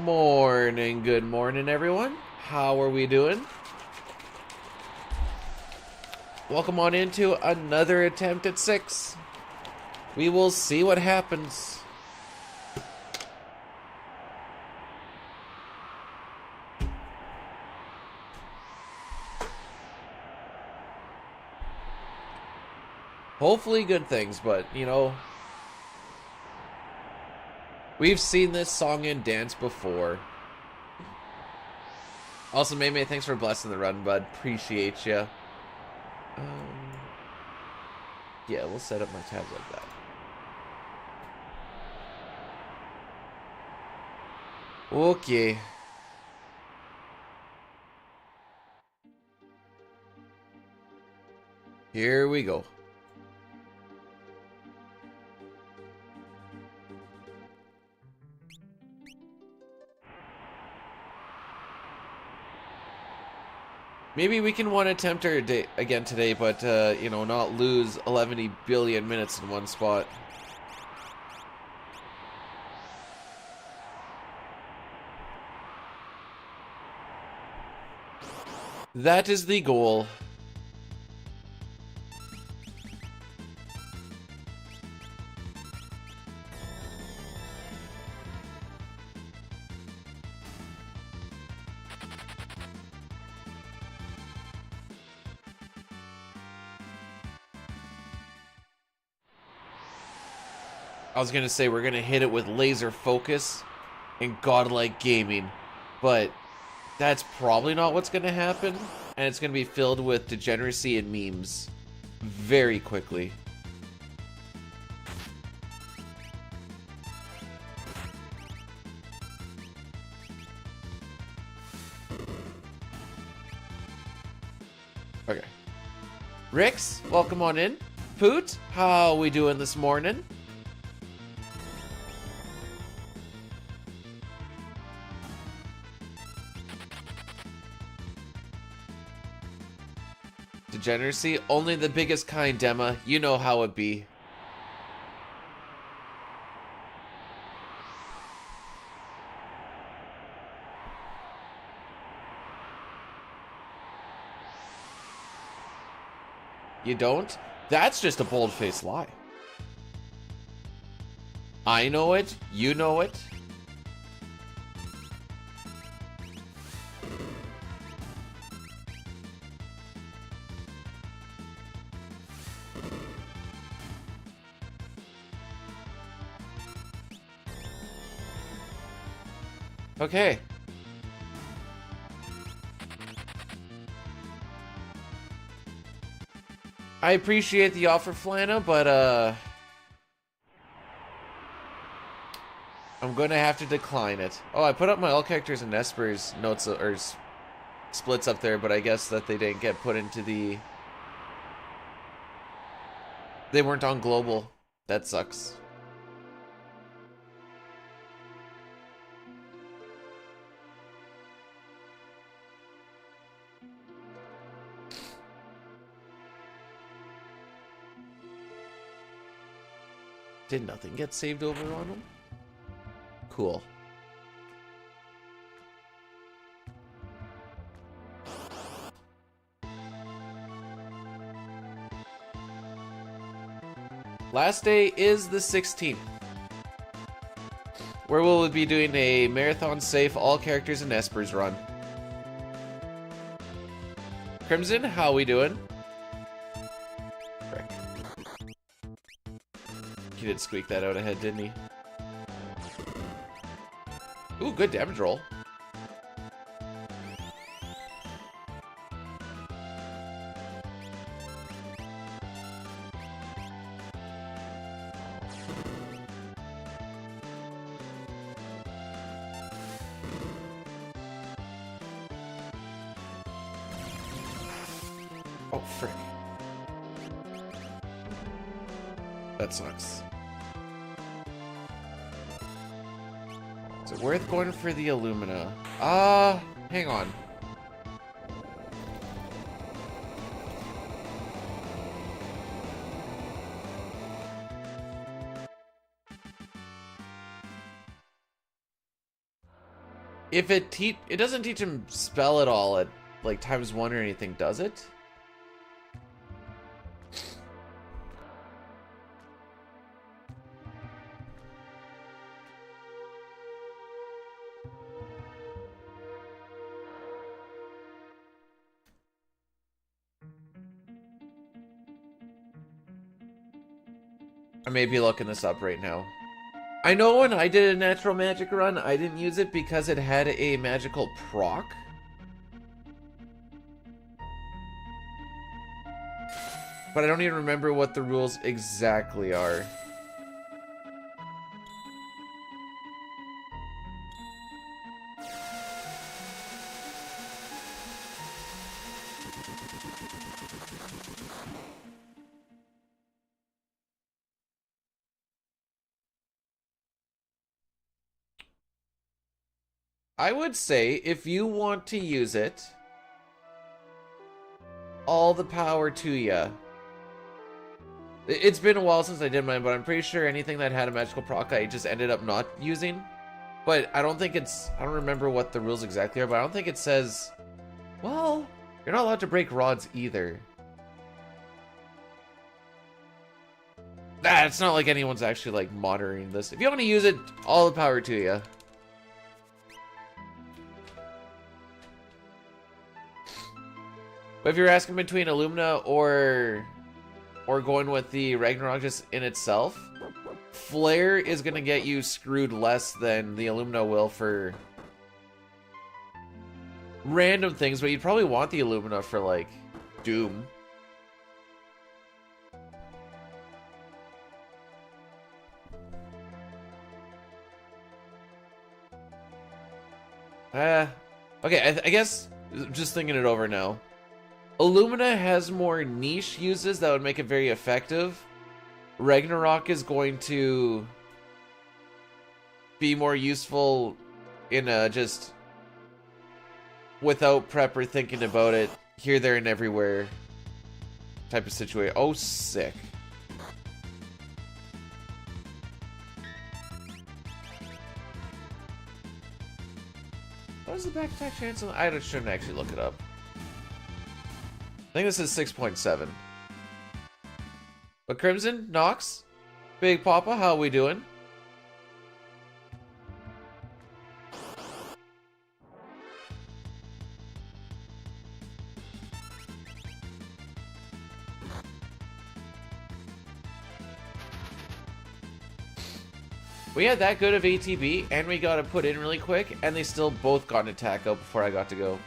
Morning, good morning, everyone. How are we doing? Welcome on into another attempt at 6. We will see what happens. Hopefully good things, but, you know, we've seen this song and dance before. Also, May, thanks for blessing the run, bud. Appreciate ya. Yeah, we'll set up my tabs like that. Okay. Here we go. Maybe we can one attempt our day again today, but, you know, not lose 11 billion minutes in one spot. That is the goal. I was gonna say we're gonna hit it with laser focus and godlike gaming, but that's probably not what's gonna happen, and it's gonna be filled with degeneracy and memes very quickly. Okay. Rix, welcome on in. Poot, how we doing this morning? Degeneracy? Only the biggest kind, Dema. You know how it be. You don't? That's just a bold-faced lie. I know it. You know it. Okay. I appreciate the offer, Flana, but, I'm gonna have to decline it. Oh, I put up my all characters and Espers notes, or splits up there, but I guess that they didn't get put into the... They weren't on global. That sucks. Did nothing get saved over on them? Cool. Last day is the 16th, where we'll be doing a marathon safe all characters and Espers run. Crimson, how we doing? Frick. He did squeak that out ahead, didn't he? Ooh, good damage roll. Oh, frick. That sucks. Is it worth going for the Illumina? Hang on. if it doesn't teach him spell at all at like ×1 or anything, does it? I may be looking this up right now. I know when I did a natural magic run, I didn't use it because it had a magical proc. But I don't even remember what the rules exactly are. I would say if you want to use it, all the power to ya. It's been a while since I did mine, but I'm pretty sure anything that had a magical proc I just ended up not using. But I don't remember what the rules exactly are, but I don't think it says, well, you're not allowed to break rods either. It's not like anyone's actually like monitoring this. If you want to use it, all the power to you. But if you're asking between Illumina or going with the Ragnarok just in itself, Flare is going to get you screwed less than the Illumina will for random things, but you'd probably want the Illumina for, like, Doom. Okay, I guess, just thinking it over now. Illumina has more niche uses that would make it very effective. Ragnarok is going to be more useful in a just without prep or thinking about it, here, there, and everywhere type of situation. Oh, sick. What is the back attack chance? I shouldn't actually look it up. I think this is 6.7. But Crimson, Nox, Big Papa, how we doing? We had that good of ATB, and we got to put in really quick, and they still both got an attack out before I got to go.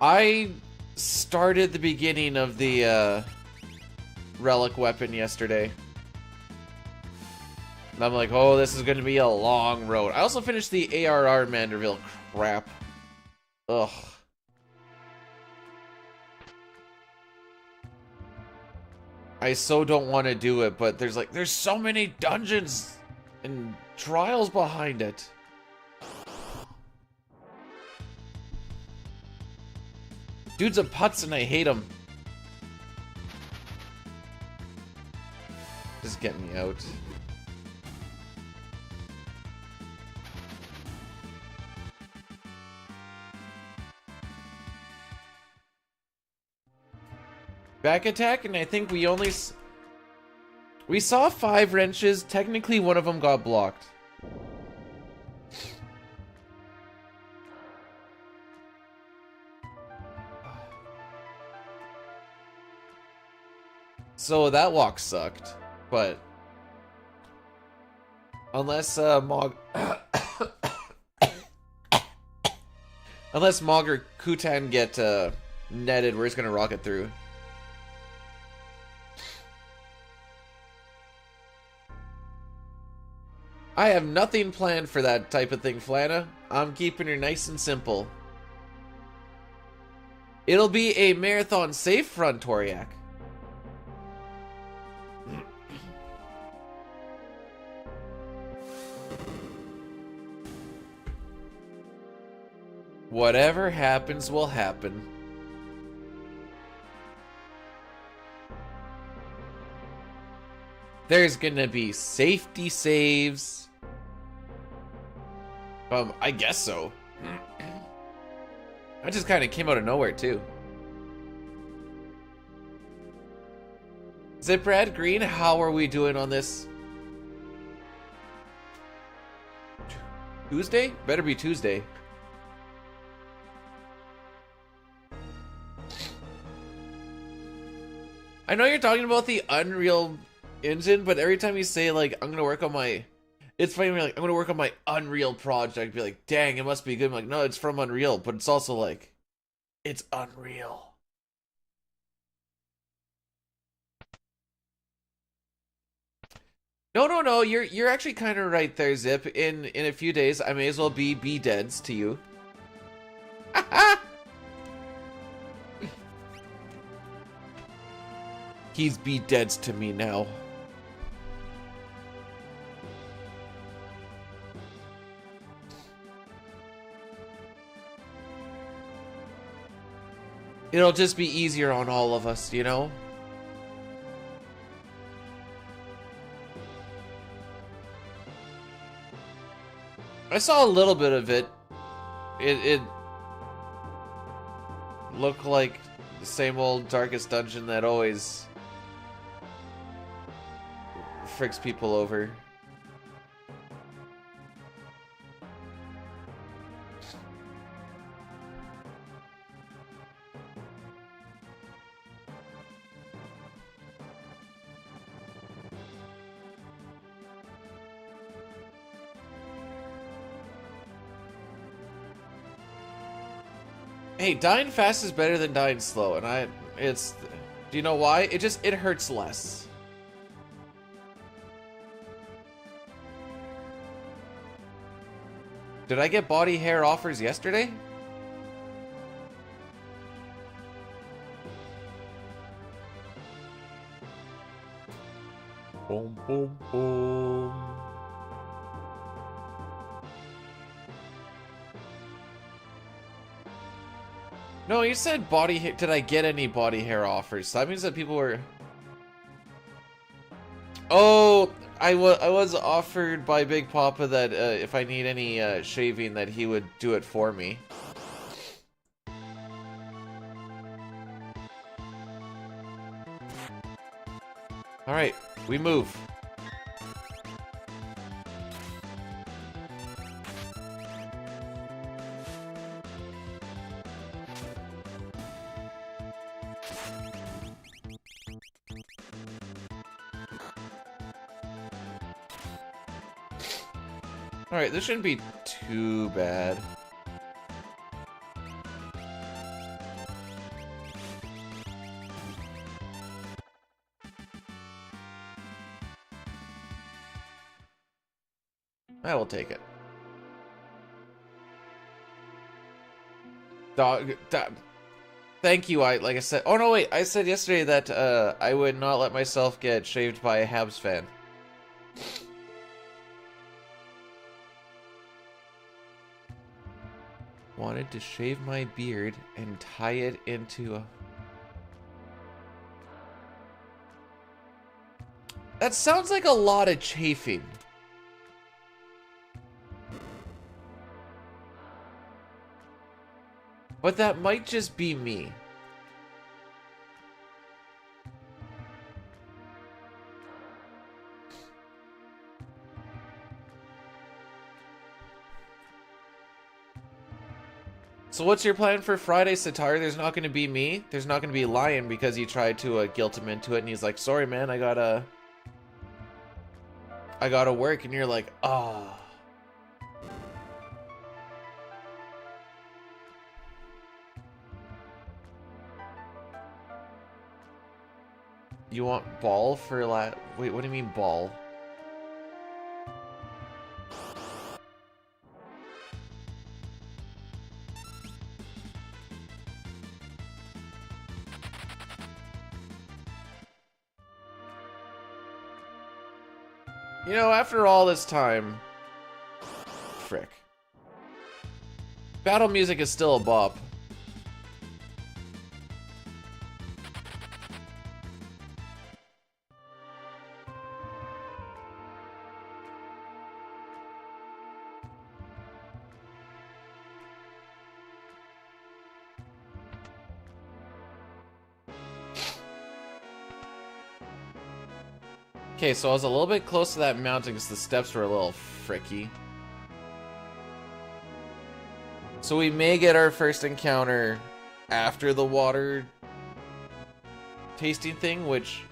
I started the beginning of the relic weapon yesterday. And I'm like, oh, this is going to be a long road. I also finished the ARR Manderville crap. Ugh. I so don't want to do it, but there's so many dungeons and trials behind it. Dude's a putz and I hate him. Just get me out. Back attack, and I think we saw 5 wrenches. Technically, one of them got blocked. So that walk sucked, but unless Mog unless Mog or Kutan get netted, we're just gonna rocket through. I have nothing planned for that type of thing, Flana. I'm keeping her nice and simple. It'll be a marathon safe front, Toriak. Whatever happens will happen. There's gonna be safety saves. I guess so. That just kind of came out of nowhere, too. Is it Brad Green? How are we doing on this? Tuesday? Better be Tuesday. I know you're talking about the Unreal Engine, but every time you say, like, I'm gonna work on my... It's funny when you're like, I'm gonna work on my Unreal project. Be like, dang, it must be good. I'm like, no, it's from Unreal, but it's also like, it's Unreal. No, you're actually kind of right there, Zip. In a few days, I may as well be deads to you. He's be deads to me now. It'll just be easier on all of us, you know? I saw a little bit of it. It looked like the same old darkest dungeon that always fricks people over. Hey, dying fast is better than dying slow, and do you know why? It hurts less. Did I get body hair offers yesterday? Boom, boom, boom. No, you said body hair. Did I get any body hair offers? So that means that people were... Oh, I was offered by Big Papa that if I need any shaving, that he would do it for me. Alright, we move. Alright, this shouldn't be too bad. I will take it. Dog, thank you, like I said... Oh, no, wait, I said yesterday that I would not let myself get shaved by a Habs fan. Wanted to shave my beard and tie it into a... That sounds like a lot of chafing. But that might just be me. So what's your plan for Friday, Sitar? There's not going to be me. There's not going to be Lion because you tried to guilt him into it, and he's like, sorry, man, I gotta work, and you're like, ah. You want ball for wait, what do you mean ball? You know, after all this time... Frick. Battle music is still a bop. Okay, so I was a little bit close to that mountain because the steps were a little fricky. So we may get our first encounter after the water tasting thing, which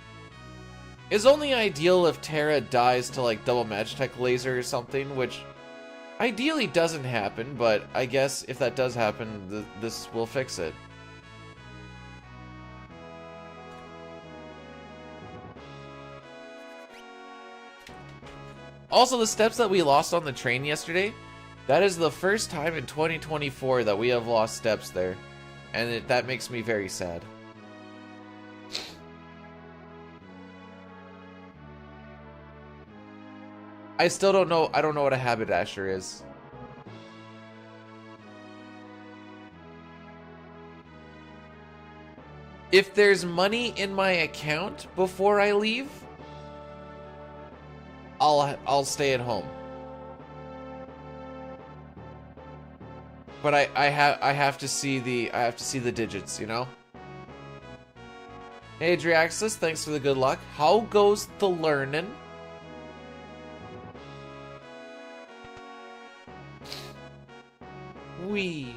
is only ideal if Terra dies to like double Magitech laser or something, which ideally doesn't happen, but I guess if that does happen, this will fix it. Also, the steps that we lost on the train yesterday, that is the first time in 2024 that we have lost steps there. And that makes me very sad. I still don't know, I don't know what a haberdasher is. If there's money in my account before I leave, I'll stay at home. But I have to see the digits, you know? Hey Driaxis, thanks for the good luck. How goes the learning? Wee.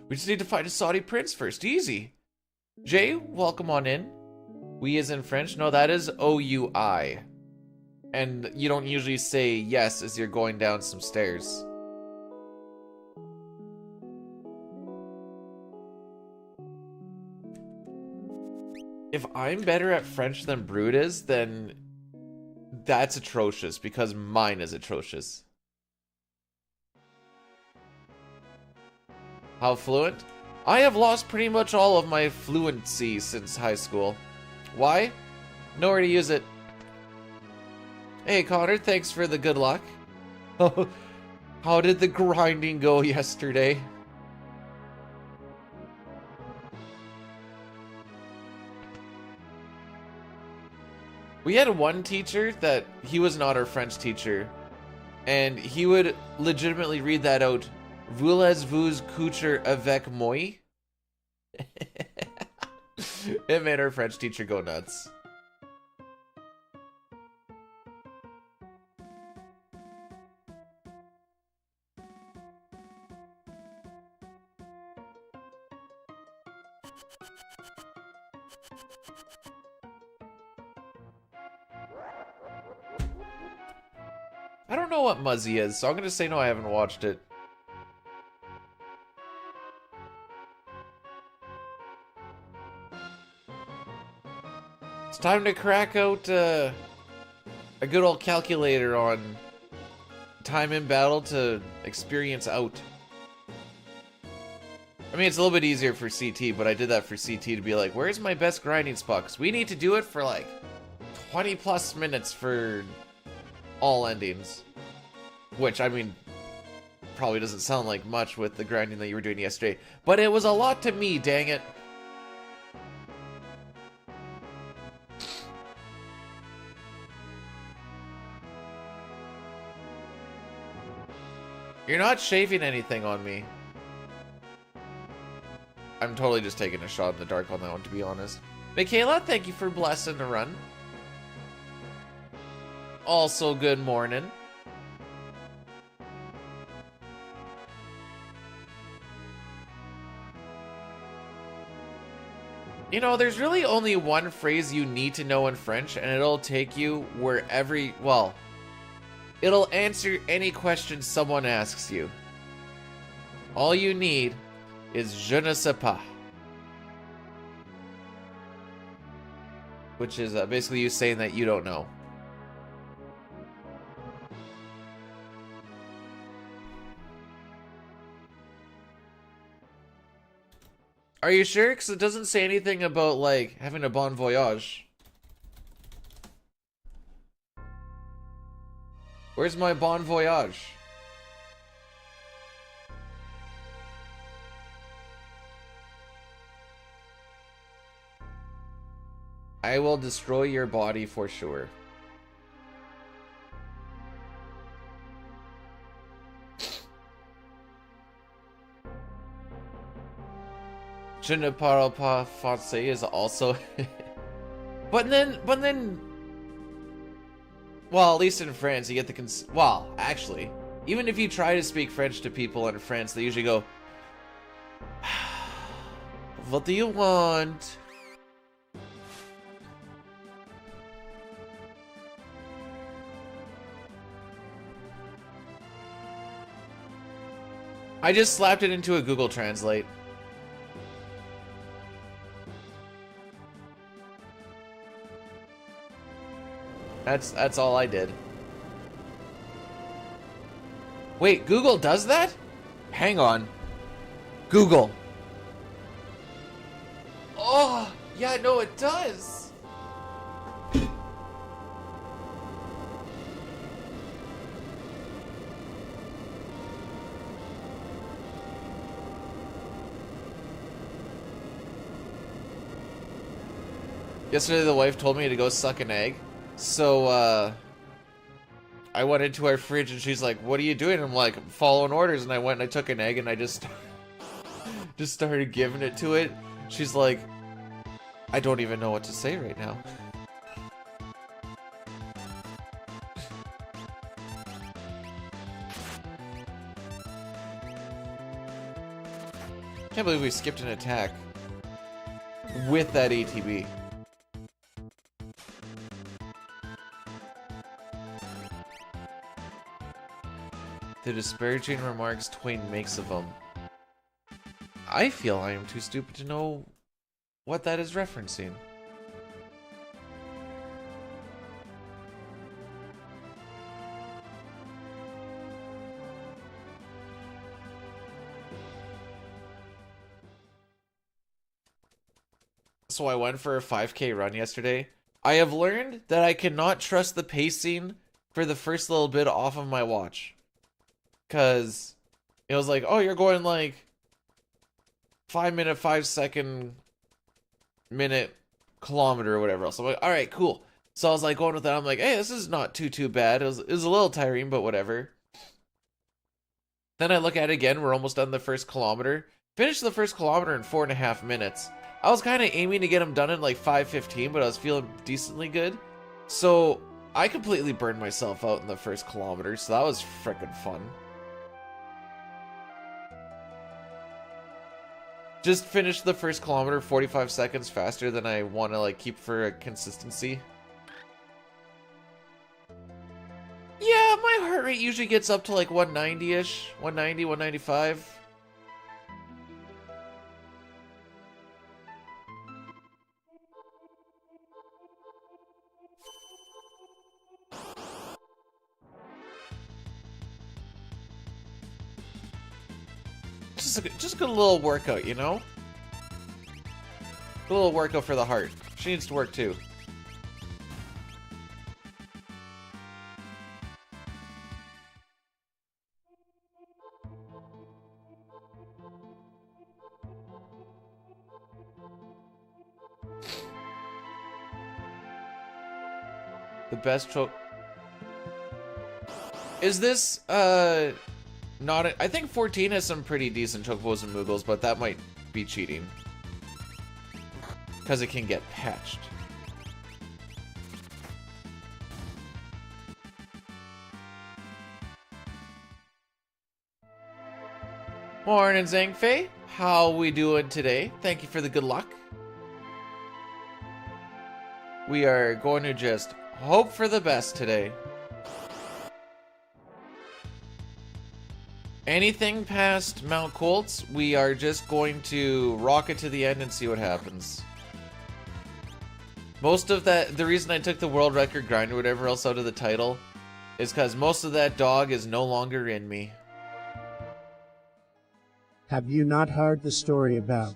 We just need to find a Saudi prince first. Easy. Jay, welcome on in. We is in French. No, that is O-U-I. And you don't usually say yes as you're going down some stairs. If I'm better at French than Brood is, then that's atrocious because mine is atrocious. How fluent? I have lost pretty much all of my fluency since high school. Why? Nowhere to use it. Hey Connor, thanks for the good luck. How did the grinding go yesterday? We had one teacher that he was not our French teacher, and he would legitimately read that out. Voulez-vous coucher avec moi? It made our French teacher go nuts. I don't know what Muzzy is, so I'm gonna say no, I haven't watched it. It's time to crack out a good old calculator on time in battle to experience out. I mean, it's a little bit easier for CT, but I did that for CT to be like, where's my best grinding spot? Because we need to do it for like 20 plus minutes for all endings. Which, I mean, probably doesn't sound like much with the grinding that you were doing yesterday. But it was a lot to me, dang it. You're not shaving anything on me. I'm totally just taking a shot in the dark on that one, to be honest. Michaela, thank you for blessing the run. Also, good morning. You know, there's really only one phrase you need to know in French, and it'll take you wherever, well, it'll answer any question someone asks you. All you need is je ne sais pas. Which is basically you saying that you don't know. Are you sure? Because it doesn't say anything about, like, having a bon voyage. Where's my bon voyage? I will destroy your body for sure. Je ne parle pas français is also... but then... Well, at least in France, you get the well, actually, even if you try to speak French to people in France, they usually go, what do you want? I just slapped it into a Google Translate. That's all I did. Wait, Google does that? Hang on. Google. Oh, yeah, no, it does. Yesterday the wife told me to go suck an egg. So, I went into our fridge and she's like, what are you doing? I'm like, I'm following orders. And I went and I took an egg and I just started giving it to it. She's like, I don't even know what to say right now. Can't believe we skipped an attack with that ATB. The disparaging remarks Twain makes of him. I feel I am too stupid to know what that is referencing. So I went for a 5K run yesterday. I have learned that I cannot trust the pacing for the first little bit off of my watch. Because it was like, oh, you're going like 5 minute, 5 second minute kilometer or whatever else. I'm like, all right, cool. So I was like going with that. I'm like, hey, this is not too bad. It was a little tiring, but whatever. Then I look at it again. We're almost done the first kilometer. Finished the first kilometer in 4.5 minutes. I was kind of aiming to get them done in like 5:15, but I was feeling decently good. So I completely burned myself out in the first kilometer. So that was freaking fun. Just finished the first kilometer 45 seconds faster than I want to like keep for a consistency. Yeah, my heart rate usually gets up to like 190-ish, 190, 195. Just a little workout, you know? A little workout for the heart. She needs to work too. The best choke. Is this, not I think 14 has some pretty decent chocobos and moogles, but that might be cheating. Because it can get patched. Morning, Zhangfei. How we doing today? Thank you for the good luck. We are going to just hope for the best today. Anything past Mount Colts, we are just going to rock it to the end and see what happens. Most of that, the reason I took the world record grind or whatever else out of the title is because most of that dog is no longer in me. Have you not heard the story about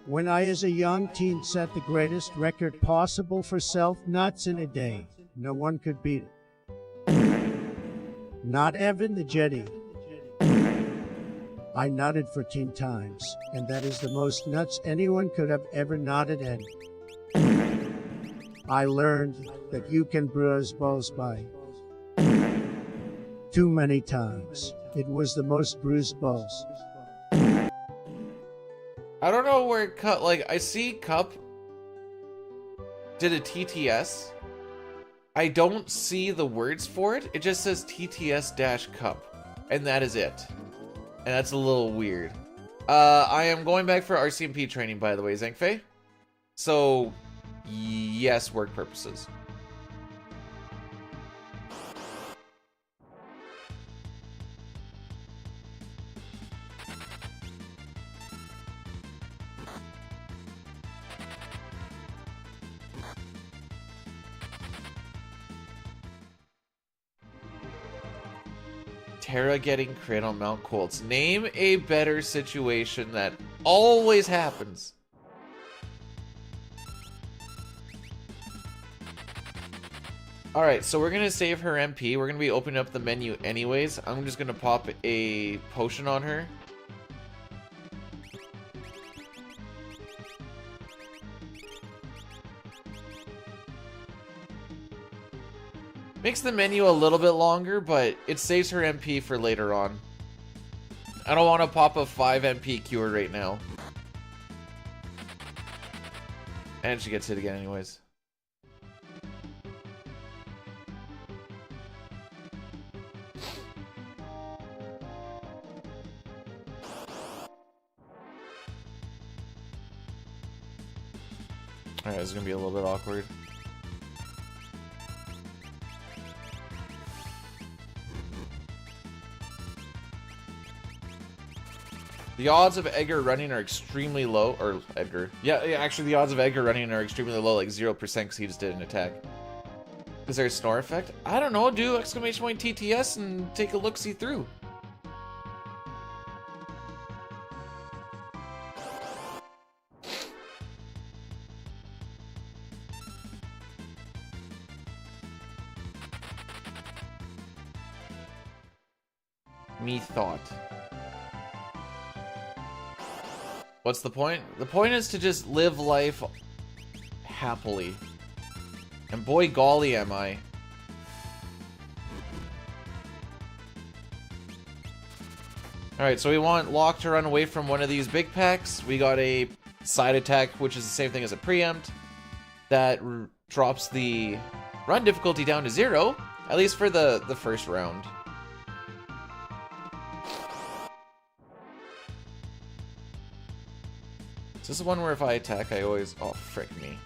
when I as a young teen set the greatest record possible for self-nuts in a day? No one could beat it. Not Evan the Jetty. I nutted 14 times, and that is the most nuts anyone could have ever nutted in. I learned that you can bruise balls by too many times. It was the most bruised balls. I don't know where Cup, like, I see Cup did a TTS. I don't see the words for it. It just says TTS-Cup. And that is it. And that's a little weird. I am going back for RCMP training, by the way, Zankfei. So, yes, work purposes. Terra getting crit on Mount Colts. Name a better situation that always happens. Alright, so we're gonna save her MP. We're gonna be opening up the menu anyways. I'm just gonna pop a potion on her. Makes the menu a little bit longer, but it saves her MP for later on. I don't want to pop a 5 MP cure right now. And she gets hit again anyways. Alright, this is gonna be a little bit awkward. The odds of Edgar running are extremely low, or Edgar. Yeah, actually the odds of Edgar running are extremely low, like 0% because he just did an attack. Is there a snore effect? I don't know, do exclamation point TTS and take a look-see through. Me thought. What's the point? The point is to just live life happily. And boy golly am I. Alright, so we want Locke to run away from one of these big packs. We got a side attack, which is the same thing as a preempt. That drops the run difficulty down to 0. At least for the first round. Is this the one where if I attack, I always... Oh, frick me.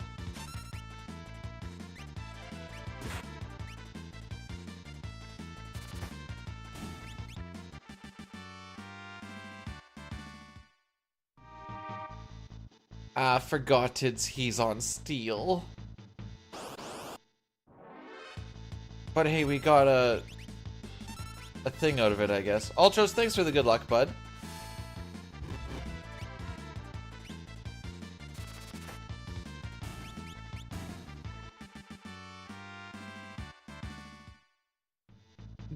Ah, forgot he's on steel. But hey, we got a thing out of it, I guess. Ultros, thanks for the good luck, bud.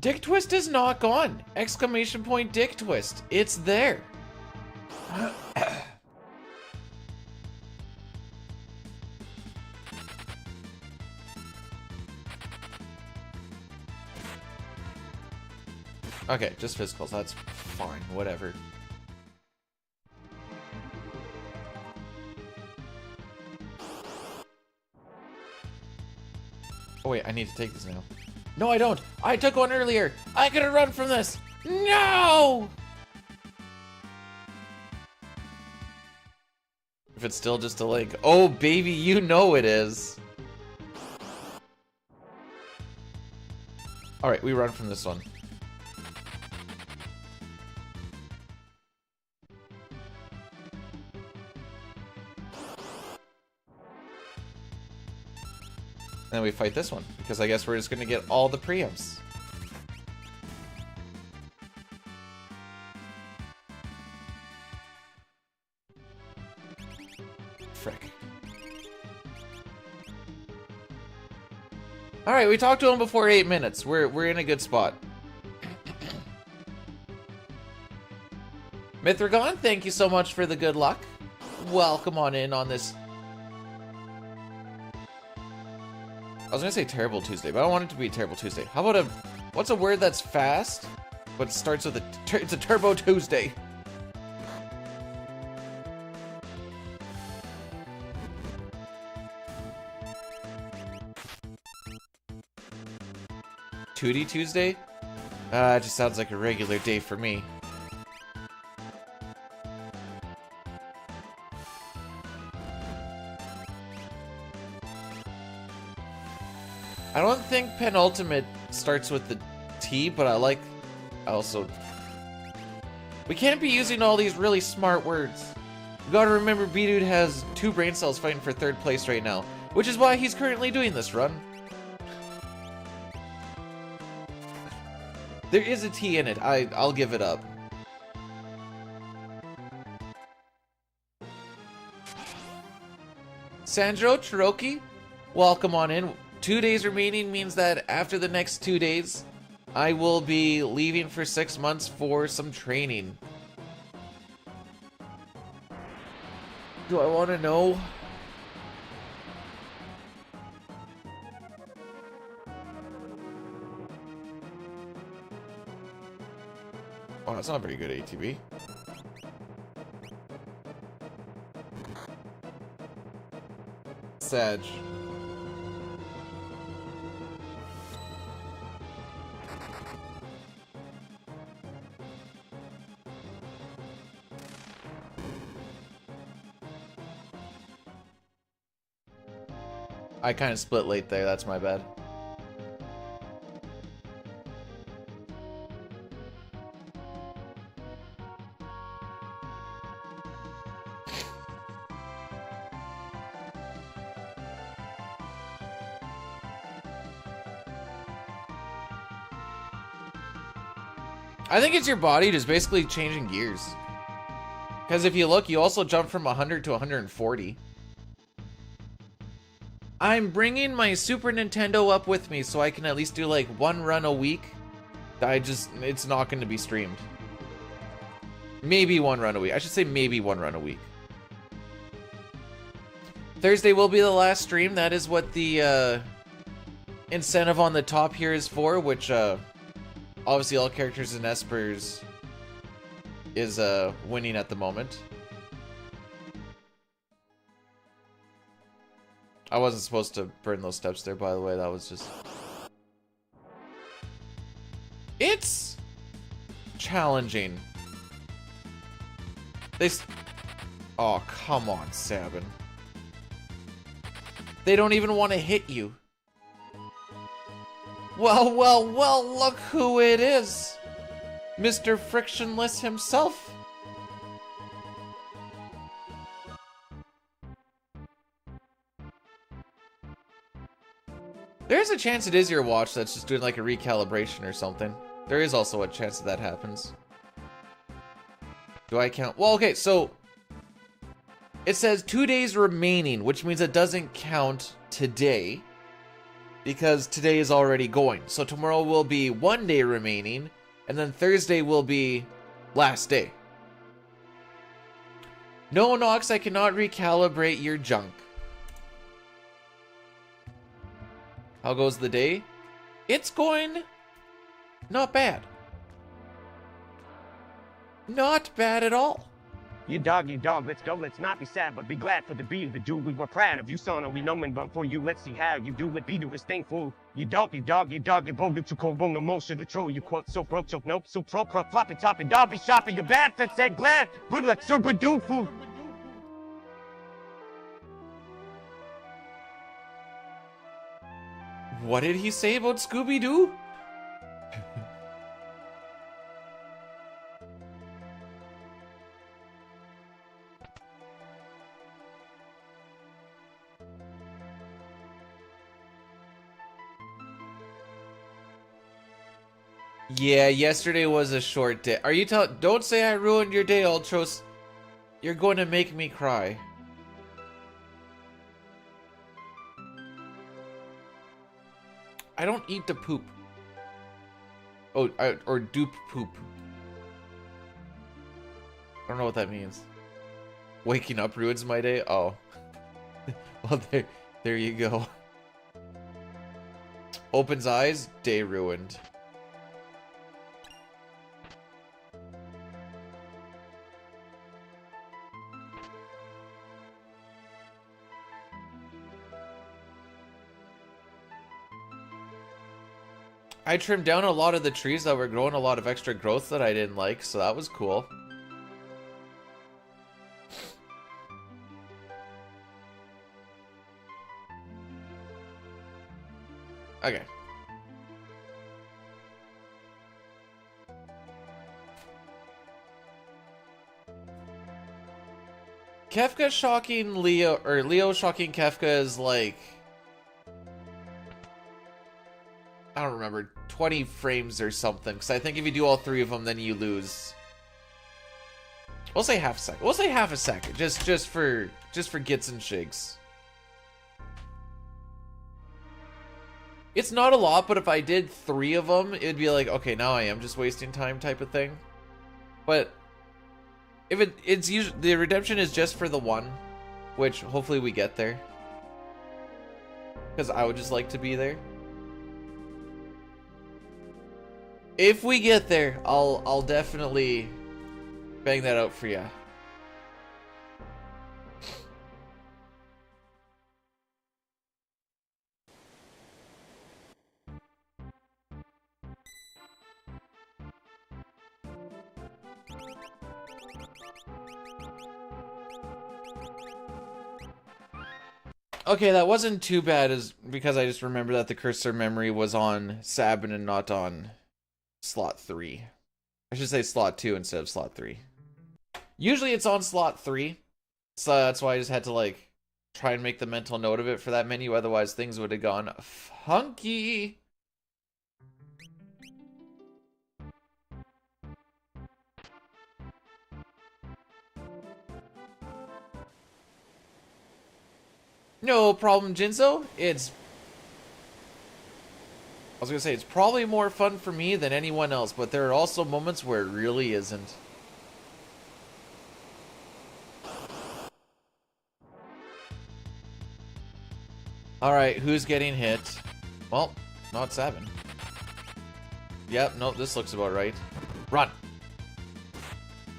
Dick Twist is not gone! Exclamation point Dick Twist. It's there. Okay, just physicals. That's fine. Whatever. Oh wait, I need to take this now. No, I don't. I took one earlier. I could have run from this. No! If it's still just a link. Oh, baby, you know it is. Alright, we run from this one. And then we fight this one, because I guess we're just gonna get all the preempts. Frick. Alright, we talked to him before 8 minutes. We're in a good spot. Mithragon, thank you so much for the good luck. Welcome on in on this was gonna say Terrible Tuesday, but I don't want it to be Terrible Tuesday. How about what's a word that's fast, but starts with it's a Turbo Tuesday. Tootie Tuesday? It just sounds like a regular day for me. I don't think penultimate starts with the T, but I also... We can't be using all these really smart words. You gotta remember B-Dude has 2 brain cells fighting for 3rd place right now, which is why he's currently doing this run. There is a T in it, I'll give it up. Sandro Cherokee, welcome on in. 2 days remaining means that after the next 2 days, I will be leaving for 6 months for some training. Do I want to know? Oh, that's not very good ATB. Sag. I kind of split late there, that's my bad. I think it's your body just basically changing gears. Because if you look, you also jump from 100 to 140. I'm bringing my Super Nintendo up with me so I can at least do like 1 run a week. It's not going to be streamed. Maybe 1 run a week. I should say maybe 1 run a week. Thursday will be the last stream. That is what the incentive on the top here is for, which obviously all characters in Espers is winning at the moment. I wasn't supposed to burn those steps there, by the way. That was just... It's challenging. Oh, come on, Sabin. They don't even want to hit you. Well, look who it is. Mr. Frictionless himself. There's a chance it is your watch that's just doing like a recalibration or something. There is also a chance that happens. Do I count? Well, okay, so it says 2 days remaining, which means it doesn't count today because today is already going. So tomorrow will be 1 day remaining, and then Thursday will be last day. No, Nox, I cannot recalibrate your junk. How goes the day? It's going not bad. Not bad at all. You dog, let's go, let's not be sad, but be glad for the beat of the dude. We were proud of you, son, and we know but for you, let's see how you do it, be to his thankful. You dog, you bold, you cold, bone, emotion, the troll, you quote, so broke, so nope, so pro, floppy, toppy, dog, be shopping, your bad, that said glad, good like super do food. What did he say about Scooby-Doo? Yeah, yesterday was a short day. Are you don't say I ruined your day, Ultros. You're going to make me cry. I don't eat the poop. Oh, or dupe poop. I don't know what that means. Waking up ruins my day? Oh. Well, there you go. Opens eyes, day ruined. I trimmed down a lot of the trees that were growing a lot of extra growth that I didn't like, so that was cool. Okay. Kefka shocking Leo, or Leo shocking Kefka is like, I don't remember, 20 frames or something. Because I think if you do all 3 of them, then you lose. We'll say half a second. We'll say half a second, just for gits and shigs. It's not a lot, but if I did 3 of them, it'd be like, okay, now I am just wasting time type of thing. But if it's usually, the redemption is just for the 1, which hopefully we get there. Because I would just like to be there. If we get there, I'll definitely bang that out for ya. Okay, that wasn't too bad, because I just remember that the cursor memory was on Sabin and not on slot 3. I should say slot 2 instead of slot 3. Usually it's on slot 3, so that's why I just had to like try and make the mental note of it for that menu, otherwise things would have gone funky. No problem, Jinzo. I was gonna say, it's probably more fun for me than anyone else, but there are also moments where it really isn't. Alright, who's getting hit? Well, not Sabin. Yep, nope, this looks about right. Run!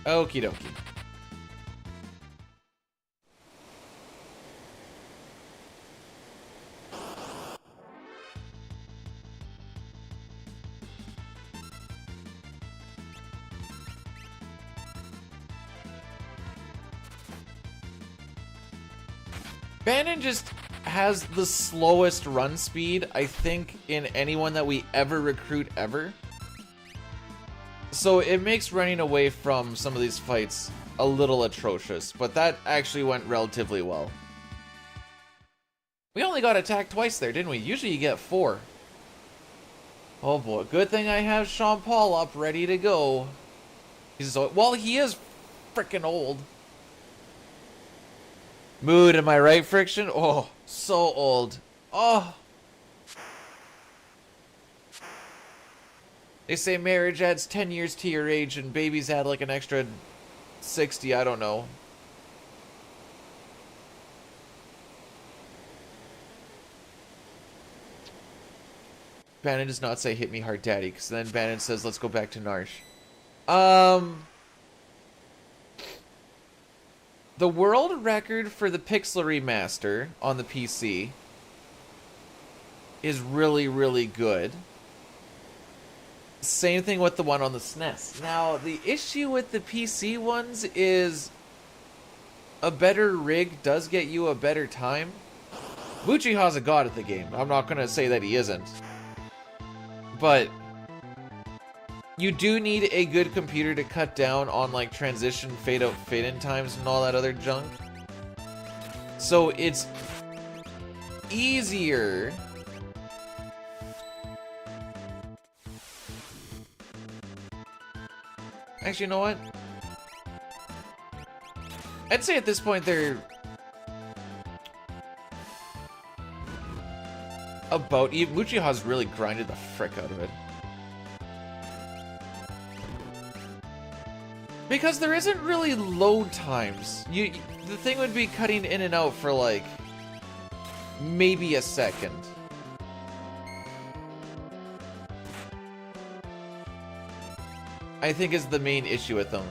Okie dokie. Bannon just has the slowest run speed, I think, in anyone that we ever recruit ever. So it makes running away from some of these fights a little atrocious, but that actually went relatively well. We only got attacked twice there, didn't we? Usually you get 4. Oh boy, good thing I have Sean Paul up ready to go. He's so, well, he is freaking old. Mood, am I right, Friction? Oh, so old. Oh. They say marriage adds 10 years to your age and babies add like an extra 60, I don't know. Bannon does not say hit me hard daddy, because then Bannon says let's go back to Narsh. The world record for the Pixel Remaster on the PC is really, really good. Same thing with the one on the SNES. Now, the issue with the PC ones is a better rig does get you a better time. Uchiha's a god at the game. I'm not going to say that he isn't. But you do need a good computer to cut down on like transition, fade out, fade in times and all that other junk. So it's easier actually, you know what? I'd say at this point they're about even. Uchiha's really grinded the frick out of it. Because there isn't really load times. The thing would be cutting in and out for like maybe a second. I think is the main issue with them.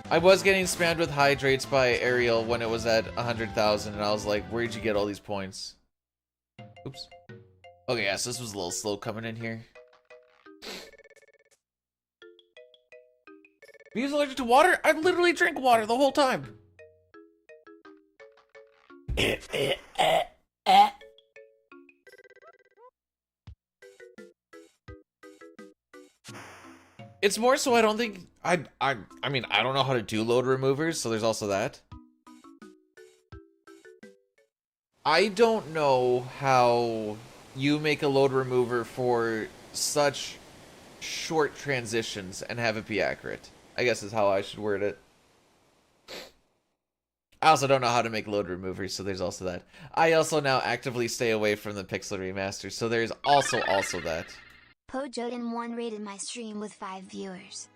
I was getting spammed with hydrates by Ariel when it was at 100,000, and I was like, where'd you get all these points? Oops. Okay, yeah, so this was a little slow coming in here. Bees allergic to water? I literally drink water the whole time. It's more so I don't think I mean I don't know how to do load removers, so there's also that. I don't know how you make a load remover for such short transitions and have it be accurate. I guess is how I should word it. I also don't know how to make load removers, so there's also that. I also now actively stay away from the pixel remaster, so there's also that. Pojoden1 rated my stream with 5 viewers.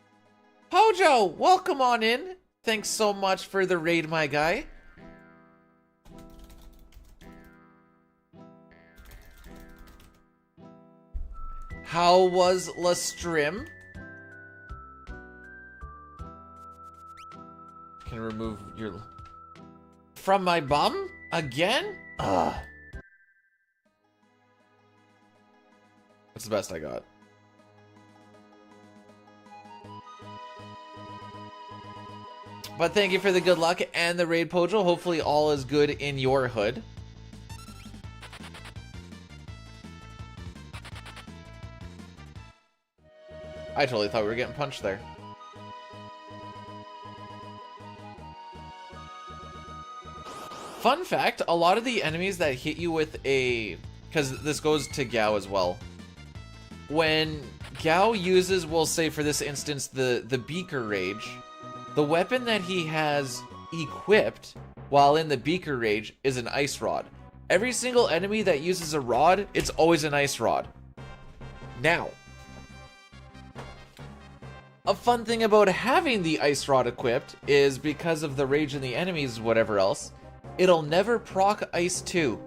Pojo, welcome on in. Thanks so much for the raid, my guy. How was la stream? Can remove your... From my bum? Again? Ugh. That's the best I got. But thank you for the good luck and the raid, Pojo. Hopefully all is good in your hood. I totally thought we were getting punched there. Fun fact, a lot of the enemies that hit you with a... Because this goes to Gao as well. When Gao uses, we'll say for this instance, the Beaker Rage, the weapon that he has equipped while in the Beaker Rage is an Ice Rod. Every single enemy that uses a rod, it's always an Ice Rod. Now, a fun thing about having the Ice Rod equipped is because of the rage in the enemies, whatever else, it'll never proc Ice 2.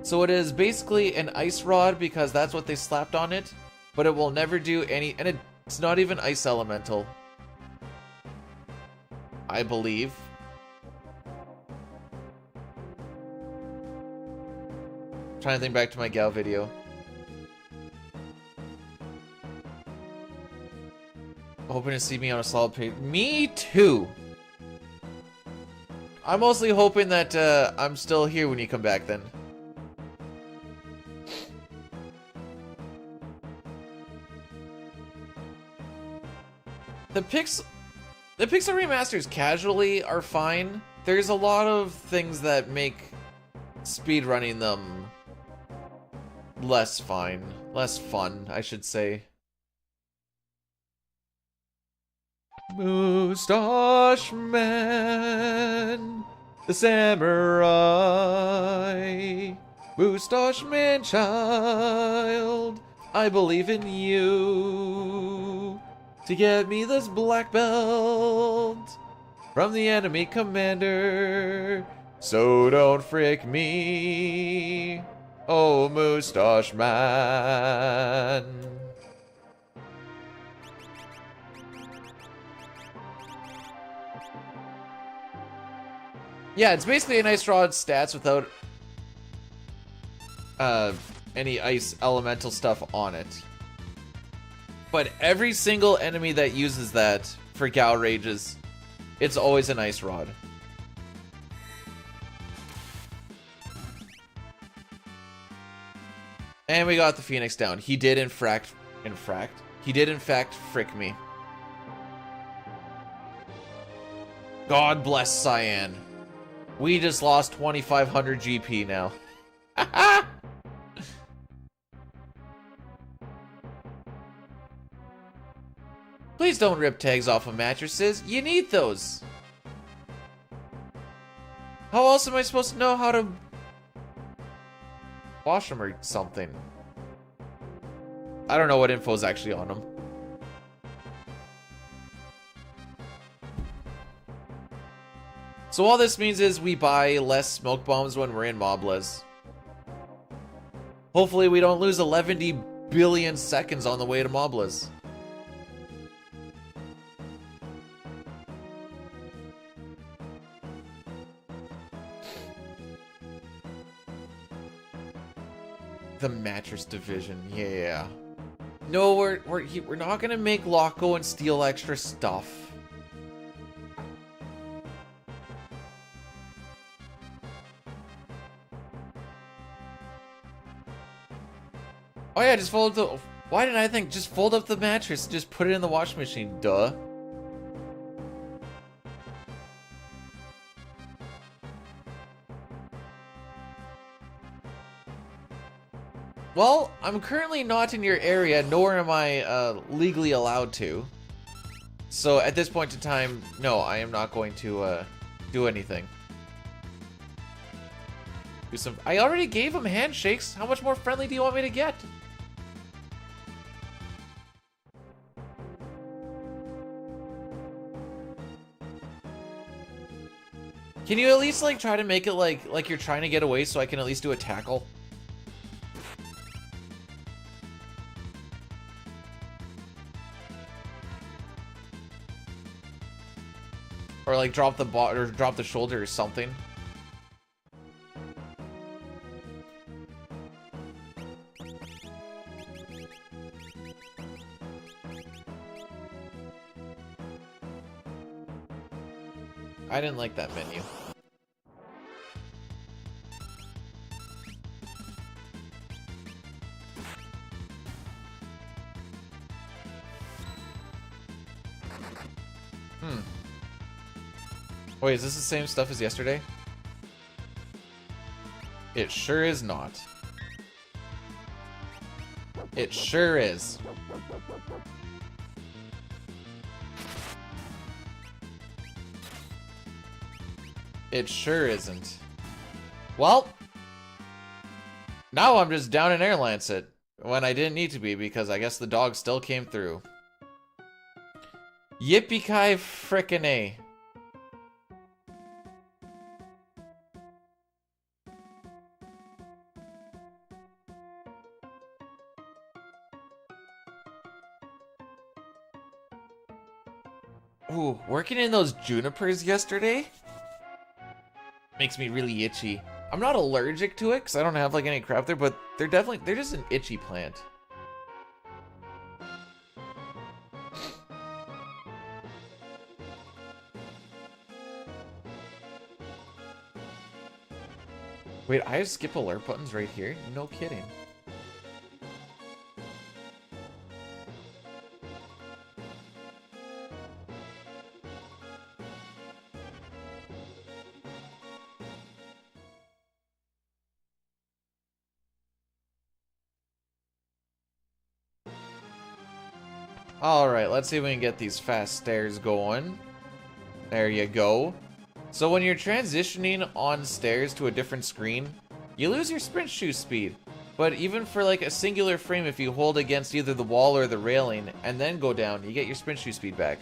So it is basically an Ice Rod because that's what they slapped on it, but it will never do any, and it's not even Ice Elemental, I believe. Trying to think back to my Gao video. Hoping to see me on a solid page. Me too! I'm mostly hoping that I'm still here when you come back then. The pixel remasters casually are fine. There's a lot of things that make speedrunning them less fun, I should say. Moustache Man, the samurai, Moustache Man child, I believe in you to get me this black belt from the enemy commander. So don't frick me, oh Moustache Man. Yeah, it's basically an Ice Rod stats without any ice elemental stuff on it. But every single enemy that uses that for Gao rages, it's always an Ice Rod. And we got the Phoenix down. He did in fact frick me. God bless Cyan. We just lost 2,500 GP now. Please don't rip tags off of mattresses. You need those. How else am I supposed to know how to wash them or something? I don't know what info is actually on them. So all this means is we buy less smoke bombs when we're in Moblez. Hopefully we don't lose 11 billion seconds on the way to Mobless. The mattress division, yeah. No, we're not gonna make Locke go and steal extra stuff. Oh yeah, just fold up the... Why didn't I think just fold up the mattress, just put it in the washing machine, duh. Well, I'm currently not in your area, nor am I legally allowed to. So at this point in time, no, I am not going to do anything. Do some... I already gave him handshakes. How much more friendly do you want me to get? Can you at least like try to make it like you're trying to get away so I can at least do a tackle? Or like drop the bot or drop the shoulder or something. I didn't like that menu. Wait, is this the same stuff as yesterday? It sure is not. It sure is. It sure isn't. Well, now I'm just down in Air Lancet when I didn't need to be because I guess the dog still came through. Yippee-ki frickin' A. Ooh, working in those junipers yesterday makes me really itchy. I'm not allergic to it because I don't have like any crap there, but they're just an itchy plant. Wait, I have skip alert buttons right here? No kidding. Alright, let's see if we can get these fast stairs going. There you go. So when you're transitioning on stairs to a different screen, you lose your sprint shoe speed. But even for like a singular frame, if you hold against either the wall or the railing and then go down, you get your sprint shoe speed back.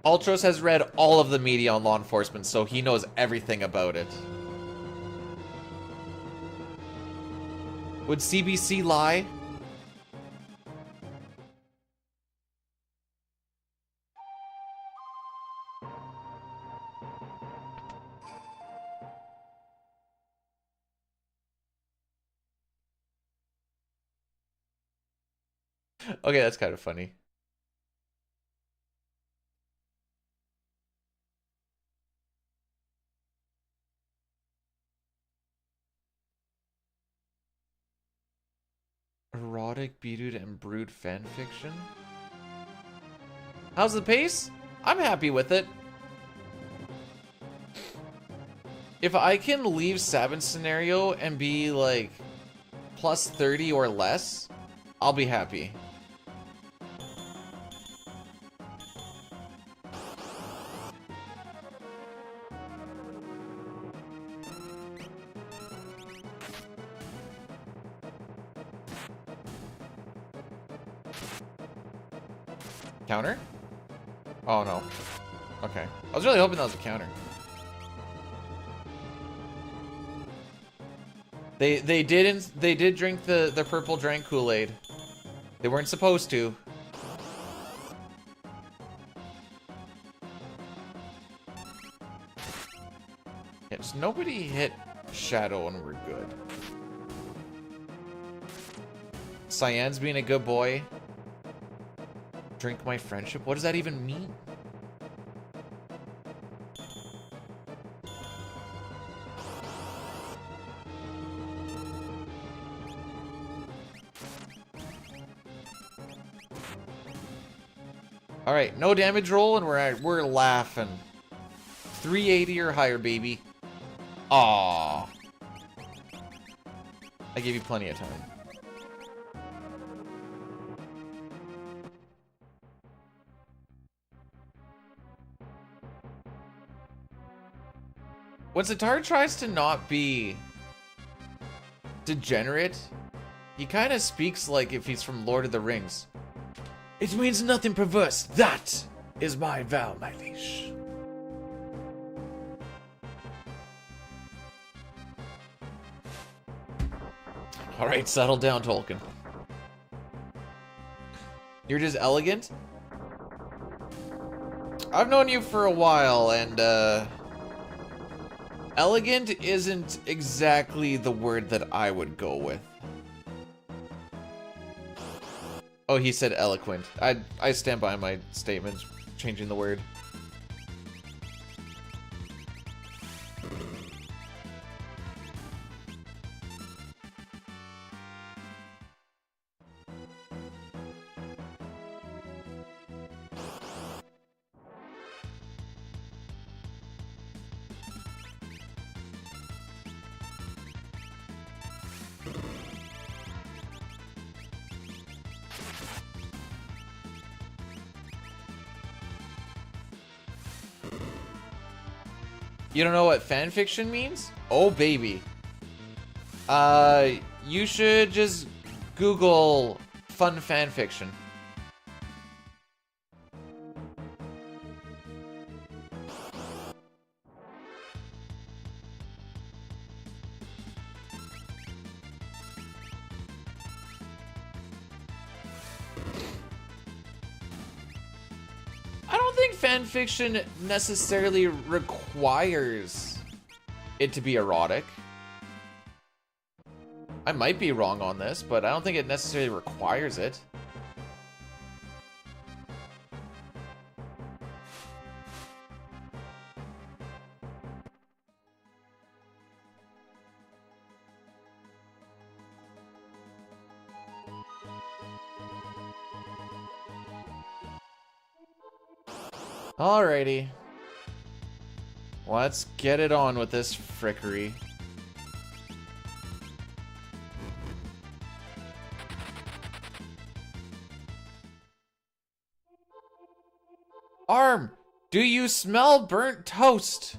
Ultros has read all of the media on law enforcement, so he knows everything about it. Would CBC lie? Okay, that's kind of funny. Erotic, beaded, and brood fanfiction? How's the pace? I'm happy with it. If I can leave Sabin's scenario and be like plus 30 or less, I'll be happy. Counter? Oh no. Okay. I was really hoping that was a counter. They did drink the purple drank Kool-Aid. They weren't supposed to. Yeah, just nobody hit Shadow and we're good. Cyan's being a good boy. Drink my friendship? What does that even mean? All right, no damage roll, and we're laughing. 380 or higher, baby. Aww. I gave you plenty of time. When Sitar tries to not be degenerate, he kind of speaks like if he's from Lord of the Rings. It means nothing perverse. That is my vow, my liege. All right, settle down, Tolkien. You're just elegant? I've known you for a while, and, elegant isn't exactly the word that I would go with. Oh, he said eloquent. I stand by my statements, changing the word. You don't know what fanfiction means? Oh, baby. You should just Google fun fanfiction. I don't think fanfiction necessarily requires it to be erotic. I might be wrong on this, but I don't think it necessarily requires it. Alrighty. Let's get it on with this frickery. Arm, do you smell burnt toast?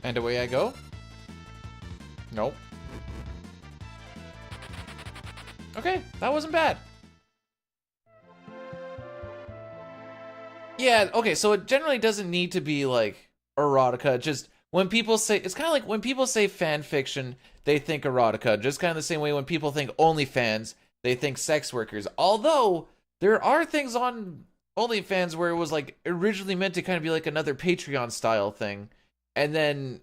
And away I go? Nope. Okay, that wasn't bad. Yeah, okay, so it generally doesn't need to be like erotica. Just when people say, it's kind of like when people say fan fiction, they think erotica. Just kind of the same way when people think OnlyFans, they think sex workers. Although there are things on OnlyFans where it was like originally meant to kind of be like another Patreon style thing, and then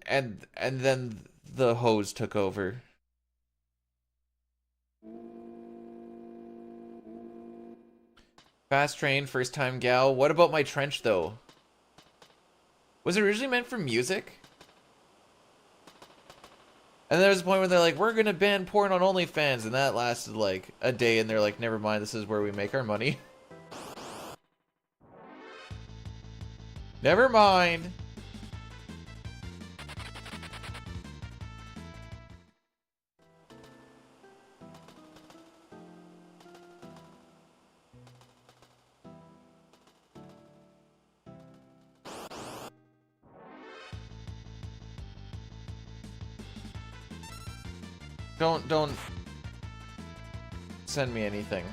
the hose took over. Fast train, first time gal. What about my trench though? Was it originally meant for music? And there was a point where they're like, we're gonna ban porn on OnlyFans, and that lasted like a day, and they're like, never mind, this is where we make our money. Never mind. Don't send me anything.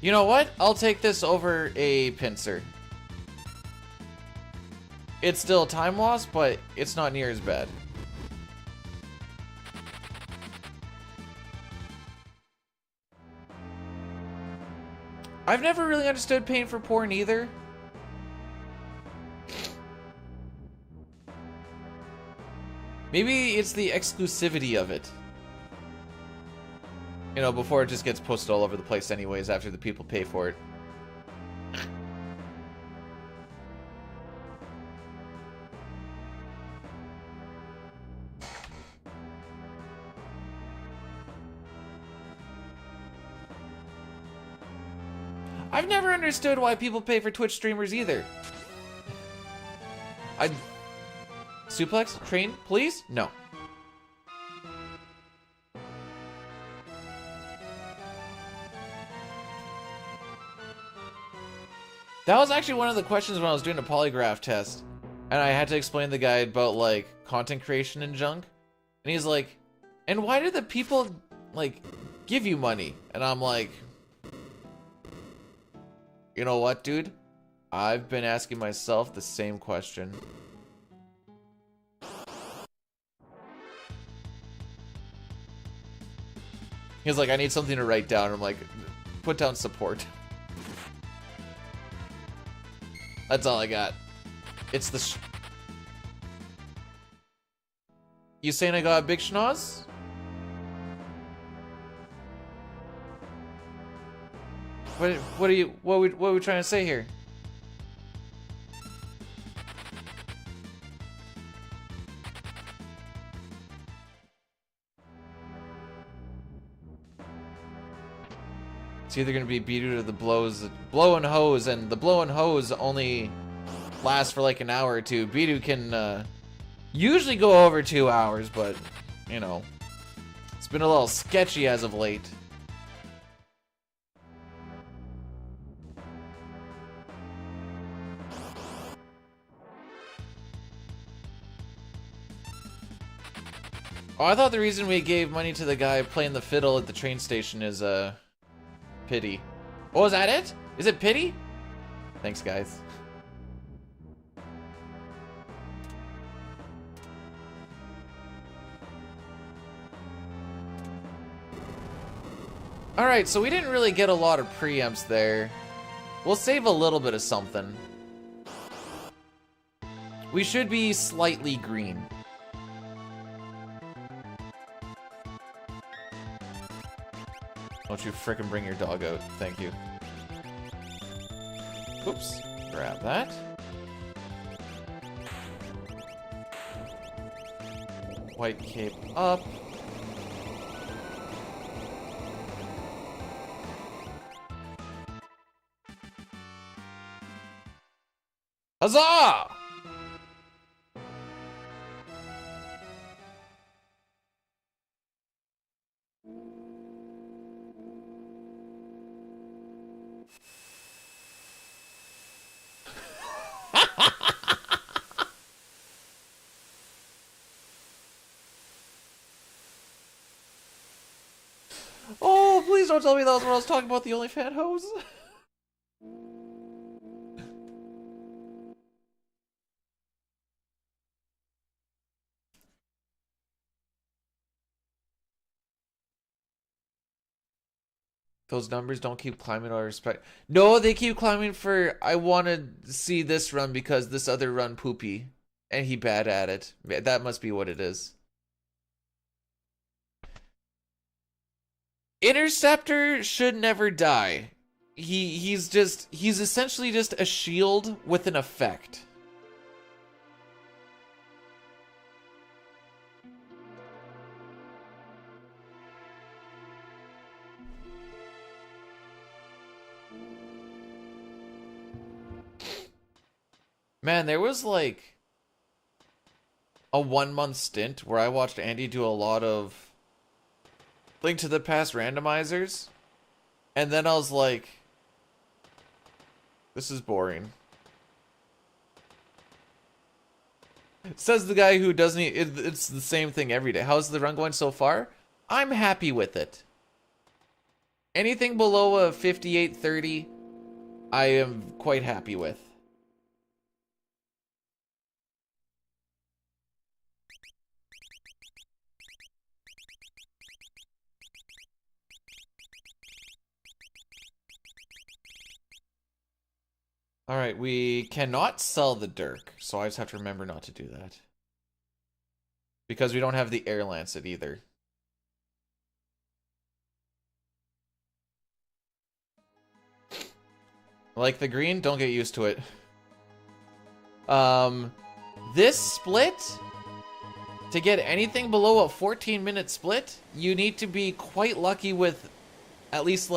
You know what? I'll take this over a pincer. It's still time loss, but it's not near as bad. I've never really understood paying for porn either. Maybe it's the exclusivity of it. You know, before it just gets posted all over the place anyways after the people pay for it. I've never understood why people pay for Twitch streamers either. Suplex? Train? Please? No. That was actually one of the questions when I was doing a polygraph test. And I had to explain to the guy about, like, content creation and junk. And he's like, and why do the people, like, give you money? And I'm like, you know what, dude? I've been asking myself the same question. He's like, I need something to write down. I'm like, put down support. That's all I got. It's the You saying I got a big schnoz? What are we trying to say here? It's either gonna be beat or the blow and hose, and the blow and hose only lasts for like an hour or two. Bidu can usually go over 2 hours, but you know, it's been a little sketchy as of late. Oh, I thought the reason we gave money to the guy playing the fiddle at the train station is pity. Oh, is that it? Is it pity? Thanks, guys. Alright, so we didn't really get a lot of preamps there. We'll save a little bit of something. We should be slightly green. Don't you frickin' bring your dog out. Thank you. Oops. Grab that. White cape up. Huzzah! Oh, please don't tell me that was when I was talking about the only fat hose. Those numbers don't keep climbing out of respect. No, they keep climbing for, I want to see this run because this other run poopy. And he bad at it. That must be what it is. Interceptor should never die. He's essentially just a shield with an effect. Man, there was like a 1 month stint where I watched Andy do a lot of Link to the Past randomizers. And then I was like, this is boring. Says the guy who doesn't it's the same thing every day. How's the run going so far? I'm happy with it. Anything below a 58:30, I am quite happy with. Alright, we cannot sell the Dirk, so I just have to remember not to do that. Because we don't have the Air Lancet either. Like the green, don't get used to it. This split, to get anything below a 14-minute split, you need to be quite lucky with at least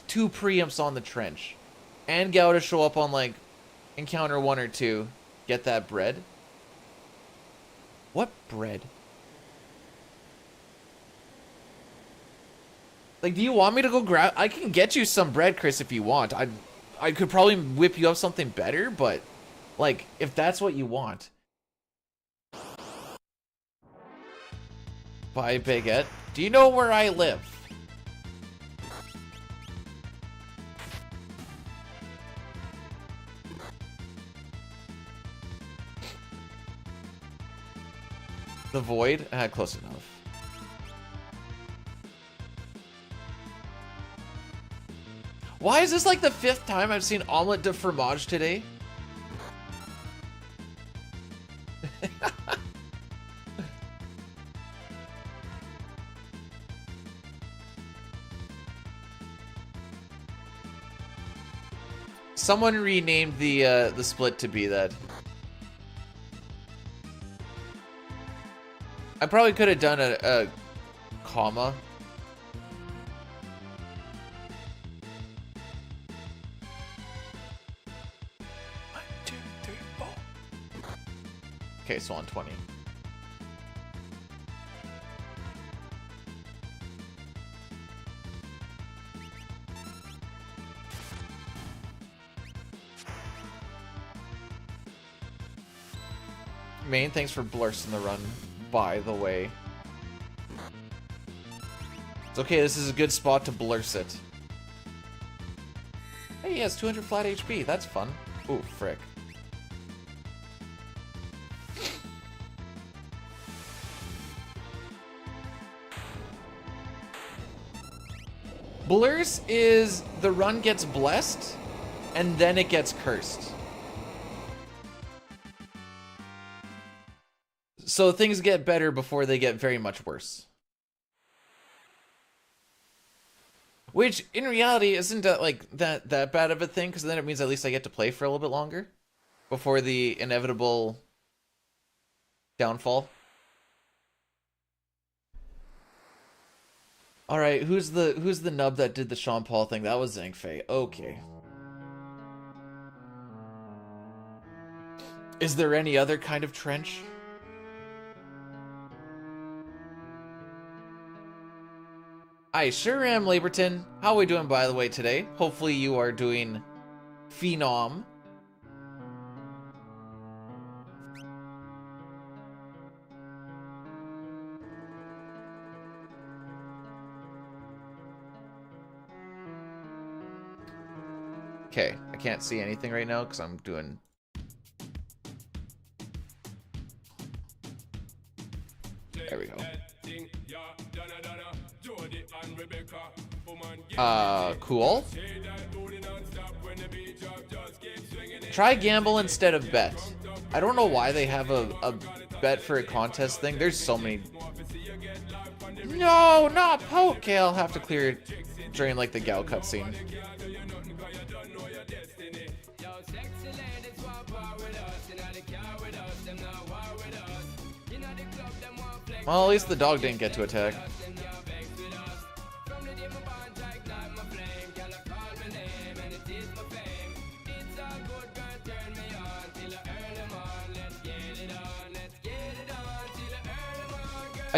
two preamps on the trench. And Gao to show up on like encounter 1 or 2. Get that bread. What bread? Like, do you want me to go grab? I can get you some bread, Chris, if you want. I could probably whip you up something better, but like, if that's what you want. Buy baguette. Do you know where I live? The void? Close enough. Why is this like the 5th time I've seen omelette de fromage today? Someone renamed the split to be that. I probably could have done a comma. Okay, so on 20. Main, thanks for blursting the run, by the way. It's okay, this is a good spot to blurse it. Hey, he has 200 flat HP, that's fun. Ooh, frick. Blurs is the run gets blessed, and then it gets cursed. So things get better before they get very much worse. Which, in reality, isn't that, like, that bad of a thing, because then it means at least I get to play for a little bit longer before the inevitable downfall. All right, who's the nub that did the Sean Paul thing? That was Zhang Okay. Is there any other kind of trench? I sure am, Laberton. How are we doing, by the way, today? Hopefully you are doing phenom. Okay, I can't see anything right now because I'm doing... There we go. Cool. Try gamble instead of bet. I don't know why they have a bet for a contest thing. There's so many... No, not poke! Okay, I'll have to clear it during, like, the Gao cutscene. Well, at least the dog didn't get to attack.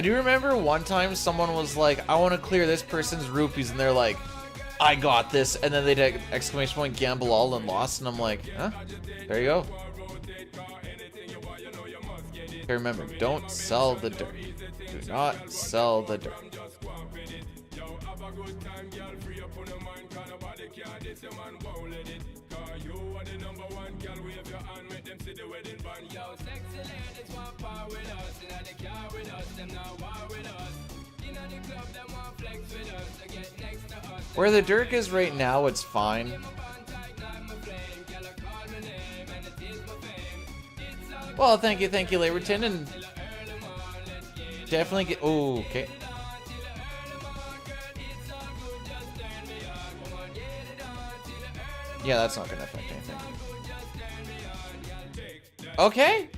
I do remember one time someone was like, I want to clear this person's rupees, and they're like, I got this, and then they did exclamation point gamble all and lost, and I'm like, huh? There you go. Okay, remember, don't sell the dirt. Do not sell the dirt. Where the Dirk is right now, it's fine. Well, thank you, Laberton, and definitely get. Oh, okay. Yeah, that's not gonna affect anything. Okay.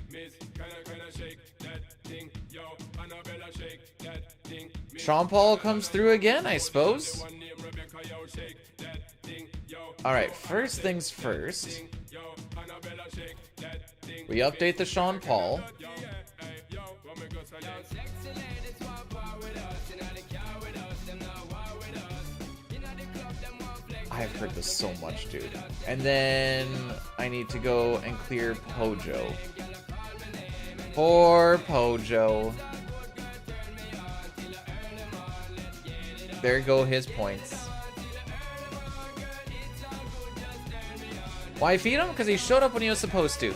Sean Paul comes through again, I suppose. Alright, first things first. We update the Sean Paul. I've heard this so much, dude. And then I need to go and clear Pojo. Poor Pojo. There go his points. Why feed him? Because he showed up when he was supposed to.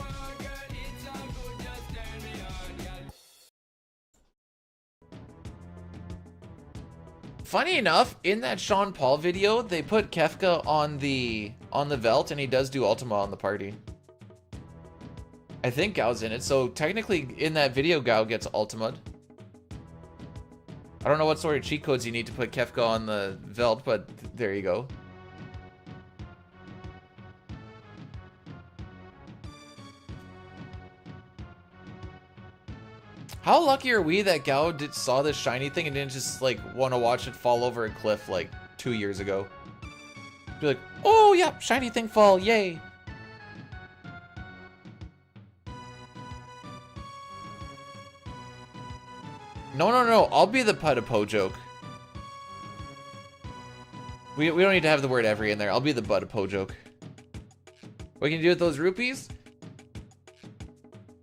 Funny enough, in that Sean Paul video, they put Kefka on the Velt, and he does do Ultima on the party. I think Gao's in it, so technically in that video, Gao gets Ultima'd. I don't know what sort of cheat codes you need to put Kefka on the Velt, but there you go. How lucky are we that Gao saw this shiny thing and didn't just like want to watch it fall over a cliff like 2 years ago? Be like, oh yeah, shiny thing fall, yay. No, I'll be the Putapo joke. We don't need to have the word every in there. I'll be the Putapo joke. What can you do with those rupees?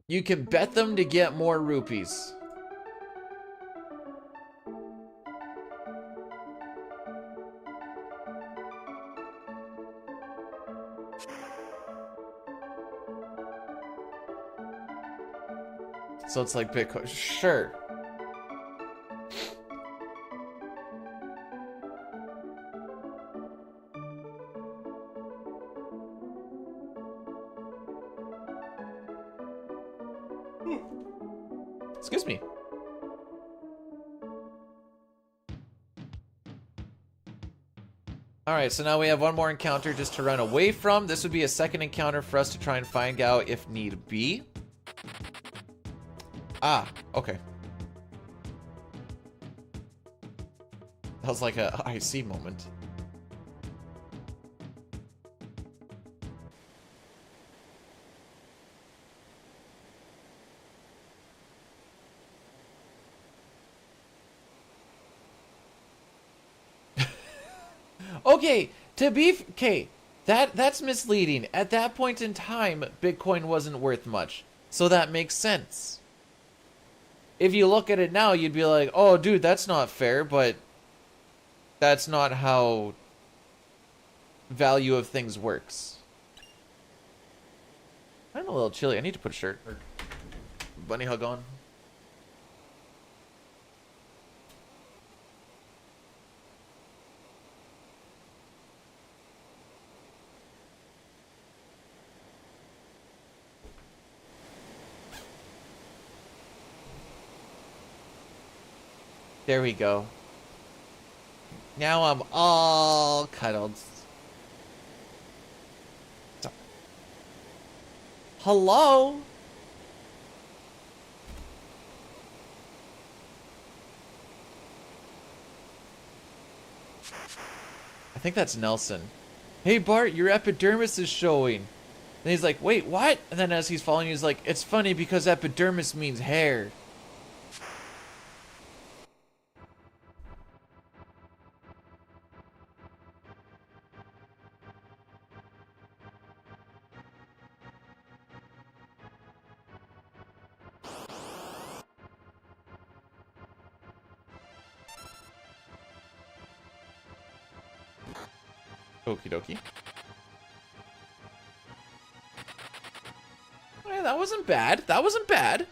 You can bet them to get more rupees. So it's like Bitcoin. Sure. Excuse me. Alright, so now we have one more encounter just to run away from. This would be a second encounter for us to try and find Gao if need be. Ah, okay. That was like a I see moment. Okay, okay, that's misleading. At that point in time, Bitcoin wasn't worth much. So that makes sense. If you look at it now, you'd be like, oh, dude, that's not fair, but that's not how value of things works. I'm a little chilly. I need to put a shirt or bunny hug on. There we go. Now I'm all cuddled. Hello? I think that's Nelson. Hey Bart, your epidermis is showing. And he's like, wait, what? And then as he's following, he's like, it's funny because epidermis means hair. Okie dokie. Hey, that wasn't bad. That wasn't bad.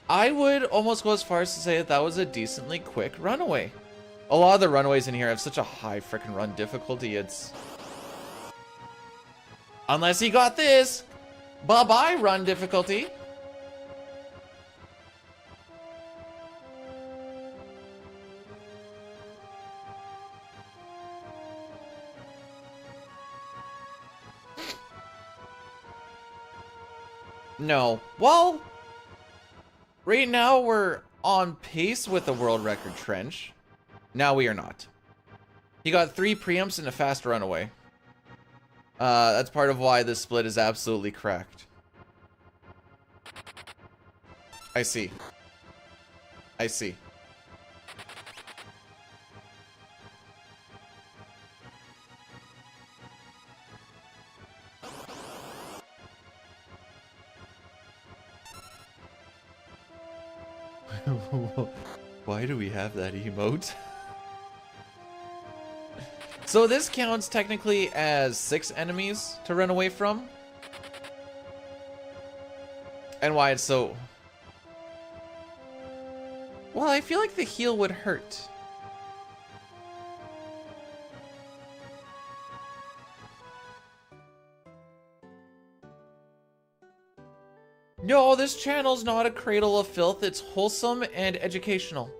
I would almost go as far as to say that was a decently quick runaway. A lot of the runaways in here have such a high frickin' run difficulty, it's... Unless he got this! Bye-bye, run difficulty! No. Well... Right now, we're on pace with the world record trench. Now we are not. He got 3 preempts and a fast runaway. That's part of why this split is absolutely cracked. I see. I see. Why do we have that emote? So this counts technically as 6 enemies to run away from. And why it's so... Well, I feel like the heal would hurt. No, this channel's not a cradle of filth. It's wholesome and educational.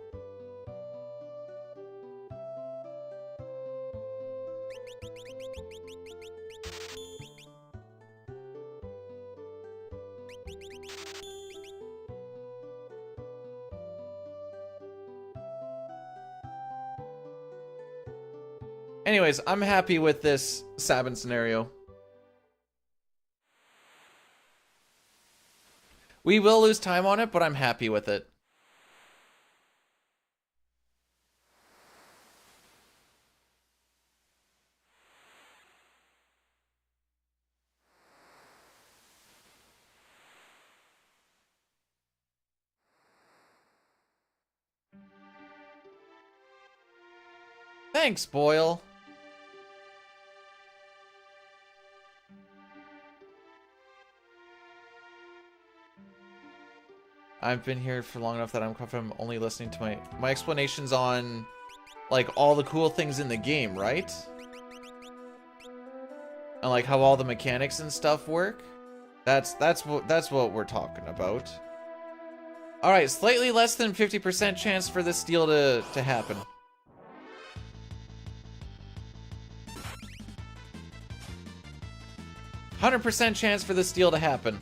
Anyways, I'm happy with this Sabin scenario. We will lose time on it, but I'm happy with it. Thanks, Boyle. I've been here for long enough that I'm confident I'm only listening to my explanations on, like, all the cool things in the game, right? And like how all the mechanics and stuff work. That's what we're talking about. All right, slightly less than 50% chance for this steal to happen. %100% chance for this steal to happen.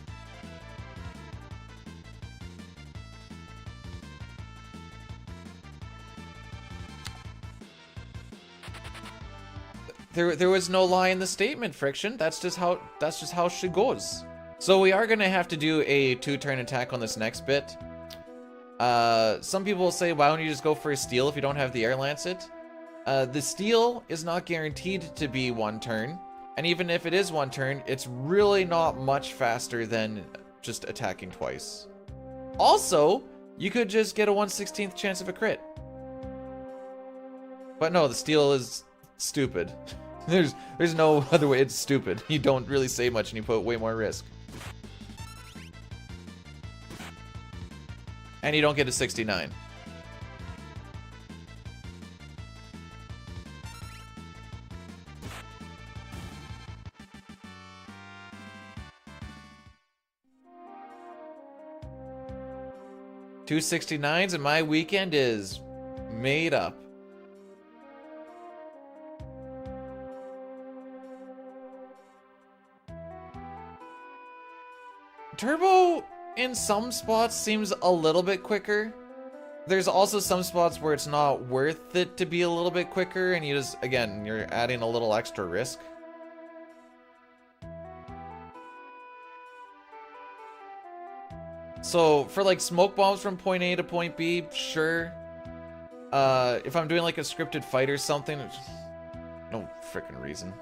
There was no lie in the statement, Friction. That's just how shit goes. So we are gonna have to do a 2-turn attack on this next bit. Some people will say, why don't you just go for a steal if you don't have the Air Lancet? The steal is not guaranteed to be 1 turn, and even if it is 1 turn, it's really not much faster than just attacking twice. Also, you could just get a 1/16th chance of a crit. But no, the steal is stupid. There's no other way. It's stupid. You don't really say much and you put way more risk. And you don't get a 69. Two 69s and my weekend is made up. Turbo, in some spots, seems a little bit quicker. There's also some spots where it's not worth it to be a little bit quicker, and you just, again, you're adding a little extra risk. So, for like smoke bombs from point A to point B, sure. If I'm doing like a scripted fight or something, no frickin' reason.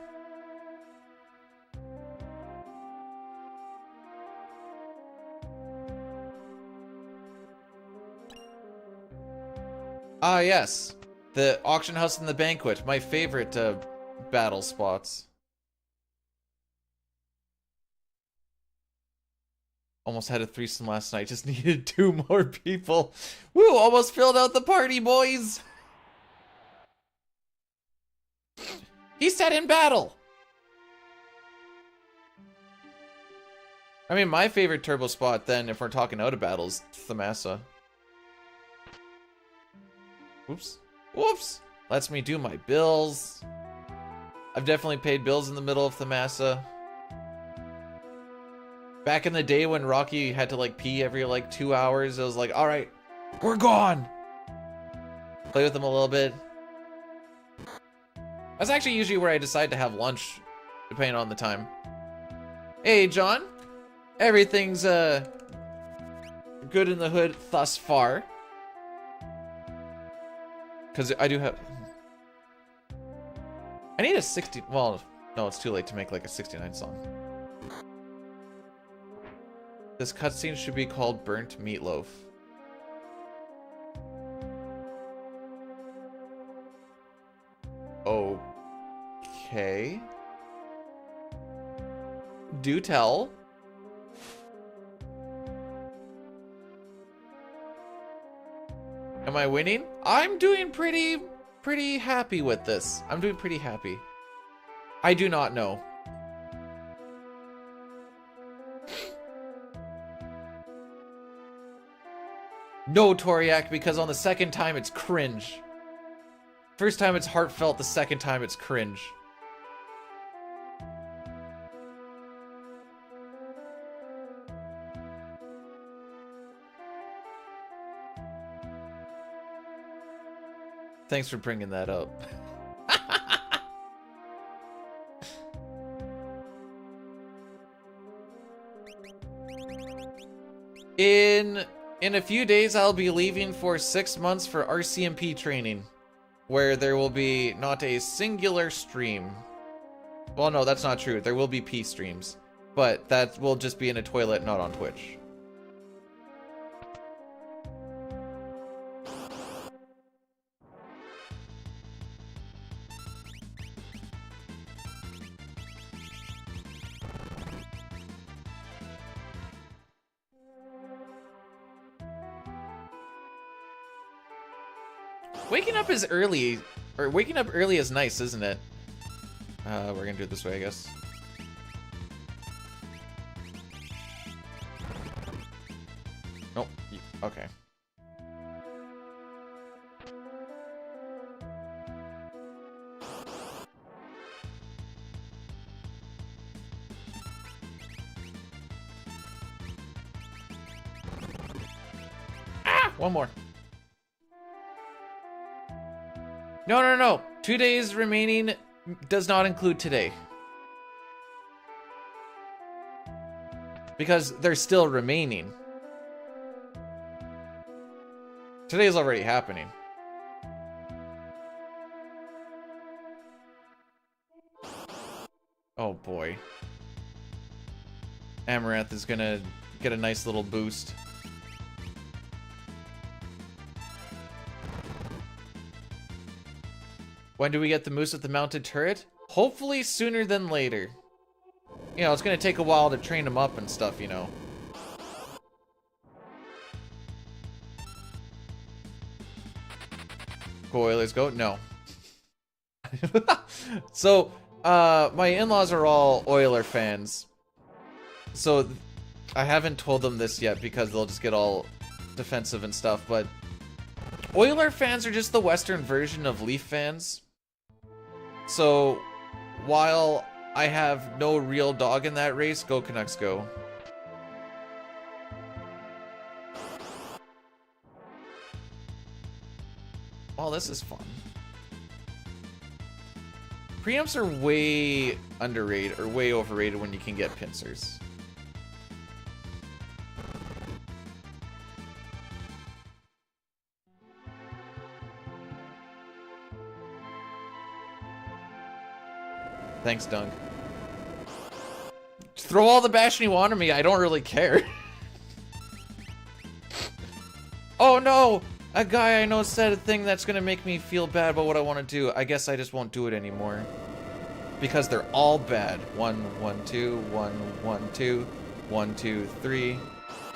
Ah, yes. The auction house and the banquet, my favorite battle spots. Almost had a threesome last night, just needed 2 more people. Woo, almost filled out the party, boys! He said in battle! I mean, my favorite turbo spot then, if we're talking out of battles, Thamasa. Whoops. Whoops! Lets me do my bills. I've definitely paid bills in the middle of Thamasa. Back in the day when Rocky had to like pee every like 2 hours, it was like, alright, we're gone! Play with him a little bit. That's actually usually where I decide to have lunch, depending on the time. Hey, John. Everything's good in the hood thus far. Because I do have... I need a 60... Well, no, it's too late to make like a 69 song. This cutscene should be called Burnt Meatloaf. Okay. Do tell. Am I winning? I'm doing pretty happy with this. I'm doing pretty happy. I do not know. No, Toriak, because on the second time it's cringe. First time it's heartfelt, the second time it's cringe. Thanks for bringing that up. In a few days, I'll be leaving for 6 months for RCMP training, where there will be not a singular stream. Well, no, that's not true. There will be P streams, but that will just be in a toilet, not on Twitch. Waking up is early, or waking up early is nice, isn't it? We're gonna do it this way, I guess. Nope. Okay. Ah! One more. No, no, no. 2 days remaining does not include today. Because they're still remaining. Today is already happening. Oh boy. Amaranth is gonna get a nice little boost. When do we get the moose with the mounted turret? Hopefully sooner than later. You know, it's gonna take a while to train them up and stuff, you know. Go Oilers, go? No. So, my in-laws are all Oiler fans. So, I haven't told them this yet because they'll just get all defensive and stuff, but Oiler fans are just the Western version of Leaf fans. So, while I have no real dog in that race, go Canucks go. Oh, this is fun. Preamps are way underrated, or way overrated when you can get pincers. Thanks, Dunk. Throw all the bashing you want on me, I don't really care. Oh no! A guy I know said a thing that's gonna make me feel bad about what I want to do. I guess I just won't do it anymore. Because they're all bad. 1, 1, 2, 1, 1, 2, 1, 2, 3.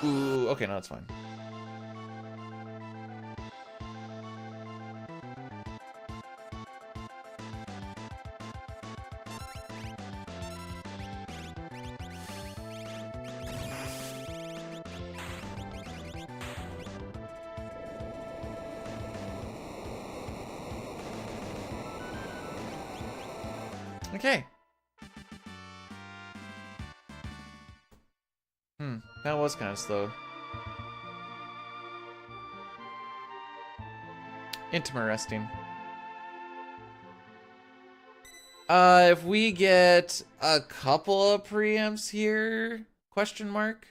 Ooh, okay, no, that's fine. Okay. That was kind of slow. Interesting. If we get a couple of preamps here, question mark,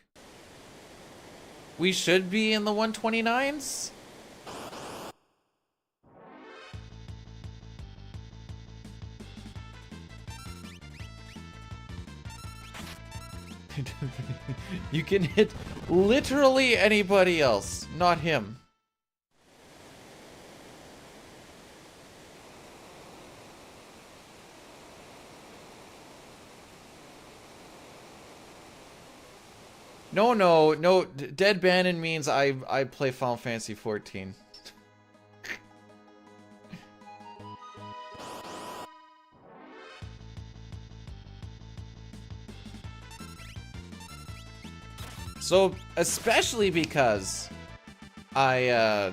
we should be in the 129s. You can hit literally anybody else, not him. No. Dead Bannon means I play Final Fantasy 14. So, especially because I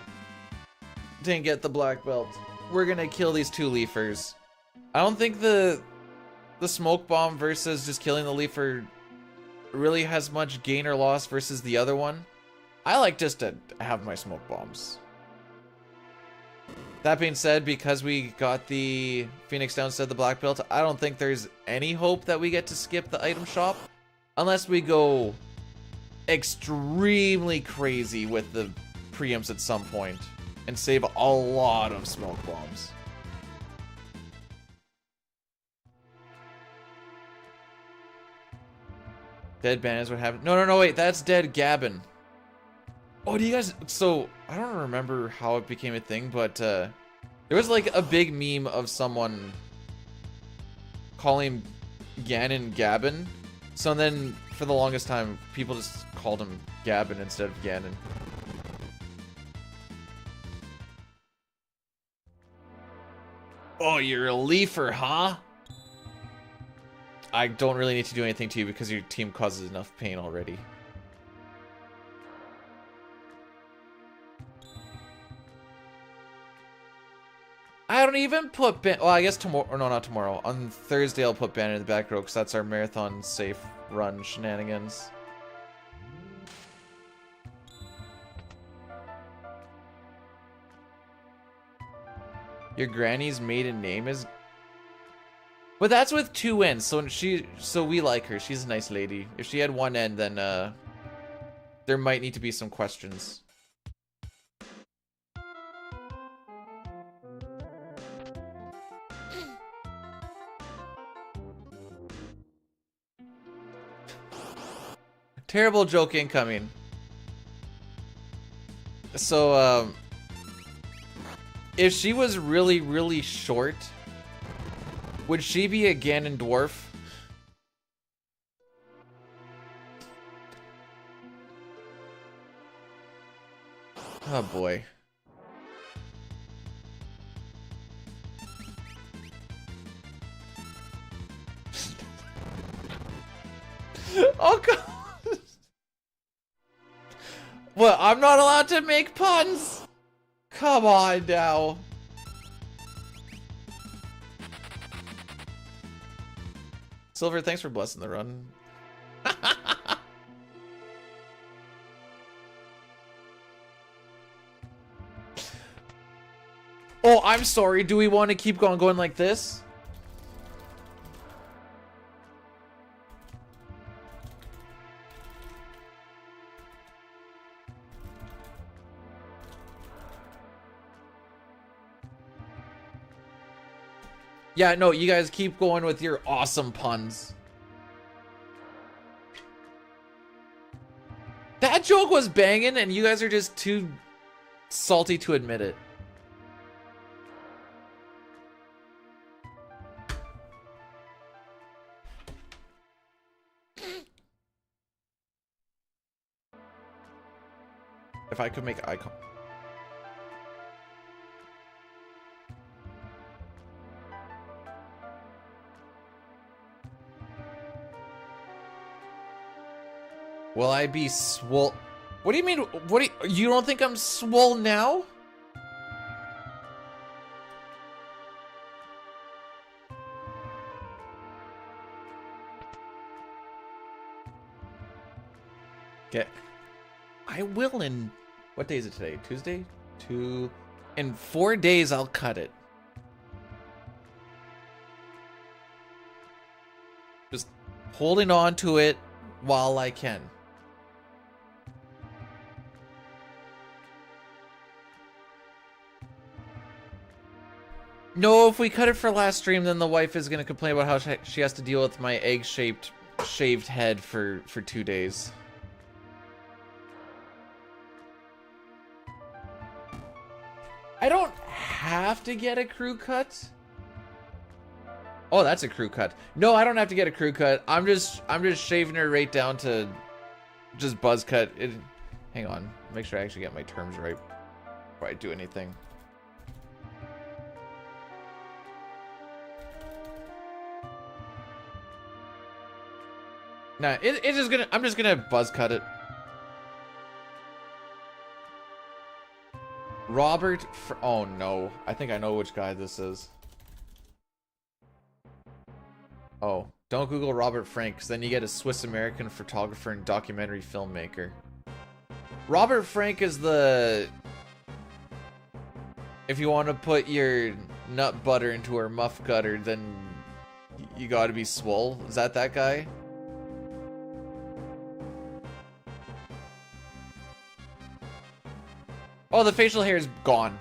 didn't get the black belt, we're gonna kill these 2 leafers. I don't think the smoke bomb versus just killing the leafer really has much gain or loss versus the other one. I like just to have my smoke bombs. That being said, because we got the Phoenix down instead of the black belt, I don't think there's any hope that we get to skip the item shop unless we go extremely crazy with the preamps at some point and save a lot of smoke bombs. Dead Ban is what happened. No, wait, that's Dead Gabbin. Oh, do you guys... So, I don't remember how it became a thing, but there was like a big meme of someone calling Ganon Gabbin. So then, for the longest time, people just called him Gabbin instead of Ganon. Oh, you're a leafer, huh? I don't really need to do anything to you because your team causes enough pain already. I don't even put Ben... Well, I guess tomorrow... Or no, not tomorrow. On Thursday, I'll put Ben in the back row because that's our marathon safe run shenanigans. Your granny's maiden name is... But that's with 2 N's, so we like her. She's a nice lady. If she had 1 N, then there might need to be some questions. Terrible joke incoming. So, if she was really, really short, would she be a Ganon dwarf? Oh boy. Oh god. What, I'm not allowed to make puns? Come on now. Silver, thanks for blessing the run. Oh, I'm sorry. Do we want to keep going like this? Yeah, no, you guys keep going with your awesome puns. That joke was banging and you guys are just too salty to admit it. If I could make icon. Will I be swole? What do you mean? What do you don't think I'm swole now? Okay. I will in, what day is it today? Tuesday? In 4 days I'll cut it. Just holding on to it while I can. No, if we cut it for last stream, then the wife is gonna complain about how she has to deal with my egg-shaped shaved head for 2 days. I don't have to get a crew cut. Oh, that's a crew cut. No, I don't have to get a crew cut. I'm just shaving her right down to just buzz cut. Hang on, make sure I actually get my terms right before I do anything. Nah, it's just gonna. I'm just gonna buzz cut it. Robert. Oh no, I think I know which guy this is. Oh, don't Google Robert Frank, because then you get a Swiss-American photographer and documentary filmmaker. Robert Frank is the... If you want to put your nut butter into her muff gutter, then you gotta be swole. Is that guy? Oh, the facial hair is gone.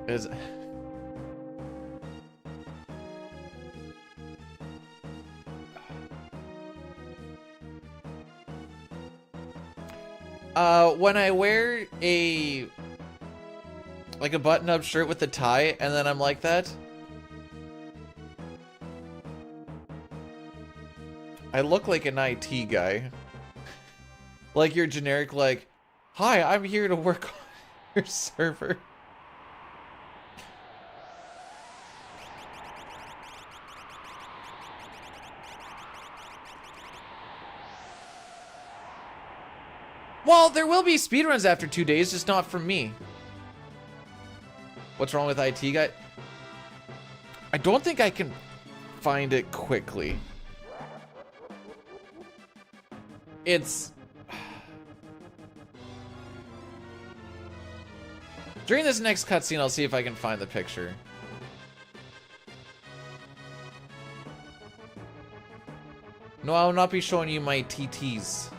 Is when I wear a button-up shirt with a tie and then I'm like that, I look like an IT guy. Like your generic, like, hi, I'm here to work on your server. Well, there will be speedruns after 2 days, just not from me. What's wrong with IT guy? I don't think I can find it quickly. It's... During this next cutscene, I'll see if I can find the picture. No, I will not be showing you my TTs.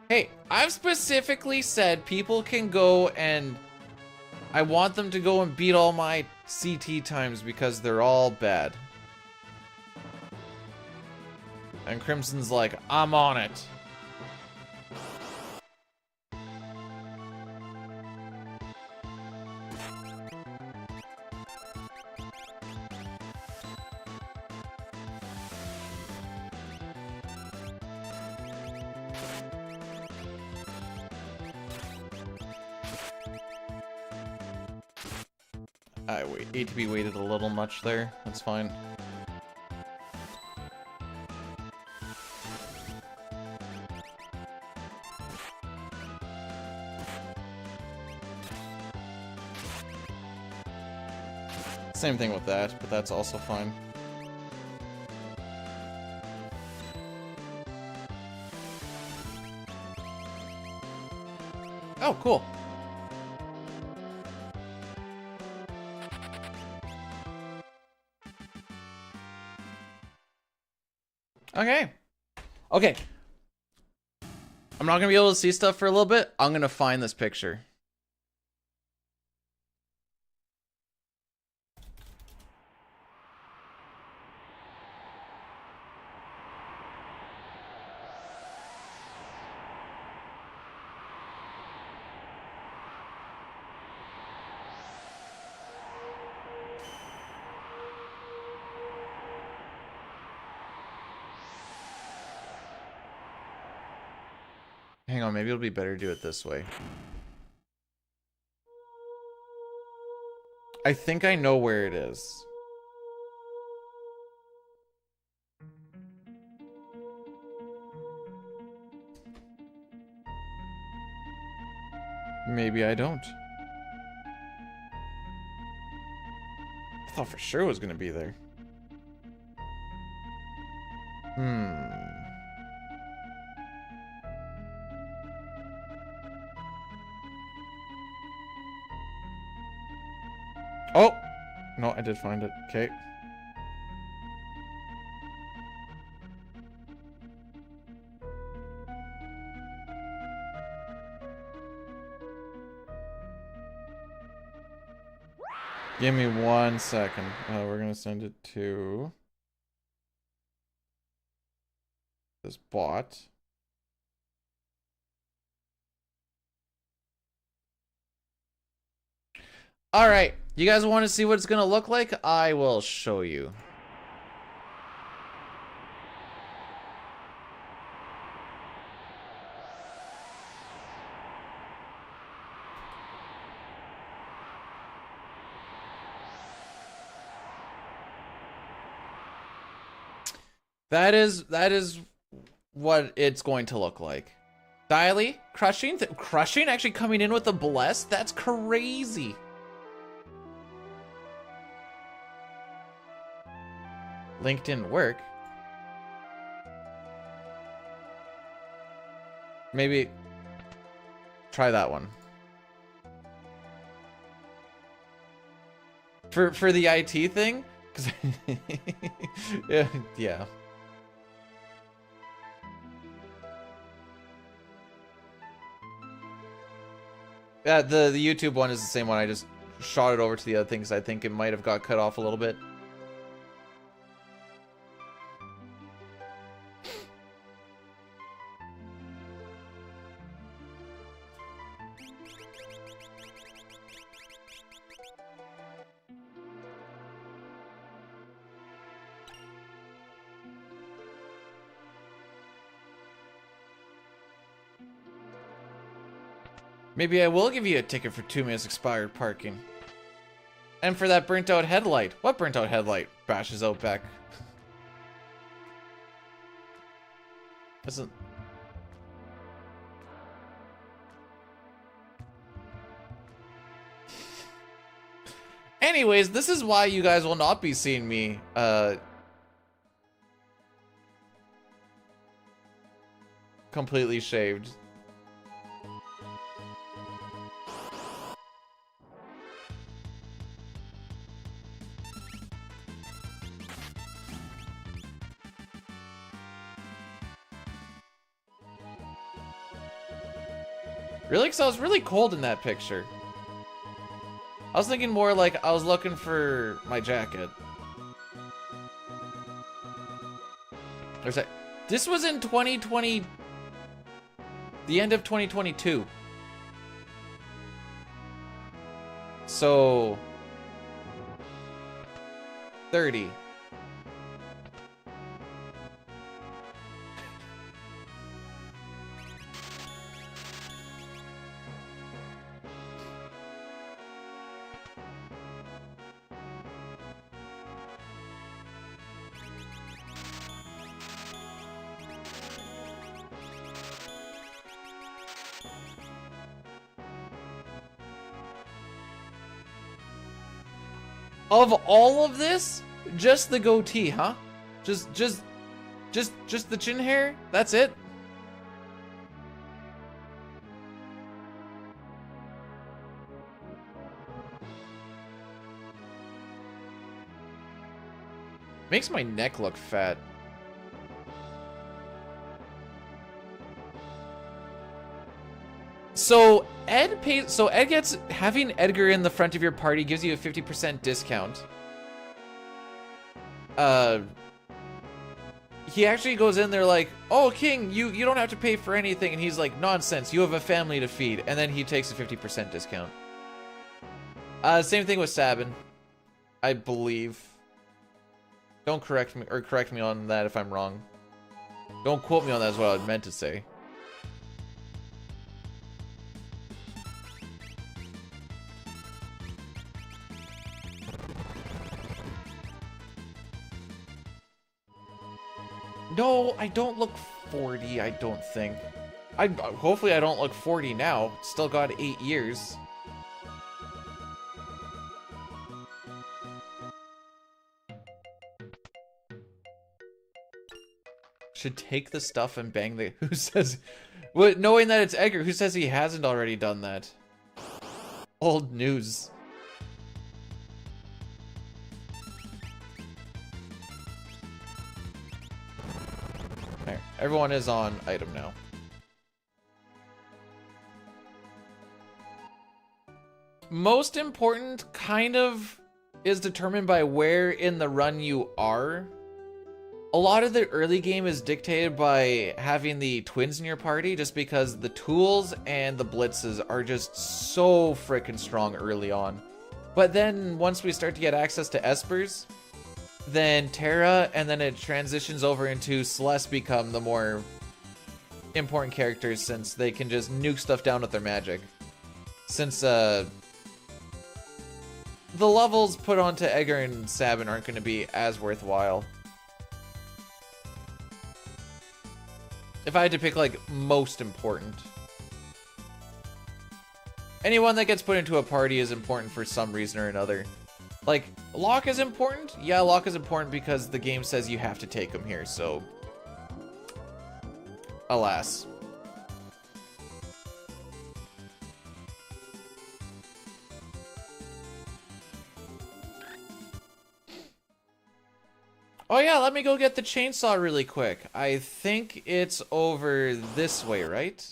Hey, I've specifically said people can go and I want them to go and beat all my CT times because they're all bad. And Crimson's like, I'm on it. ATB waited a little much there. That's fine. Same thing with that, but that's also fine. Oh, cool. Okay. Okay. I'm not gonna be able to see stuff for a little bit. I'm gonna find this picture. Hang on, maybe it'll be better to do it this way. I think I know where it is. Maybe I don't. I thought for sure it was gonna be there. Oh! No, I did find it. Okay. Give me 1 second. We're gonna send it to this bot. All right, you guys want to see what it's gonna look like? I will show you. That is what it's going to look like. Diley, crushing actually coming in with a bless. That's crazy. Link didn't work. Maybe try that one. For the IT thing, cuz yeah. Yeah, the YouTube one is the same one. I just shot it over to the other thing because I think it might have got cut off a little bit. Maybe I will give you a ticket for 2 minutes expired parking. And for that burnt out headlight. What burnt out headlight? Bashes out back. Isn't... Anyways, this is why you guys will not be seeing me, completely shaved. Really? Because I was really cold in that picture. I was thinking more like I was looking for my jacket. There's that. This was in 2020. The end of 2022. So 30. Of all of this, just the goatee, huh? Just the chin hair? That's it? Makes my neck look fat. So Ed pays. So Ed gets having Edgar in the front of your party gives you a 50% discount. He actually goes in there like, "Oh, King, you don't have to pay for anything," and he's like, "Nonsense! You have a family to feed." And then he takes a 50% discount. Same thing with Sabin, I believe. Don't correct me on that if I'm wrong. Don't quote me on that is what I meant to say. No, I don't look 40, I don't think. Hopefully I don't look 40 now. Still got 8 years. Should take the stuff and bang the... Who says... Well, knowing that it's Edgar, who says he hasn't already done that? Old news. There, everyone is on item now. Most important kind of is determined by where in the run you are. A lot of the early game is dictated by having the twins in your party just because the tools and the blitzes are just so freaking strong early on. But then once we start to get access to Espers, then Terra and then it transitions over into Celeste become the more important characters since they can just nuke stuff down with their magic. Since the levels put onto Edgar and Sabin aren't going to be as worthwhile. If I had to pick, like, most important. Anyone that gets put into a party is important for some reason or another. Like, Locke is important? Yeah, Locke is important because the game says you have to take him here, so... Alas. Oh yeah, let me go get the chainsaw really quick. I think it's over this way, right?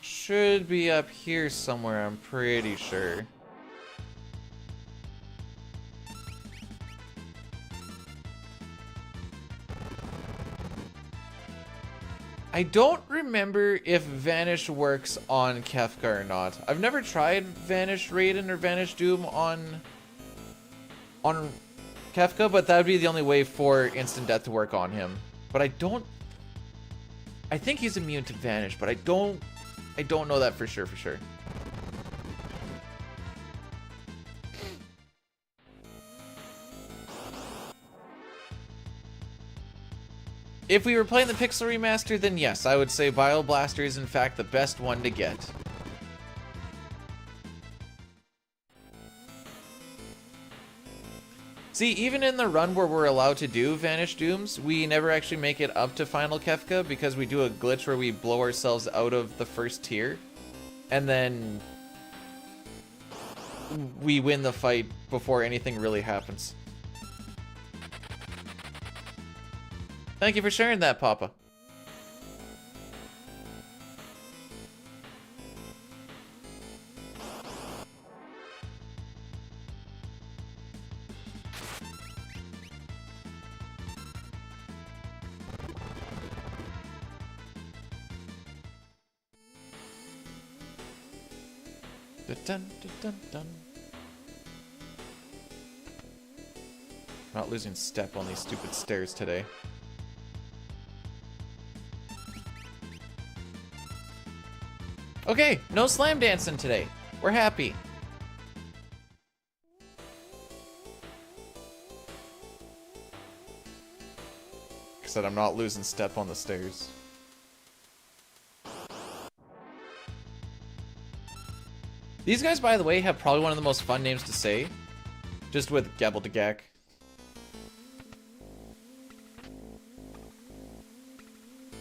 Should be up here somewhere, I'm pretty sure. I don't remember if Vanish works on Kefka or not. I've never tried Vanish Raiden or Vanish Doom on Kefka, but that would be the only way for instant death to work on him. But I think he's immune to Vanish, but I don't know that for sure. If we were playing the Pixel Remaster, then yes, I would say Bioblaster is in fact the best one to get. See, even in the run where we're allowed to do Vanish Dooms, we never actually make it up to Final Kefka because we do a glitch where we blow ourselves out of the first tier. And then we win the fight before anything really happens. Thank you for sharing that, Papa. Dun, dun, dun, dun. Not losing step on these stupid stairs today. Okay, no slam dancing today. We're happy. Like I said, I'm not losing step on the stairs. These guys, by the way, have probably one of the most fun names to say. Just with Gabbledagak.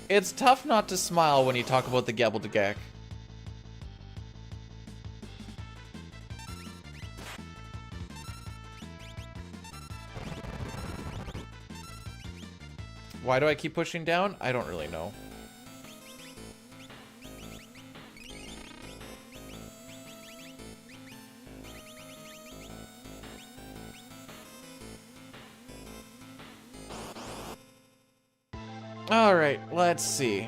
It's tough not to smile when you talk about the Gabbledagak. Why do I keep pushing down? I don't really know. All right, let's see.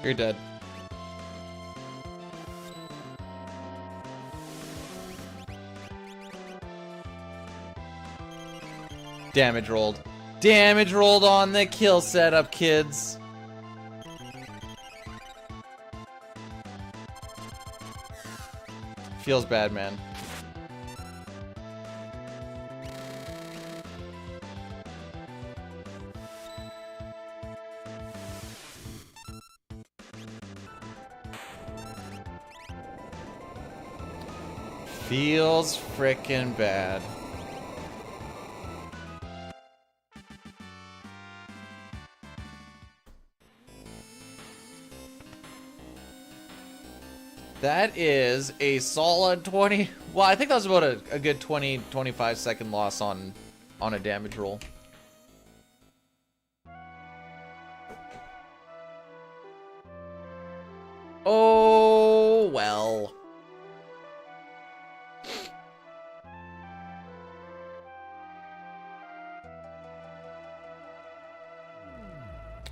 You're dead. Damage rolled. Damage rolled on the kill setup, kids. Feels bad, man. Feels frickin' bad. That is a solid 20. Well, I think that was about a good 20-25 second loss on a damage roll. Oh, well.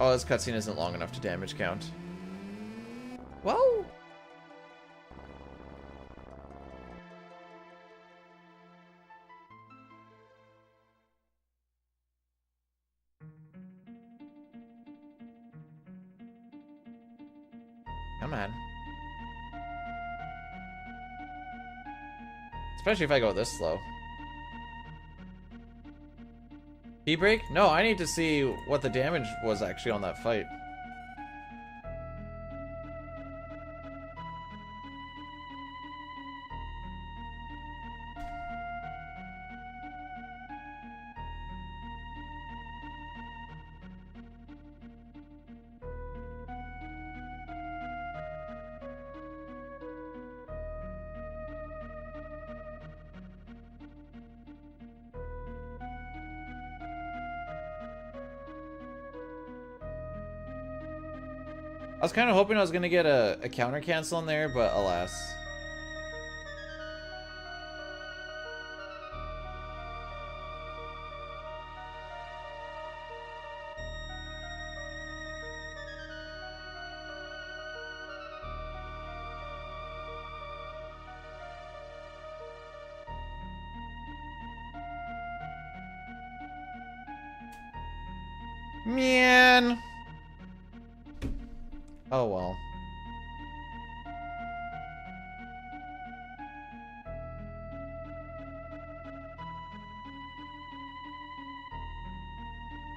Oh, this cutscene isn't long enough to damage count. Well. Come on. Especially if I go this slow. P-break? No, I need to see what the damage was actually on that fight. I was kind of hoping I was going to get a counter cancel in there, but alas. Man. Oh well.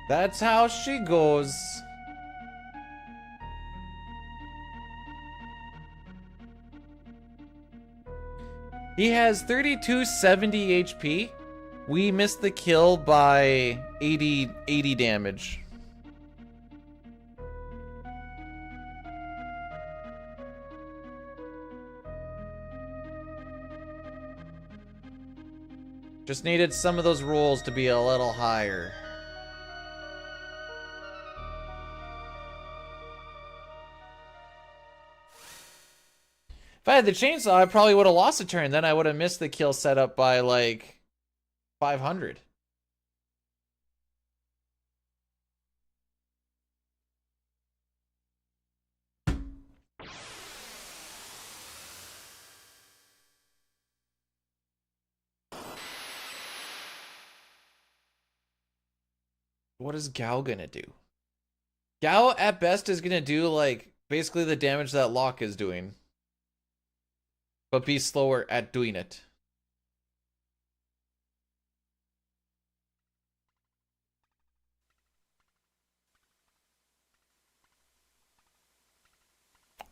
That's how she goes. He has 3270 HP. We missed the kill by 80 damage. Just needed some of those rolls to be a little higher. If I had the chainsaw, I probably would have lost a turn. Then I would have missed the kill setup by like 500. What is Gao gonna do? Gao at best is gonna do like basically the damage that Locke is doing. but be slower at doing it.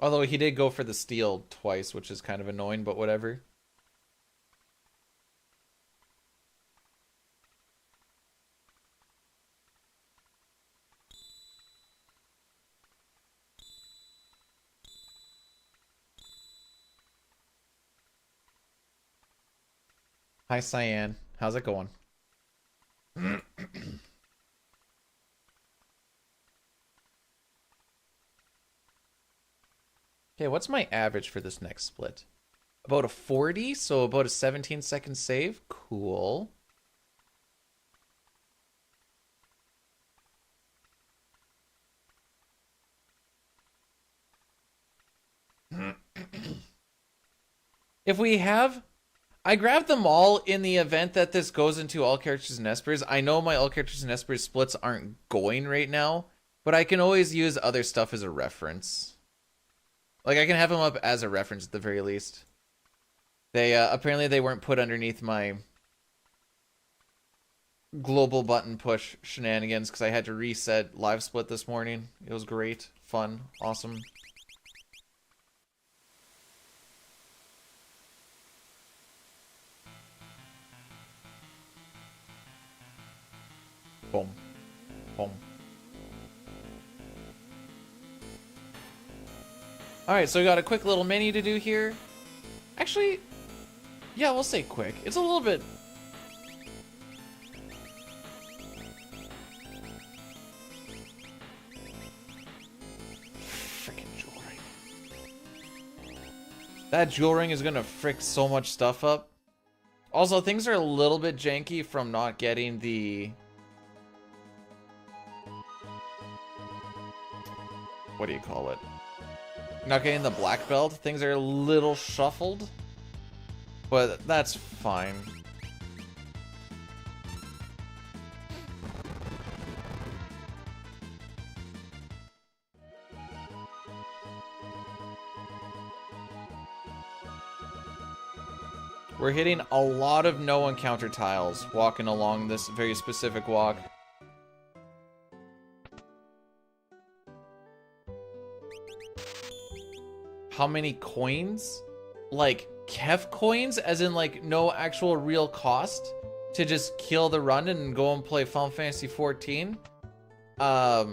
Although he did go for the steal twice, which is kind of annoying, but whatever. Hi, Cyan. How's it going? Okay, what's my average for this next split? About a 40, so about a 17-second save. Cool. If we have... I grabbed them all in the event that this goes into all characters and Espers. I know my all characters and Espers splits aren't going right now, but I can always use other stuff as a reference. Like, I can have them up as a reference at the very least. They, apparently they weren't put underneath my global button push shenanigans because I had to reset live split this morning. It was great, fun, awesome. Boom. Boom. Alright, so we got a quick little menu to do here. Actually, yeah, we'll say quick. It's a little bit... Frickin' jewel ring. That jewel ring is gonna frick so much stuff up. Also, things are a little bit janky from not getting the... What do you call it? Not getting the black belt. Things are a little shuffled, but that's fine. We're hitting a lot of no encounter tiles walking along this very specific walk. How many coins? Like Kef coins, as in like no actual real cost to just kill the run and go and play Final Fantasy 14? At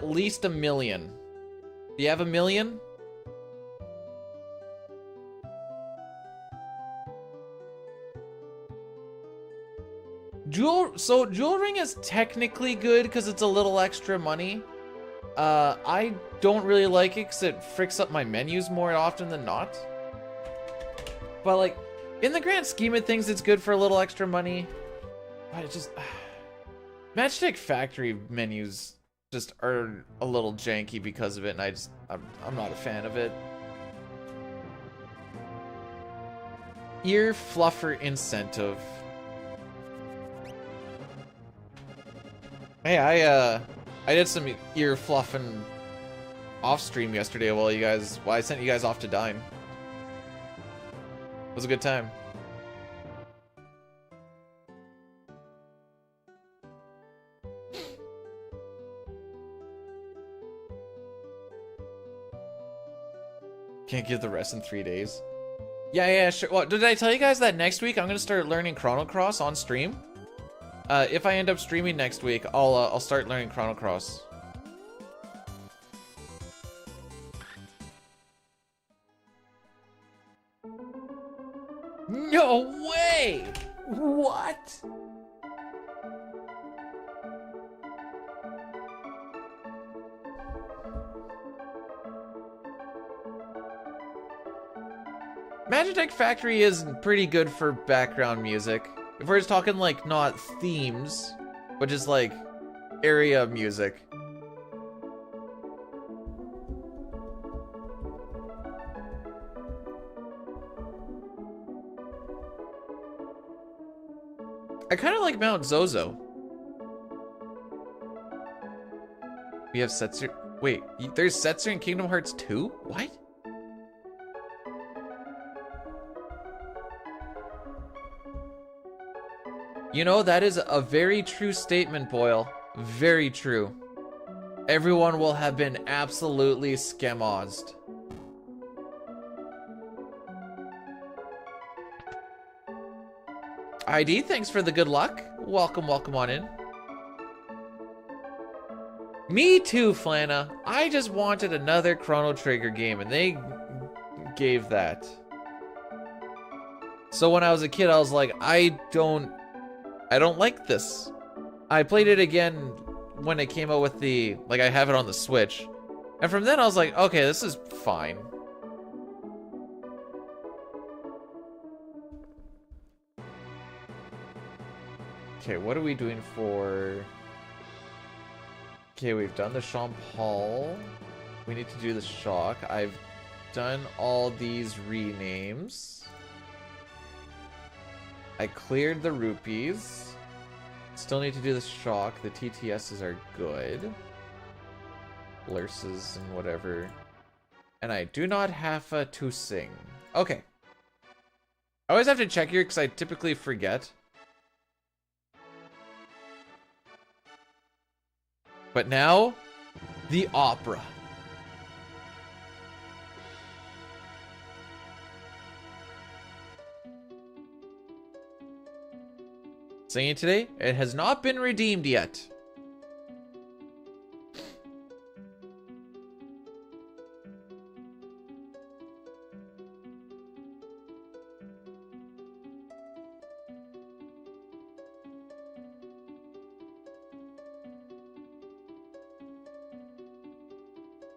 least 1 million. Do you have 1 million? Jewel ring is technically good because it's a little extra money. I don't really like it because it fricks up my menus more often than not. But like, in the grand scheme of things, it's good for a little extra money. But it just... Matchstick Factory menus just are a little janky because of it, and I'm not a fan of it. Ear fluffer incentive. Hey, I did some ear fluffing off stream yesterday while I sent you guys off to dine. It was a good time. Can't give the rest in 3 days. Yeah, sure. Well, did I tell you guys that next week I'm gonna start learning Chrono Cross on stream? If I end up streaming next week, I'll start learning Chrono Cross. No way! What? Magitech Factory is pretty good for background music. If we're just talking like not themes, but just like area music. I kind of like Mount Zozo. We have Setzer. Wait, there's Setzer in Kingdom Hearts 2? What? You know, that is a very true statement, Boyle. Very true. Everyone will have been absolutely scamozed. ID, thanks for the good luck. Welcome, welcome on in. Me too, Flana. I just wanted another Chrono Trigger game, and they gave that. So when I was a kid, I was like, I don't like this. I played it again when it came out with the, like, I have it on the Switch. And from then I was like, okay, this is fine. Okay, what are we doing for... Okay, we've done the Sean Paul. We need to do the Shock. I've done all these renames. I cleared the rupees. Still need to do the Shock. The TTSs are good. Lurses and whatever. And I do not have to sing. Okay. I always have to check here because I typically forget. But now, the opera. Singing today, it has not been redeemed yet.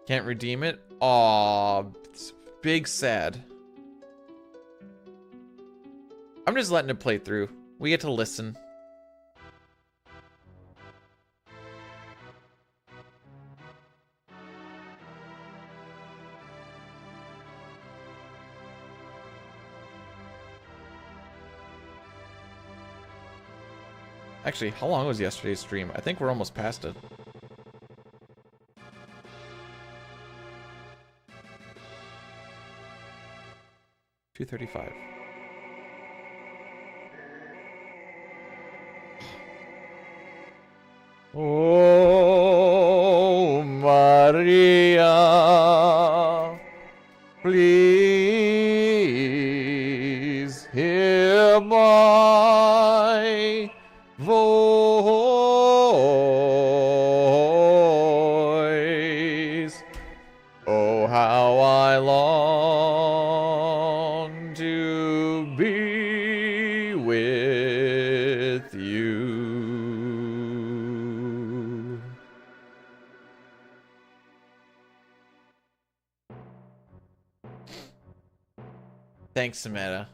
Can't redeem it? Aw, it's big sad. I'm just letting it play through. We get to listen. Actually, how long was yesterday's stream? I think we're almost past it. $2:35. Oh, Maria, please hear my voice. Oh, how I long to be with you. Thanks, Samantha.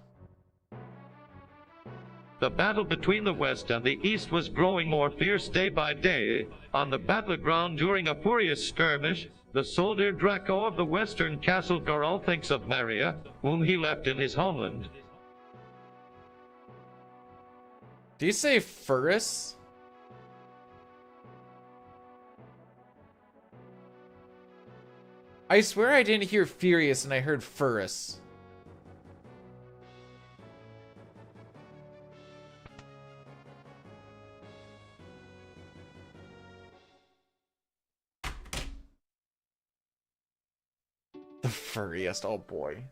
The battle between the West and the East was growing more fierce day by day. On the battleground during a furious skirmish, the soldier Draco of the western castle Garl thinks of Maria, whom he left in his homeland. Do you say Furus? I swear I didn't hear Furious and I heard Furus. The furriest, oh boy.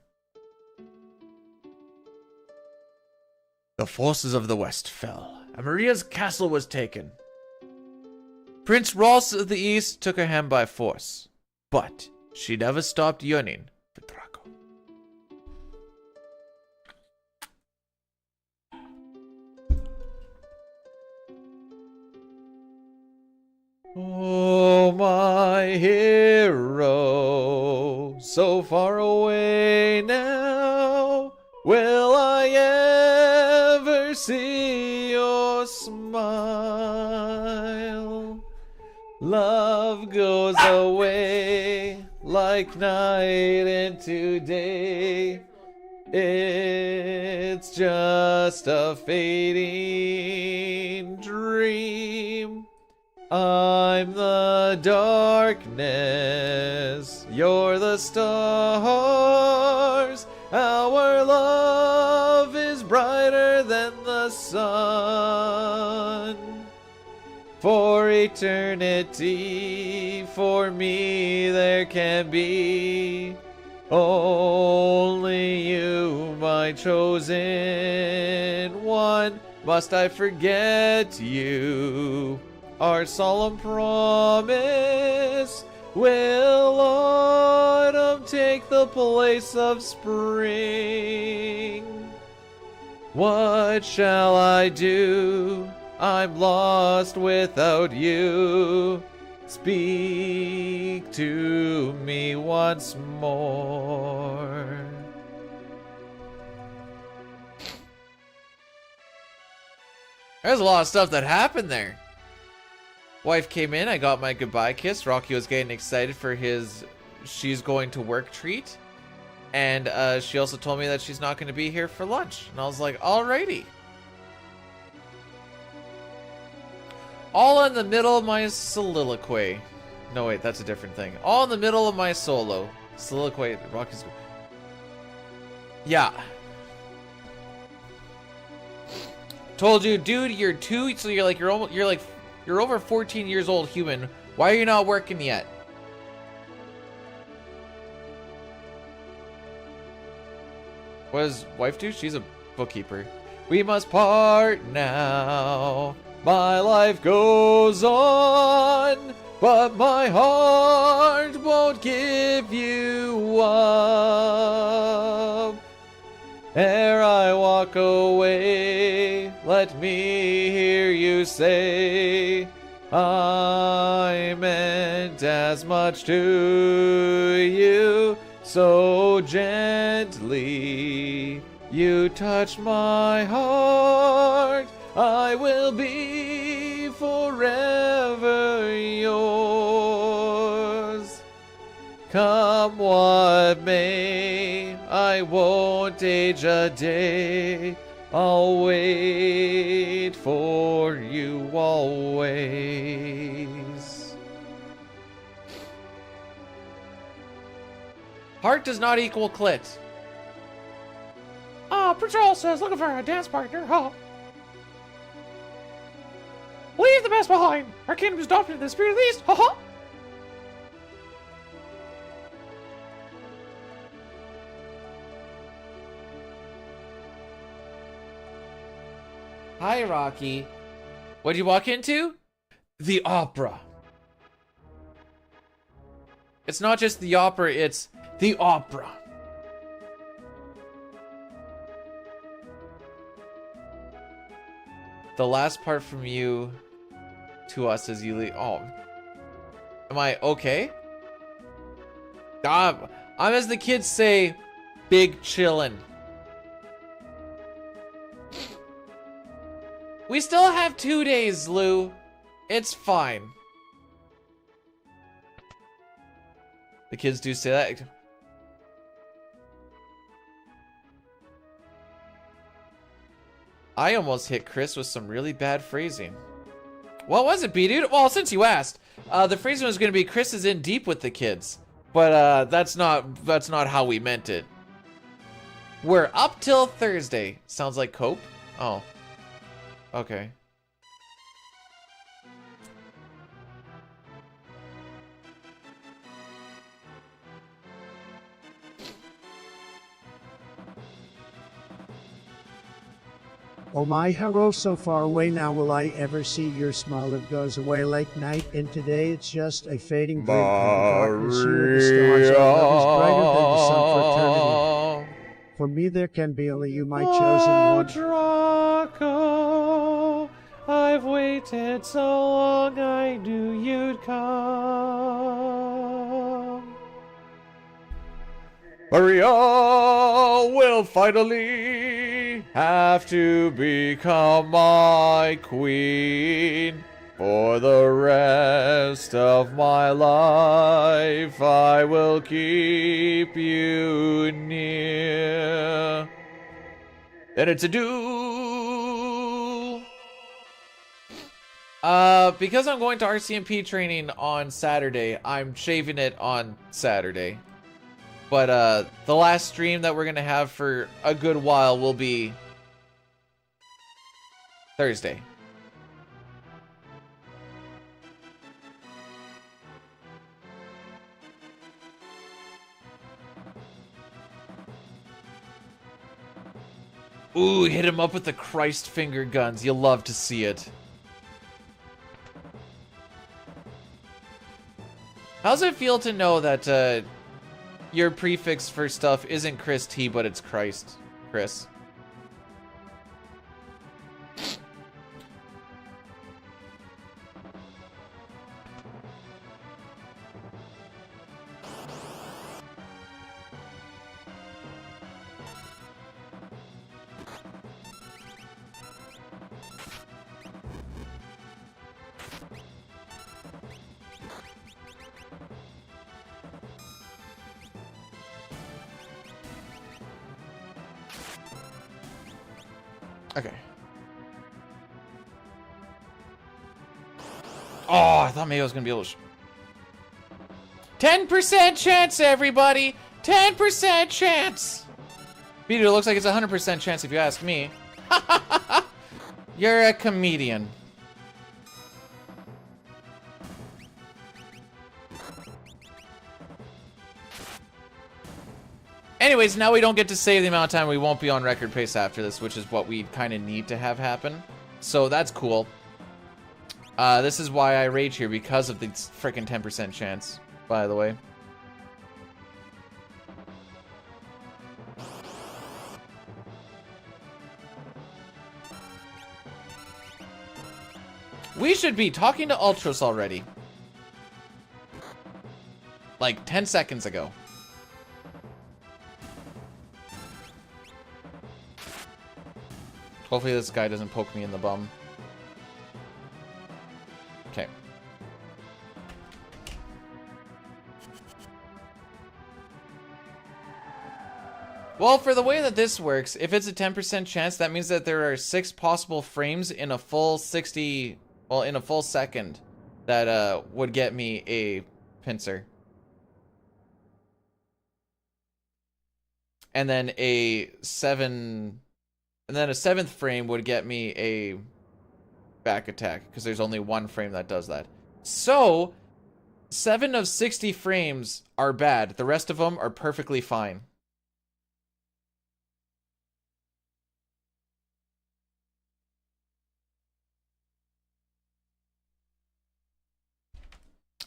The forces of the West fell, and Maria's castle was taken. Prince Ross of the East took her hand by force, but she never stopped yearning for Draco. Oh, my hero, so far away now, will I ever see your smile? Love goes away like night into day. It's just a fading dream. I'm the darkness, you're the stars. Our love is brighter than the sun. For eternity, for me there can be only you, my chosen one. Must I forget you? Our solemn promise. Will autumn take the place of spring? What shall I do? I'm lost without you. Speak to me once more. There's a lot of stuff that happened there. Wife came in, I got my goodbye kiss. Rocky was getting excited for his she's going to work treat. And she also told me that she's not going to be here for lunch. And I was like, alrighty. All in the middle of my soliloquy. No, wait, that's a different thing. All in the middle of my solo. Soliloquy, Rocky's... Yeah. Told you, dude, you're two, so you're over 14 years old human. Why are you not working yet? What does wife do? She's a bookkeeper. We must part now. My life goes on, but my heart won't give you up. Ere I walk away, let me hear you say, I meant as much to you, so gently you touch my heart. I will be forever yours. Come what may, I won't age a day. I'll wait for you always. Heart does not equal clit. Patrol says looking for a dance partner, huh? Leave the best behind. Our kingdom is adopted in the spirit of the East, haha. Hi, Rocky. What'd you walk into? The opera. It's not just the opera, it's the opera. The last part from you to us is you leave. Oh. Am I okay? I'm as the kids say, big chillin'. We still have 2 days, Lou. It's fine. The kids do say that. I almost hit Chris with some really bad phrasing. What was it, B-Dude? Well, since you asked, the phrasing was going to be Chris is in deep with the kids. But that's not how we meant it. We're up till Thursday. Sounds like cope? Oh. Okay. Oh my hero, so far away now, will I ever see your smile that goes away like night, and today it's just a fading blink from the darkness here, the stars our love is brighter than the sun for eternity. For me there can be only you, my chosen one. Draco, I've waited so long, I knew you'd come. Maria will finally have to become my queen. For the rest of my life, I will keep you near. Then it's a do. Because I'm going to RCMP training on Saturday, I'm shaving it on Saturday. But the last stream that we're gonna have for a good while will be Thursday. Ooh, hit him up with the Christ finger guns. You'll love to see it. How's it feel to know that your prefix for stuff isn't Chris T, but it's Christ, Chris? Okay. Oh, I thought maybe I was gonna be able to. 10% chance, everybody. 10% chance. Peter, it looks like it's a 100% chance if you ask me. You're a comedian. Anyways, now we don't get to save the amount of time we won't be on record pace after this, which is what we kind of need to have happen. So that's cool. This is why I rage here, because of the freaking 10% chance, by the way. We should be talking to Ultros already. Like 10 seconds ago. Hopefully this guy doesn't poke me in the bum. Okay. Well, for the way that this works, if it's a 10% chance, that means that there are 6 possible frames in a full 60... Well, in a full second that would get me a pincer. And then a 7th frame would get me a back attack, because there's only 1 frame that does that. So 7 of 60 frames are bad. The rest of them are perfectly fine.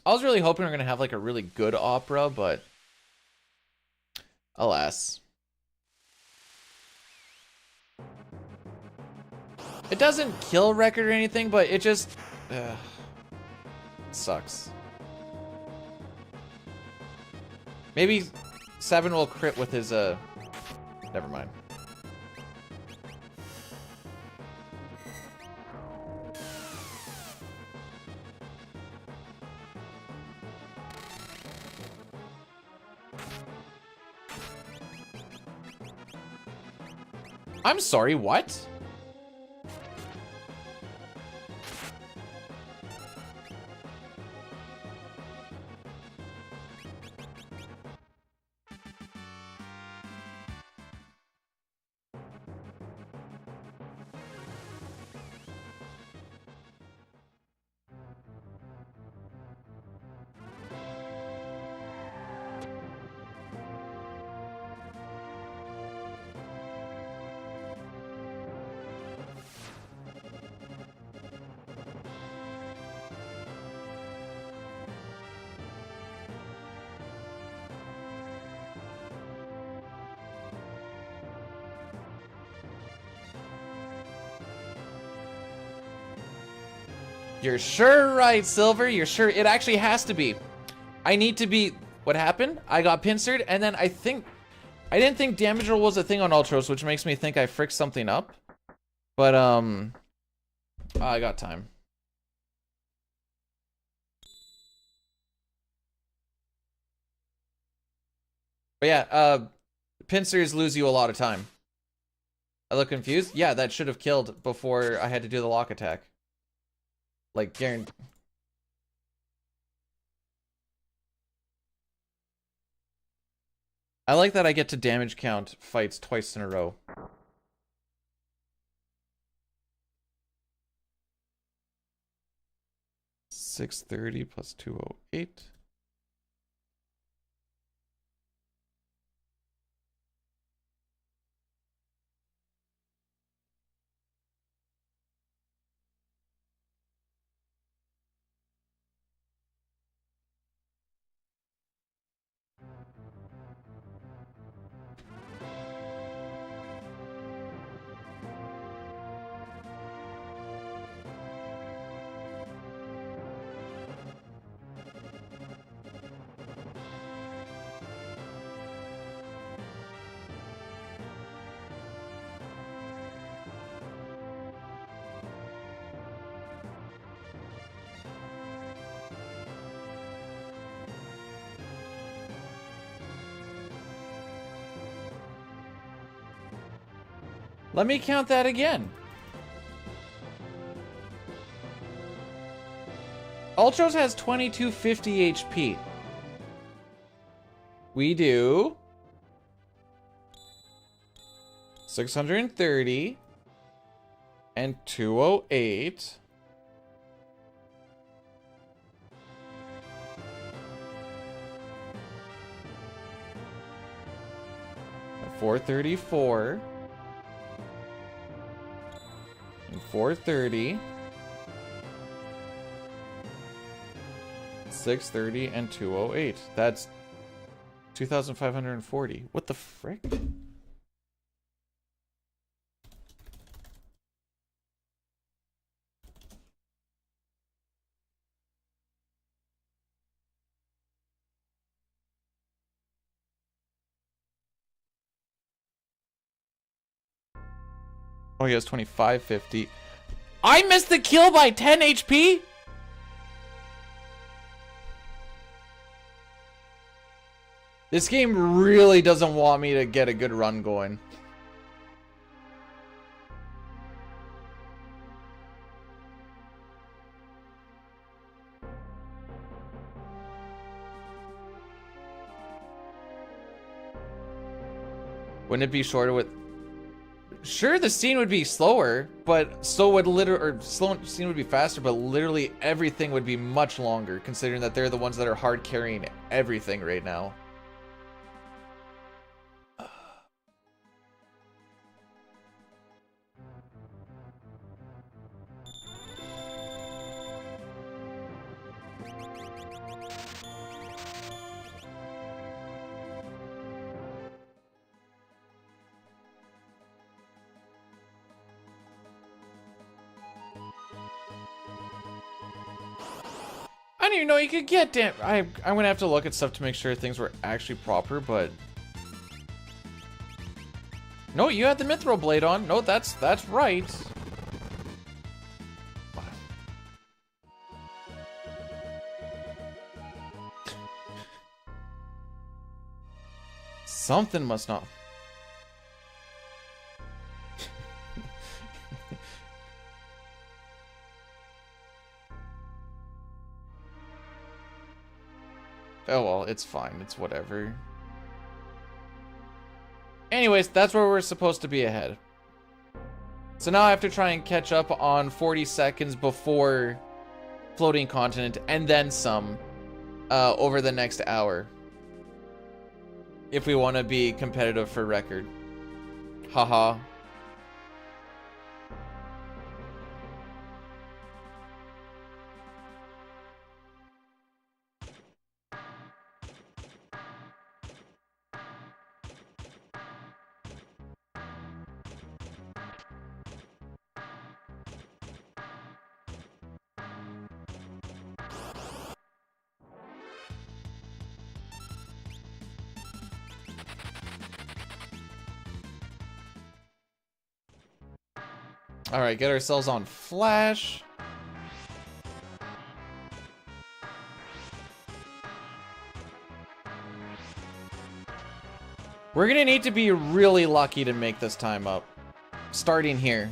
I was really hoping we were going to have like a really good opera, but alas. It doesn't kill record or anything, but it just sucks. Maybe 7 will crit with his never mind. I'm sorry, what? You're sure right, Silver. You're sure. It actually has to be. I need to be... What happened? I got pincered, and then I didn't think damage roll was a thing on Ultros, which makes me think I fricked something up. But, I got time. But yeah, pincers lose you a lot of time. I look confused? Yeah, that should have killed before I had to do the lock attack. Like, guaranteed. I like that I get to damage count fights twice in a row. 630 plus 208. Let me count that again. Ultros has 2250 HP. We do 630 and 208. And 434 and 430. 630 and 208. That's 2,540. What the frick? Oh, he has 2550. I missed the kill by 10 HP? This game really doesn't want me to get a good run going. Wouldn't it be shorter with... Sure, the scene would be slower, but so would scene would be faster, but literally everything would be much longer, considering that they're the ones that are hard carrying everything right now. I didn't even know you could get damn. I'm gonna have to look at stuff to make sure things were actually proper, but no, you had the Mithril blade on. No, that's right. Something must not. Oh well, it's fine. It's whatever. Anyways, that's where we're supposed to be ahead. So now I have to try and catch up on 40 seconds before floating continent and then some over the next hour. If we want to be competitive for record. Haha. All right, get ourselves on Flash. We're gonna need to be really lucky to make this time up. Starting here.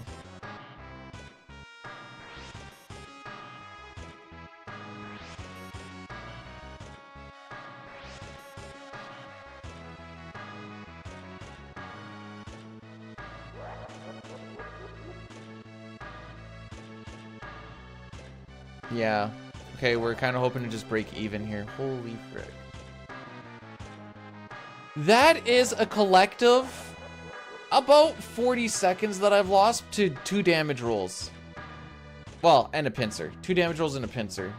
Yeah, Okay, we're kind of hoping to just break even here. Holy frick. That is a collective about 40 seconds that I've lost to 2 damage rolls. Well, and a pincer. 2 damage rolls and a pincer.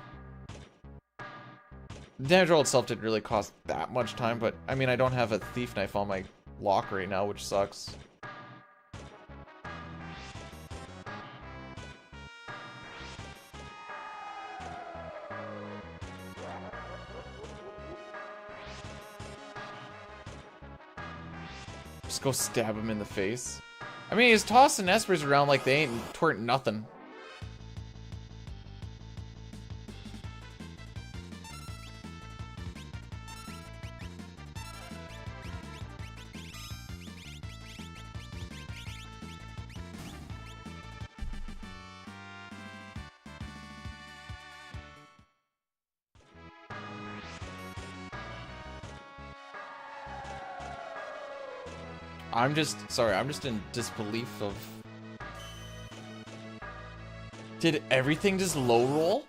The damage roll itself didn't really cost that much time, but I mean, I don't have a thief knife on my lock right now, which sucks. Just go stab him in the face. I mean, he's tossing Espers around like they ain't twerk nothing. I'm just in disbelief of... Did everything just low roll?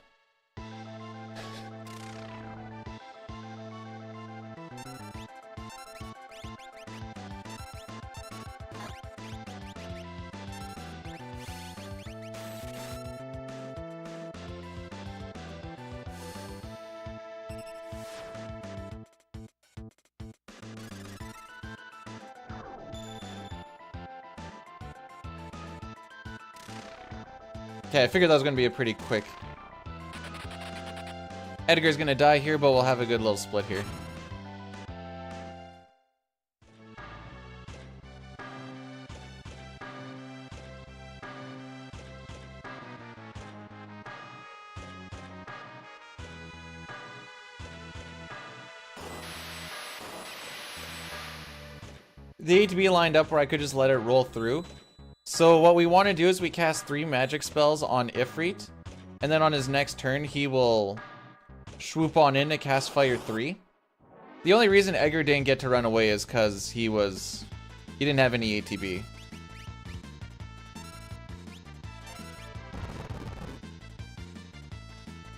Okay, I figured that was going to be a pretty quick... Edgar's going to die here, but we'll have a good little split here. The ATB lined up where I could just let it roll through. So what we want to do is we cast 3 magic spells on Ifrit, and then on his next turn he will swoop on in to cast Fire 3. The only reason Edgar didn't get to run away is because he didn't have any ATB.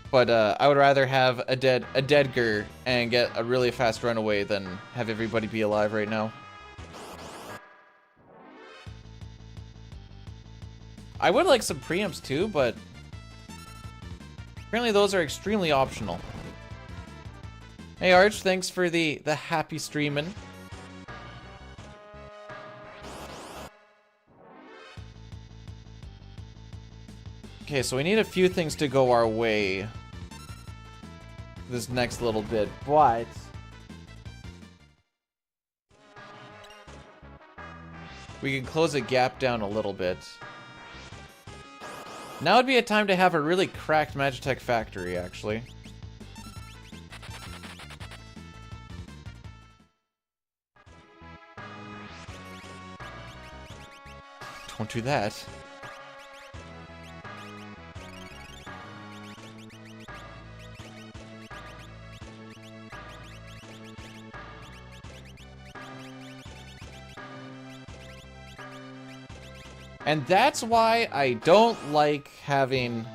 But I would rather have a Deadger and get a really fast runaway than have everybody be alive right now. I would like some preempts too, but apparently those are extremely optional. Hey Arch, thanks for the happy streaming. Okay, so we need a few things to go our way this next little bit, but we can close a gap down a little bit. Now would be a time to have a really cracked Magitech factory, actually. Don't do that. And that's why I don't like having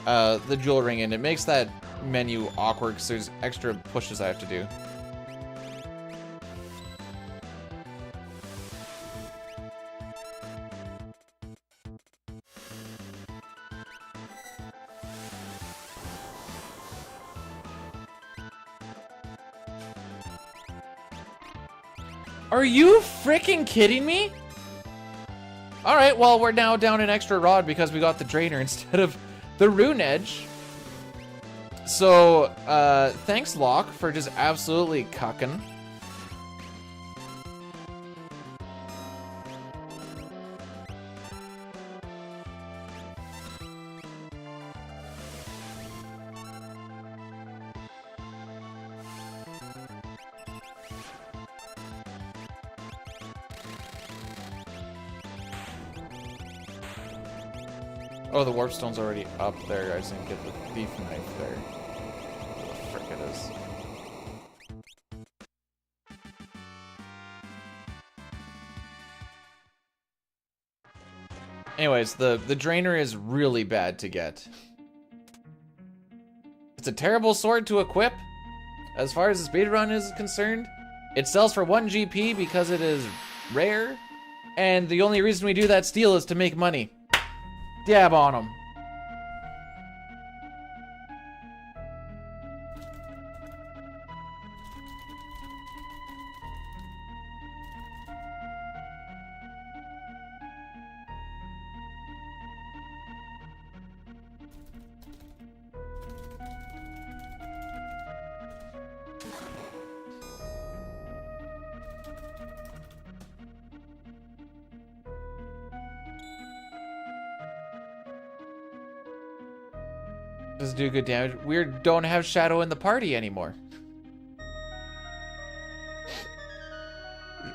the jewel ring in. It makes that menu awkward because there's extra pushes I have to do. Are you freaking kidding me? Alright, well, we're now down an extra rod because we got the Drainer instead of the Rune Edge. So, thanks, Locke, for just absolutely cucking. Oh, the warpstone's already up there. I just didn't get the thief knife there. What the frick it is. Anyways, the drainer is really bad to get. It's a terrible sword to equip. As far as the speedrun is concerned, it sells for 1 GP because it is rare, and the only reason we do that steal is to make money. Dab on them. Does do good damage. We don't have Shadow in the party anymore.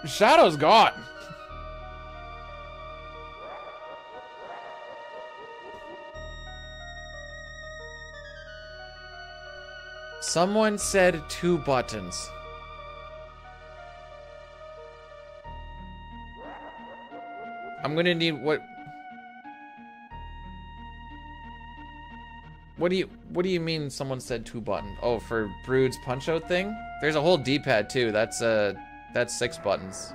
Shadow's gone. Someone said 2 buttons. I'm gonna need What do you mean someone said 2 button? Oh, for Brood's punch out thing? There's a whole D-pad too. That's 6 buttons.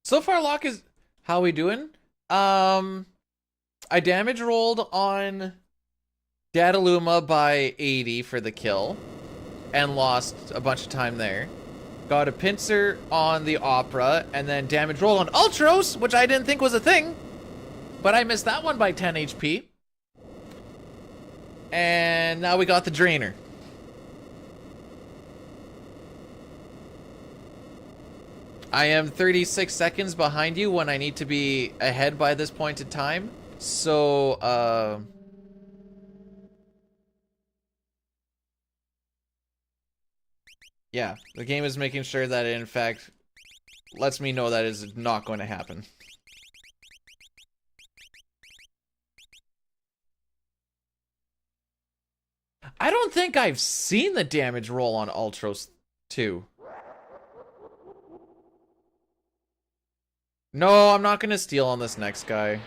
So far, Locke is... How we doing? I damage rolled on Dadaluma by 80 for the kill. And lost a bunch of time there. Got a pincer on the Opera. And then damage rolled on Ultros, which I didn't think was a thing. But I missed that one by 10 HP. And now we got the Drainer. I am 36 seconds behind you when I need to be ahead by this point in time. So, yeah, the game is making sure that it, in fact, lets me know that is not going to happen. I don't think I've seen the damage roll on Ultros 2. No, I'm not gonna steal on this next guy.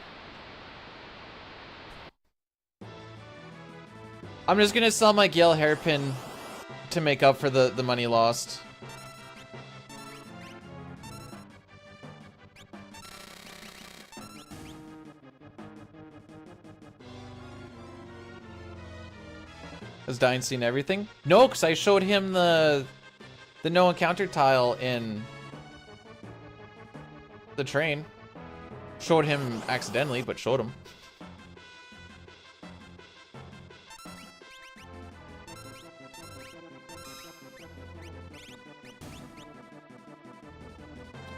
I'm just gonna sell my Gale Hairpin to make up for the money lost. Has Dine seen everything? No, because I showed him the no encounter tile in the train. Showed him accidentally, but showed him.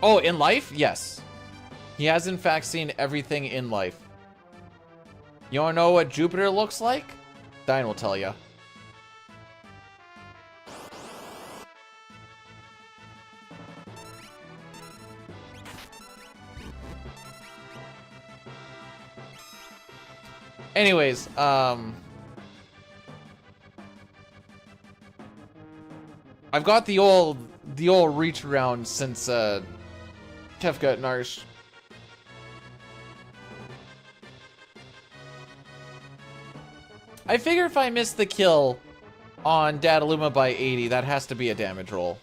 Oh, in life? Yes. He has in fact seen everything in life. You wanna know what Jupiter looks like? Dine will tell ya. Anyways, I've got the old reach around since Kefka and Narsh. I figure if I miss the kill on Dadaluma by 80, that has to be a damage roll.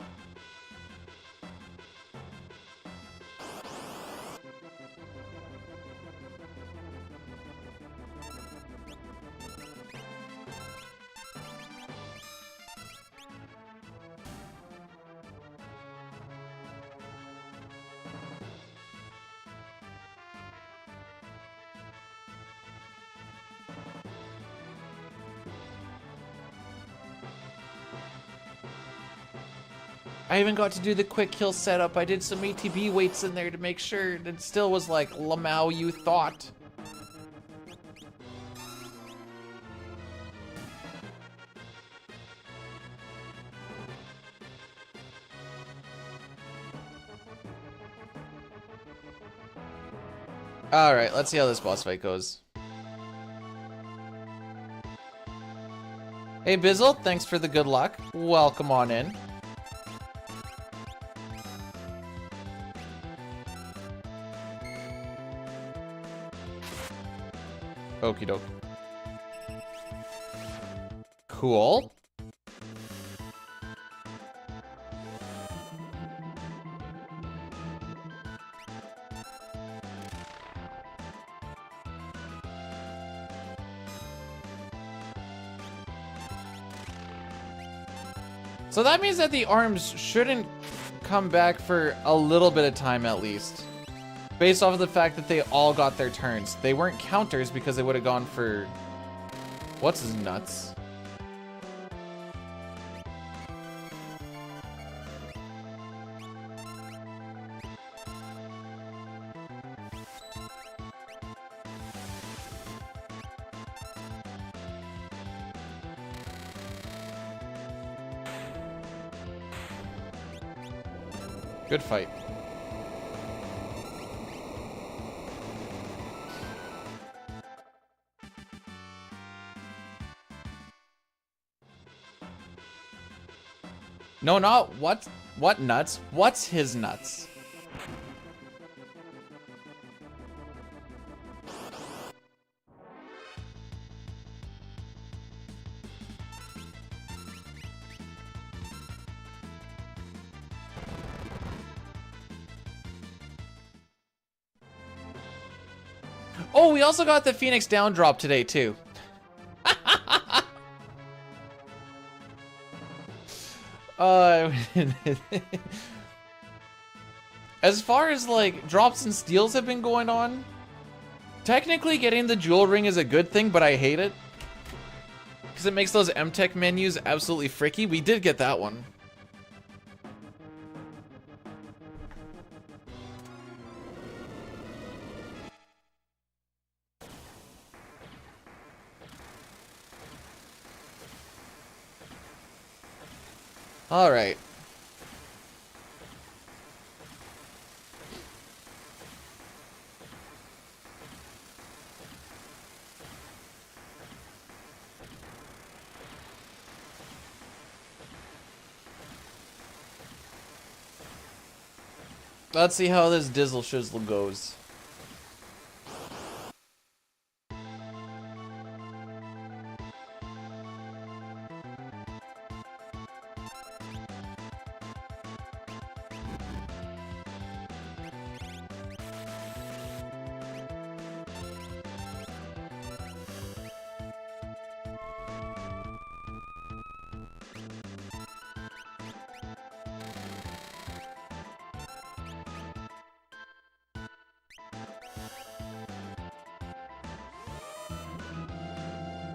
I even got to do the quick kill setup. I did some ATB weights in there to make sure it still was like Lamau you thought. Alright, let's see how this boss fight goes. Hey Bizzle, thanks for the good luck. Welcome on in. Okie doke. Cool. So that means that the arms shouldn't come back for a little bit of time at least. Based off of the fact that they all got their turns. They weren't counters because they would have gone for... What's his nuts? Good fight. No, not what nuts? What's his nuts? Oh, we also got the Phoenix down drop today too. As far as like drops and steals have been going on, technically getting the jewel ring is a good thing, but I hate it because it makes those M-Tech menus absolutely fricky. We did get that one. All right. Let's see how this Dizzle Shizzle goes.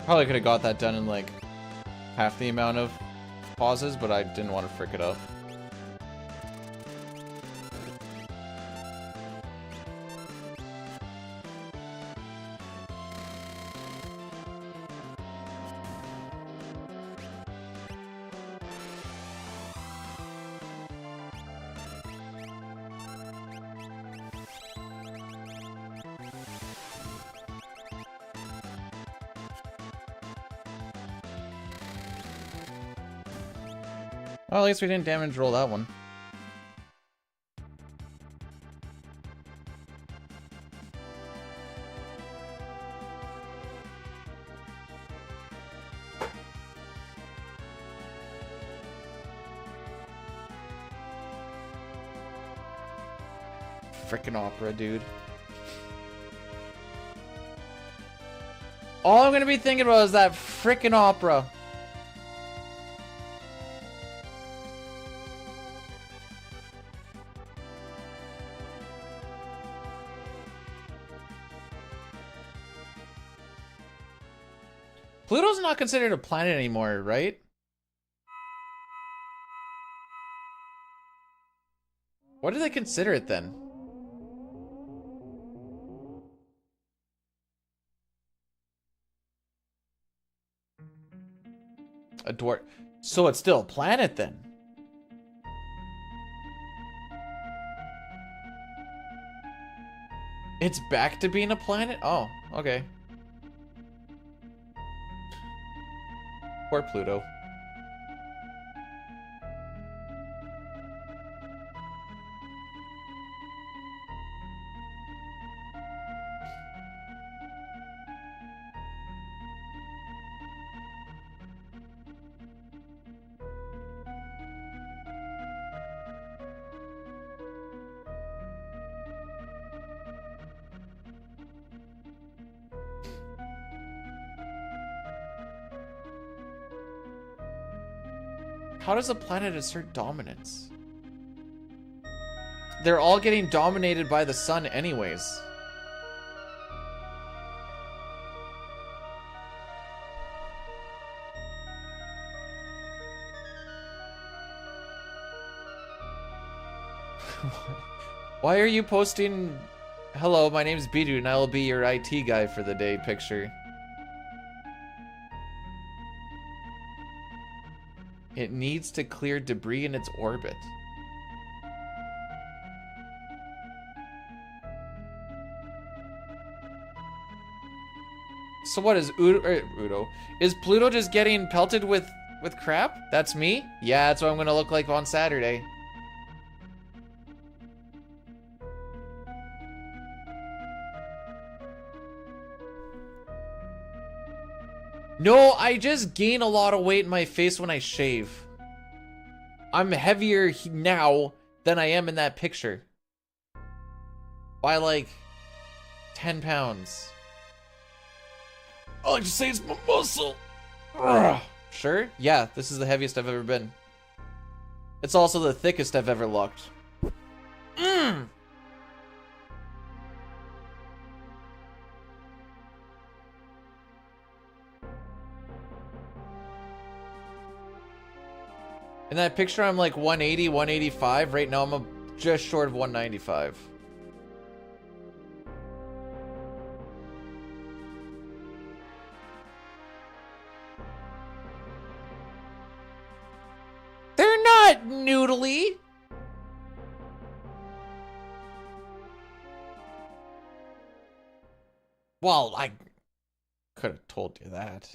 Probably could have got that done in like half the amount of pauses, but I didn't want to frick it up. Well, at least we didn't damage roll that one. Frickin' opera, dude. All I'm gonna be thinking about is that frickin' opera. Pluto's not considered a planet anymore, right? What do they consider it then? A dwarf. So it's still a planet then? It's back to being a planet? Oh, okay. Poor Pluto. How does a planet assert dominance? They're all getting dominated by the sun anyways. Why are you posting, hello, my name's Bidu and I will be your IT guy for the day picture? It needs to clear debris in its orbit. So what is Udo? Is Pluto just getting pelted with crap? That's me? Yeah, that's what I'm gonna look like on Saturday. No, I just gain a lot of weight in my face when I shave. I'm heavier now than I am in that picture. By like 10 pounds. I like to say it's my muscle. Ugh. Sure? Yeah, this is the heaviest I've ever been. It's also the thickest I've ever looked. Mmm! In that picture, I'm like 180, 185. Right now, I'm just short of 195. They're not noodly. Well, I could have told you that.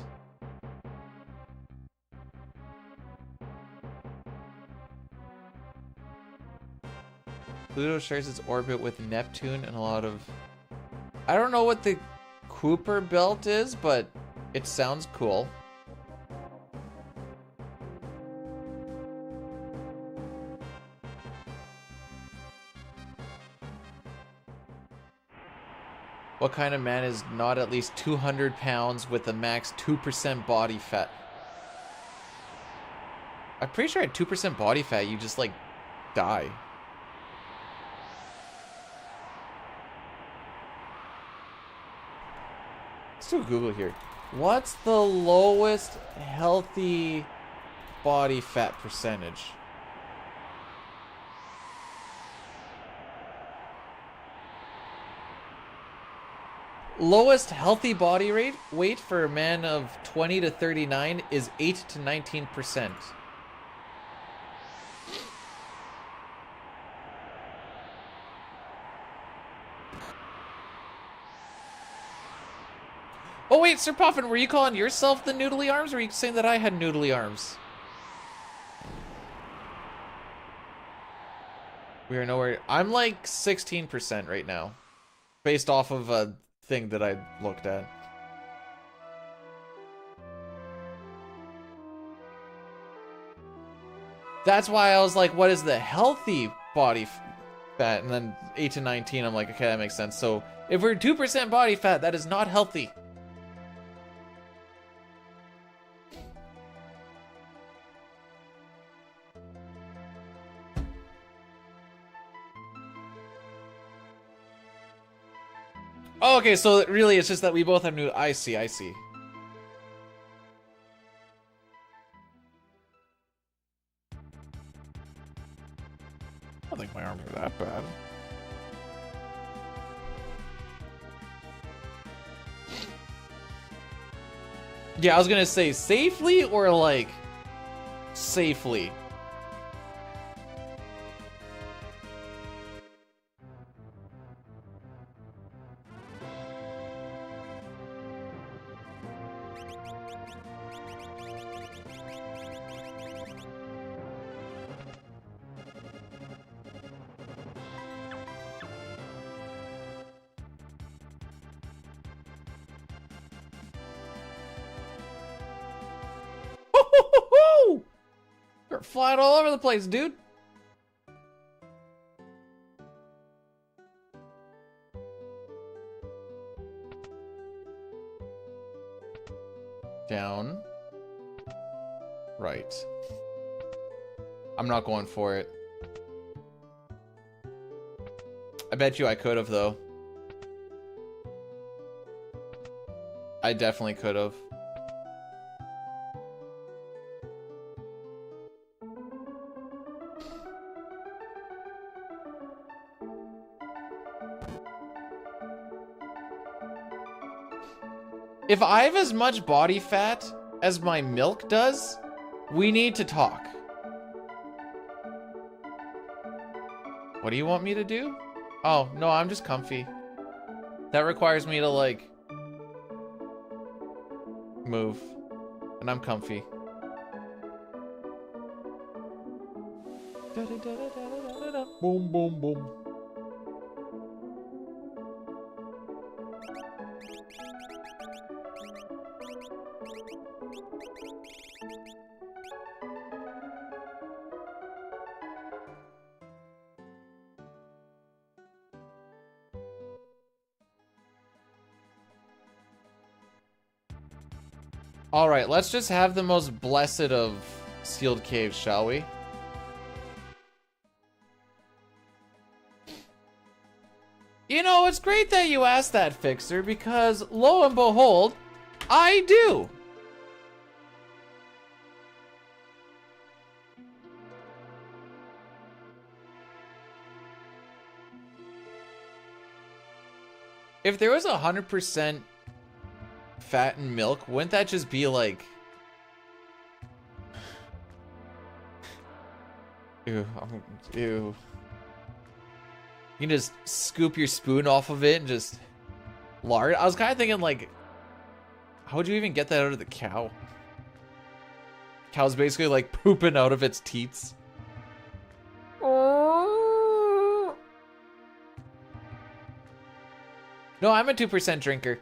Pluto shares its orbit with Neptune and a lot of... I don't know what the Kuiper belt is, but it sounds cool. What kind of man is not at least 200 pounds with a max 2% body fat? I'm pretty sure at 2% body fat, you just like die. Let's do Google here. What's the lowest healthy body fat percentage? Lowest healthy body weight for a man of 20 to 39 is 8 to 19%. Oh wait, Sir Puffin, were you calling yourself the noodly arms, or were you saying that I had noodly arms? We are nowhere. I'm like 16% right now, based off of a thing that I looked at. That's why I was like, what is the healthy body fat? And then 8 to 19, I'm like, okay, that makes sense. So if we're 2% body fat, that is not healthy. Oh, okay, so really it's just that we both have new... I see, I see. think my arms are that bad. Yeah, I was gonna say safely or like safely. You're flying all over the place, dude. Down. Right. I'm not going for it. I bet you I could have, though. I definitely could have. If I have as much body fat as my milk does, we need to talk. What do you want me to do? Oh, no, I'm just comfy. That requires me to, like, move. And I'm comfy. Boom, boom, boom. Alright, let's just have the most blessed of sealed caves, shall we? You know, it's great that you asked that, Fixer, because lo and behold, I do! If there was 100% fat and milk, wouldn't that just be like... Ew, ew. You can just scoop your spoon off of it and just lard. I was kind of thinking, like, how would you even get that out of the cow? Cow's basically like pooping out of its teats. No, I'm a 2% drinker.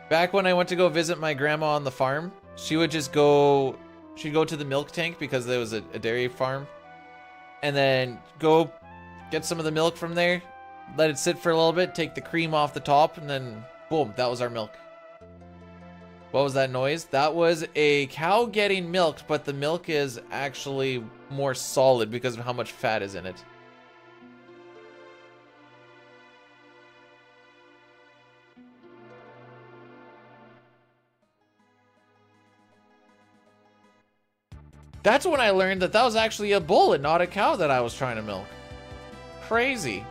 Back when I went to go visit my grandma on the farm, she would just go, she'd go to the milk tank because there was a dairy farm. And then go get some of the milk from there, let it sit for a little bit, take the cream off the top, and then boom, that was our milk. What was that noise? That was a cow getting milked, but the milk is actually more solid because of how much fat is in it. That's when I learned that that was actually a bull and not a cow that I was trying to milk. Crazy.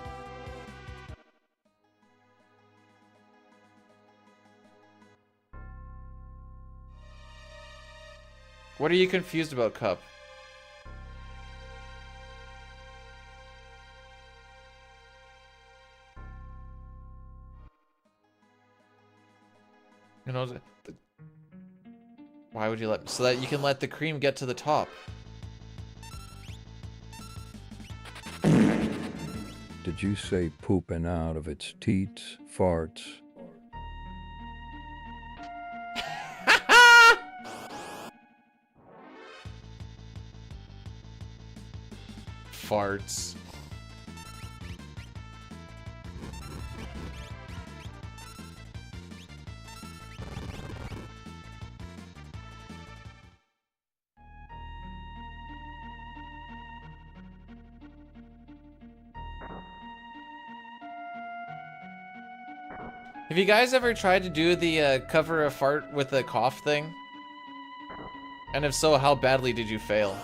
What are you confused about, Cup? You know, why would you let... So that you can let the cream get to the top. Did you say pooping out of its teats, farts? Farts. Have you guys ever tried to do the cover a fart with a cough thing? And if so, how badly did you fail?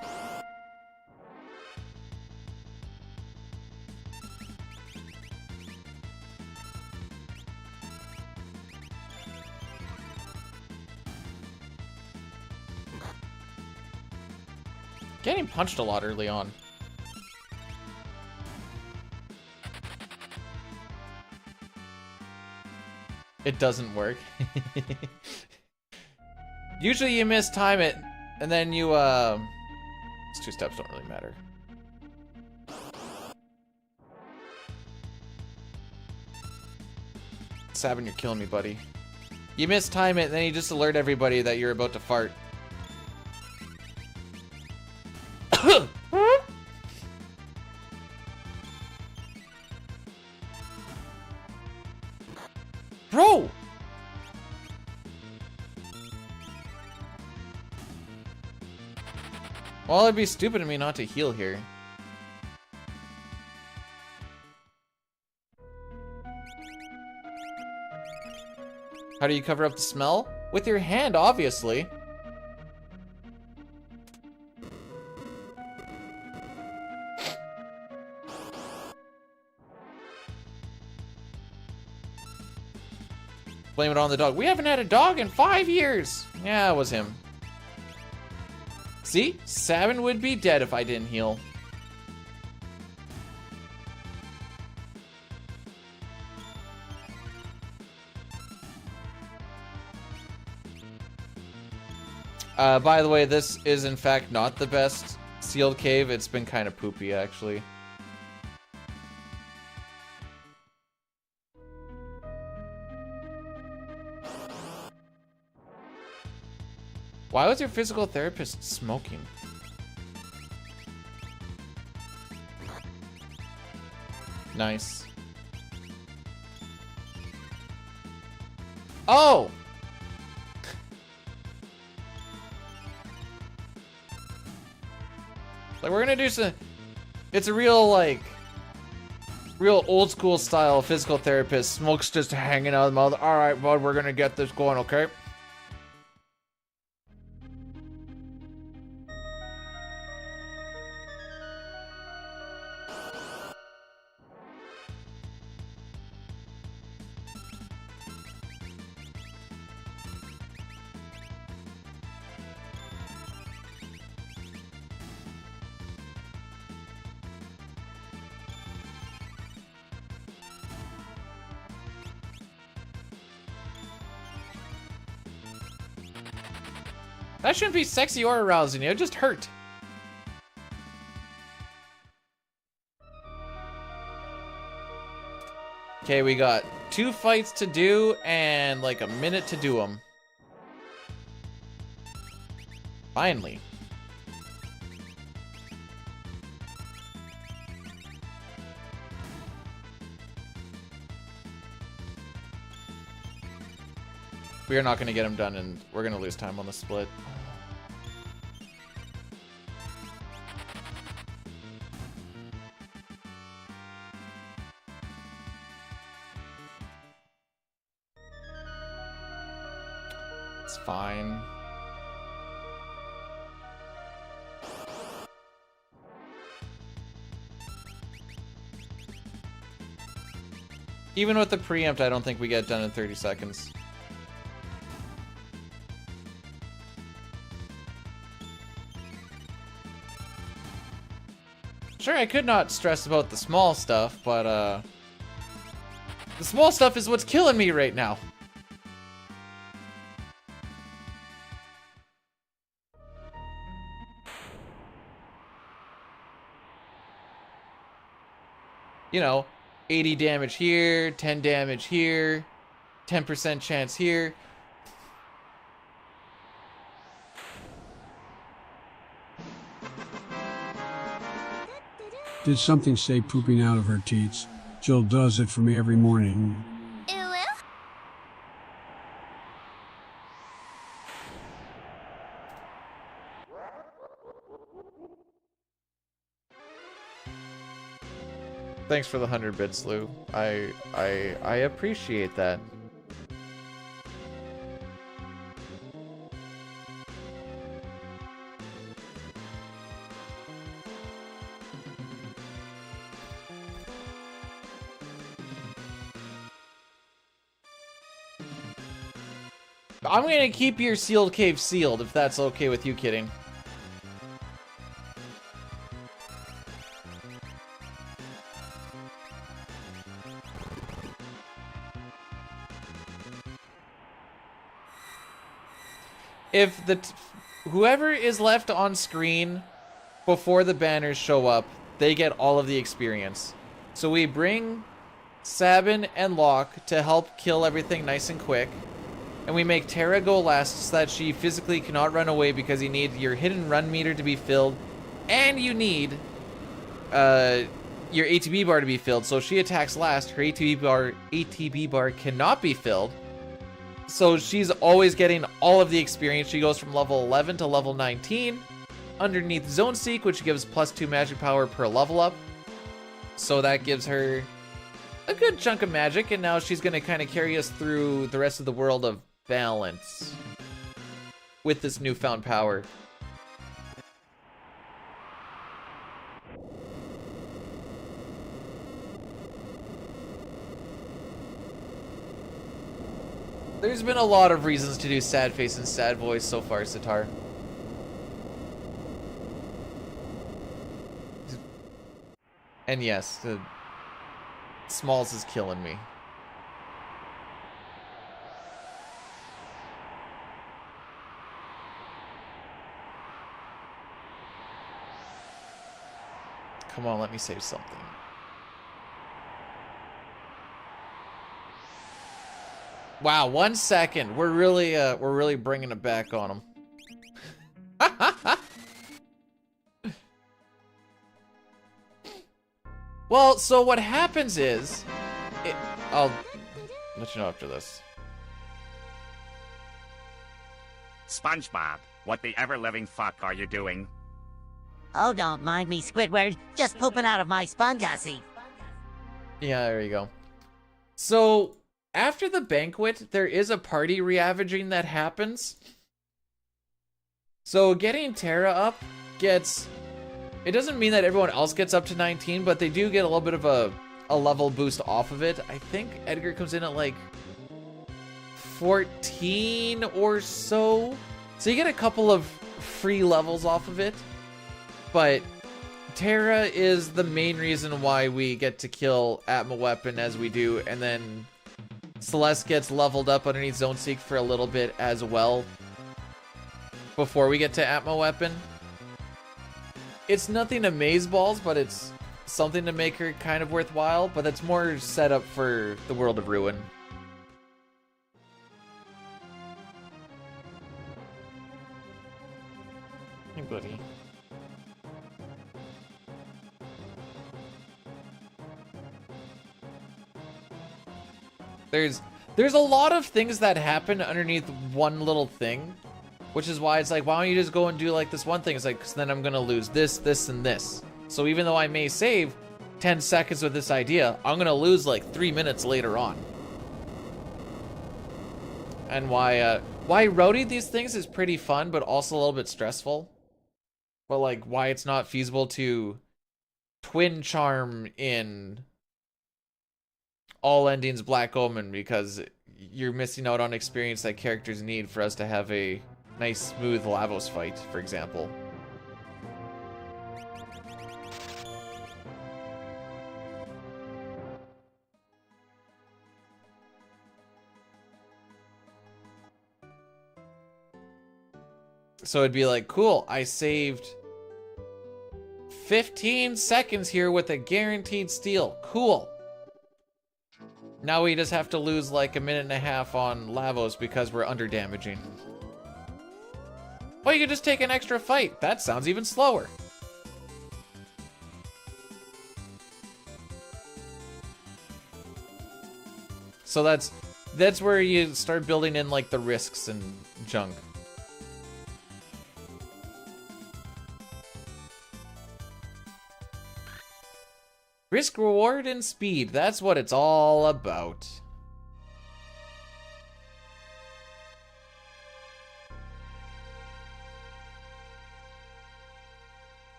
Getting punched a lot early on. It doesn't work. Usually you mistime it, and then you, these 2 steps don't really matter. Sabin, you're killing me, buddy. You mistime it, and then you just alert everybody that you're about to fart. Bro! Well, it'd be stupid of me not to heal here. How do you cover up the smell? With your hand, obviously. Blame it on the dog. We haven't had a dog in 5 years. Yeah, it was him. See? Sabin would be dead if I didn't heal. By the way, this is in fact not the best sealed cave. It's been kind of poopy, actually. Why was your physical therapist smoking? Nice. Oh! Like, we're gonna do some... It's a real, like... Real old school style physical therapist. Smoke's just hanging out of the mouth. Alright, bud, we're gonna get this going, okay? That shouldn't be sexy or arousing. It just hurt. Okay, we got 2 fights to do and like a minute to do them. Finally. We are not going to get him done, and we're going to lose time on the split. It's fine. Even with the preempt, I don't think we get done in 30 seconds. Sure, I could not stress about the small stuff, but, the small stuff is what's killing me right now. You know, 80 damage here, 10 damage here, 10% chance here. Did something say pooping out of her teats? Jill does it for me every morning. Thanks for the 100 bits, Lou. I appreciate that. I'm gonna keep your sealed cave sealed, if that's okay with you, kidding. if whoever is left on screen before the banners show up, they get all of the experience. So we bring Sabin and Locke to help kill everything nice and quick. And we make Terra go last so that she physically cannot run away because you need your hidden run meter to be filled. And you need your ATB bar to be filled. So if she attacks last, her ATB bar cannot be filled. So she's always getting all of the experience. She goes from level 11 to level 19. Underneath Zone Seek, which gives +2 magic power per level up. So that gives her a good chunk of magic, and now she's going to kind of carry us through the rest of the world of balance with this newfound power. There's been a lot of reasons to do sad face and sad voice so far, Sitar. And yes, the Smalls is killing me. Come on, let me save something. Wow, 1 second. We're really bringing it back on him. Well, so what happens is, I'll let you know after this. SpongeBob, what the ever-living fuck are you doing? Oh, don't mind me, Squidward. Just pooping out of my sponge-assy. Yeah, there you go. So, after the banquet, there is a party reavaging that happens. So, getting Terra up gets... It doesn't mean that everyone else gets up to 19, but they do get a little bit of a level boost off of it. I think Edgar comes in at like 14 or so. So you get a couple of free levels off of it. But Terra is the main reason why we get to kill Atma Weapon as we do. And then Celeste gets leveled up underneath Zone Seek for a little bit as well before we get to Atma Weapon. It's nothing amazeballs, but it's something to make her kind of worthwhile, but that's more set up for the World of Ruin. Hey, buddy. There's a lot of things that happen underneath one little thing. Which is why it's like, why don't you just go and do like this one thing? It's like, 'cause then I'm gonna lose this, this, and this. So even though I may save 10 seconds with this idea, I'm gonna lose like 3 minutes later on. And why roadie these things is pretty fun, but also a little bit stressful. But like, why it's not feasible to twin charm in All Endings Black Omen, because you're missing out on experience that characters need for us to have a nice, smooth Lavos fight, for example. So it'd be like, cool, I saved 15 seconds here with a guaranteed steal. Cool. Now we just have to lose like a minute and a half on Lavos because we're under damaging. Well, you could just take an extra fight. That sounds even slower. So that's where you start building in like the risks and junk. Risk, reward, and speed. That's what it's all about.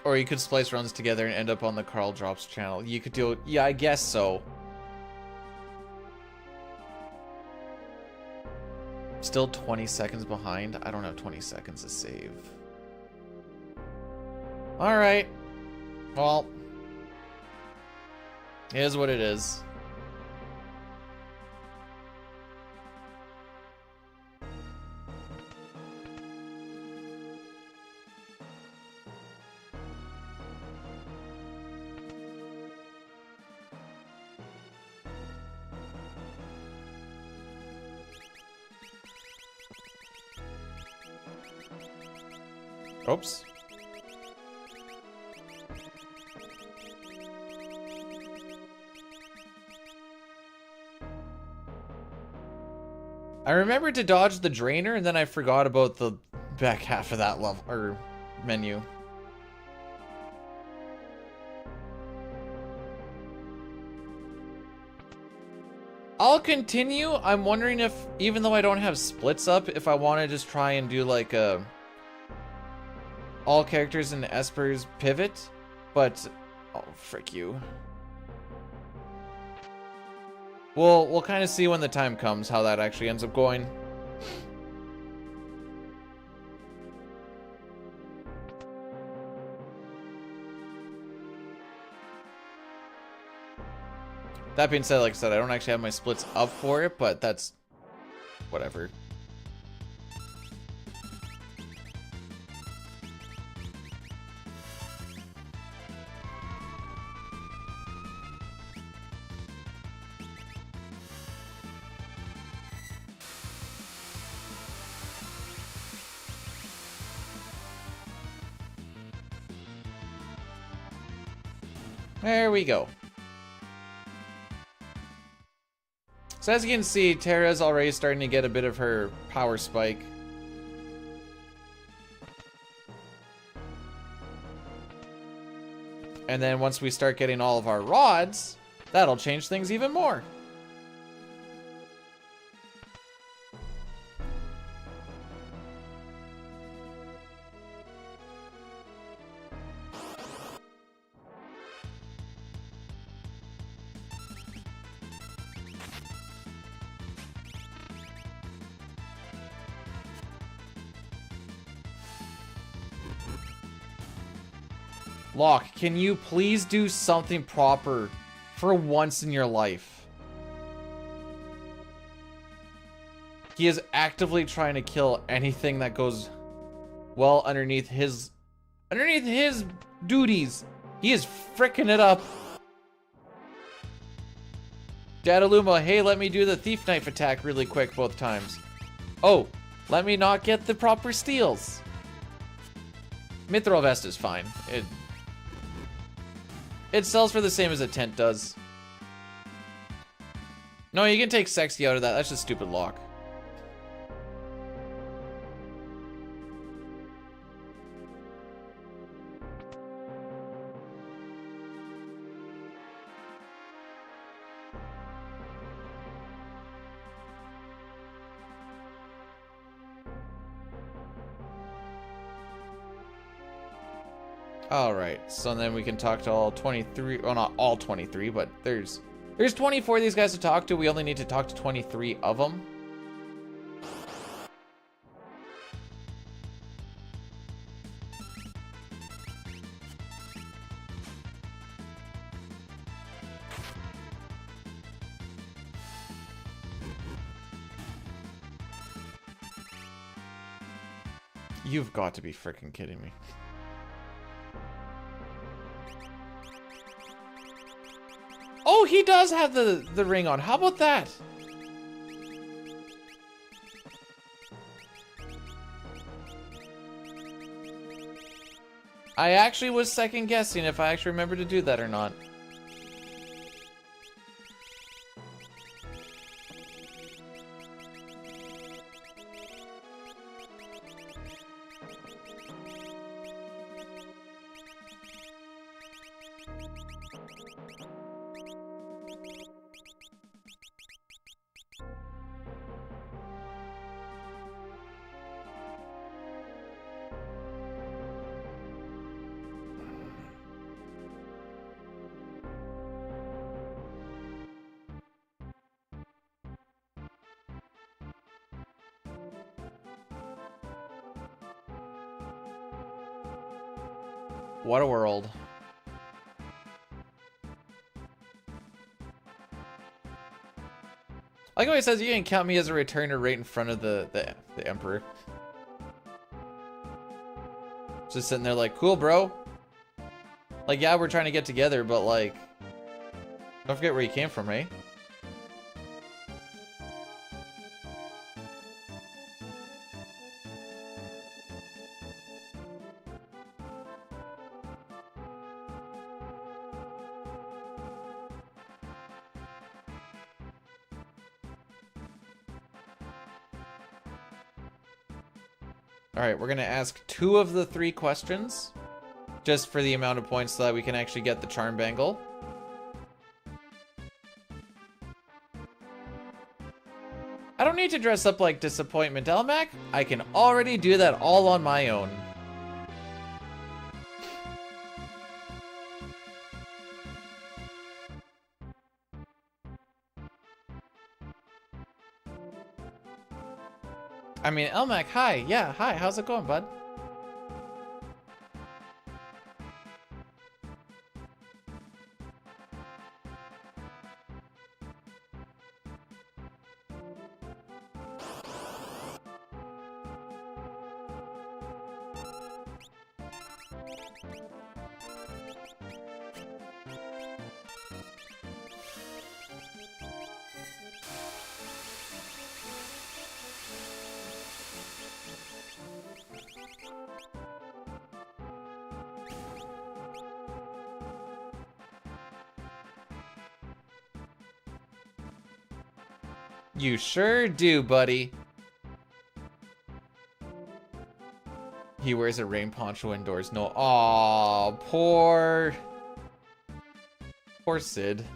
Or you could splice runs together and end up on the Carl Drops channel. You could do it. Yeah, I guess so. Still 20 seconds behind. I don't have 20 seconds to save. Alright. Well. It is what it is. Oops. I remembered to dodge the drainer, and then I forgot about the back half of that level or menu. I'll continue. I'm wondering if, even though I don't have splits up, if I want to just try and do like a all characters in Espers pivot, but oh frick you. We'll kind of see when the time comes how that actually ends up going. That being said, like I said, I don't actually have my splits up for it, but that's whatever. There we go. So as you can see, Terra's already starting to get a bit of her power spike. And then once we start getting all of our rods, that'll change things even more. Locke, can you please do something proper for once in your life? He is actively trying to kill anything that goes well underneath his duties. He is fricking it up. Dadaluma, hey, let me do the thief knife attack really quick both times. Oh, let me not get the proper steals. Mithril vest is fine. It sells for the same as a tent does. No, you can take sexy out of that. That's just stupid Locke. Alright, so then we can talk to all 23, well not all 23, but there's 24 of these guys to talk to. We only need to talk to 23 of them. You've got to be freaking kidding me. Oh, he does have the ring on. How about that? I actually was second guessing if I actually remember to do that or not. What a world. I like how he says you can count me as a returner right in front of the Emperor. Just sitting there like, cool, bro. Like, yeah, we're trying to get together, but like, don't forget where you came from, right? Alright, we're gonna ask 2 of the 3 questions. Just for the amount of points so that we can actually get the charm bangle. I don't need to dress up like Disappointment Elmac. I can already do that all on my own. I mean, Elmac, hi. Yeah, hi. How's it going, bud? You sure do, buddy. He wears a rain poncho indoors. No. Aw, poor Sid.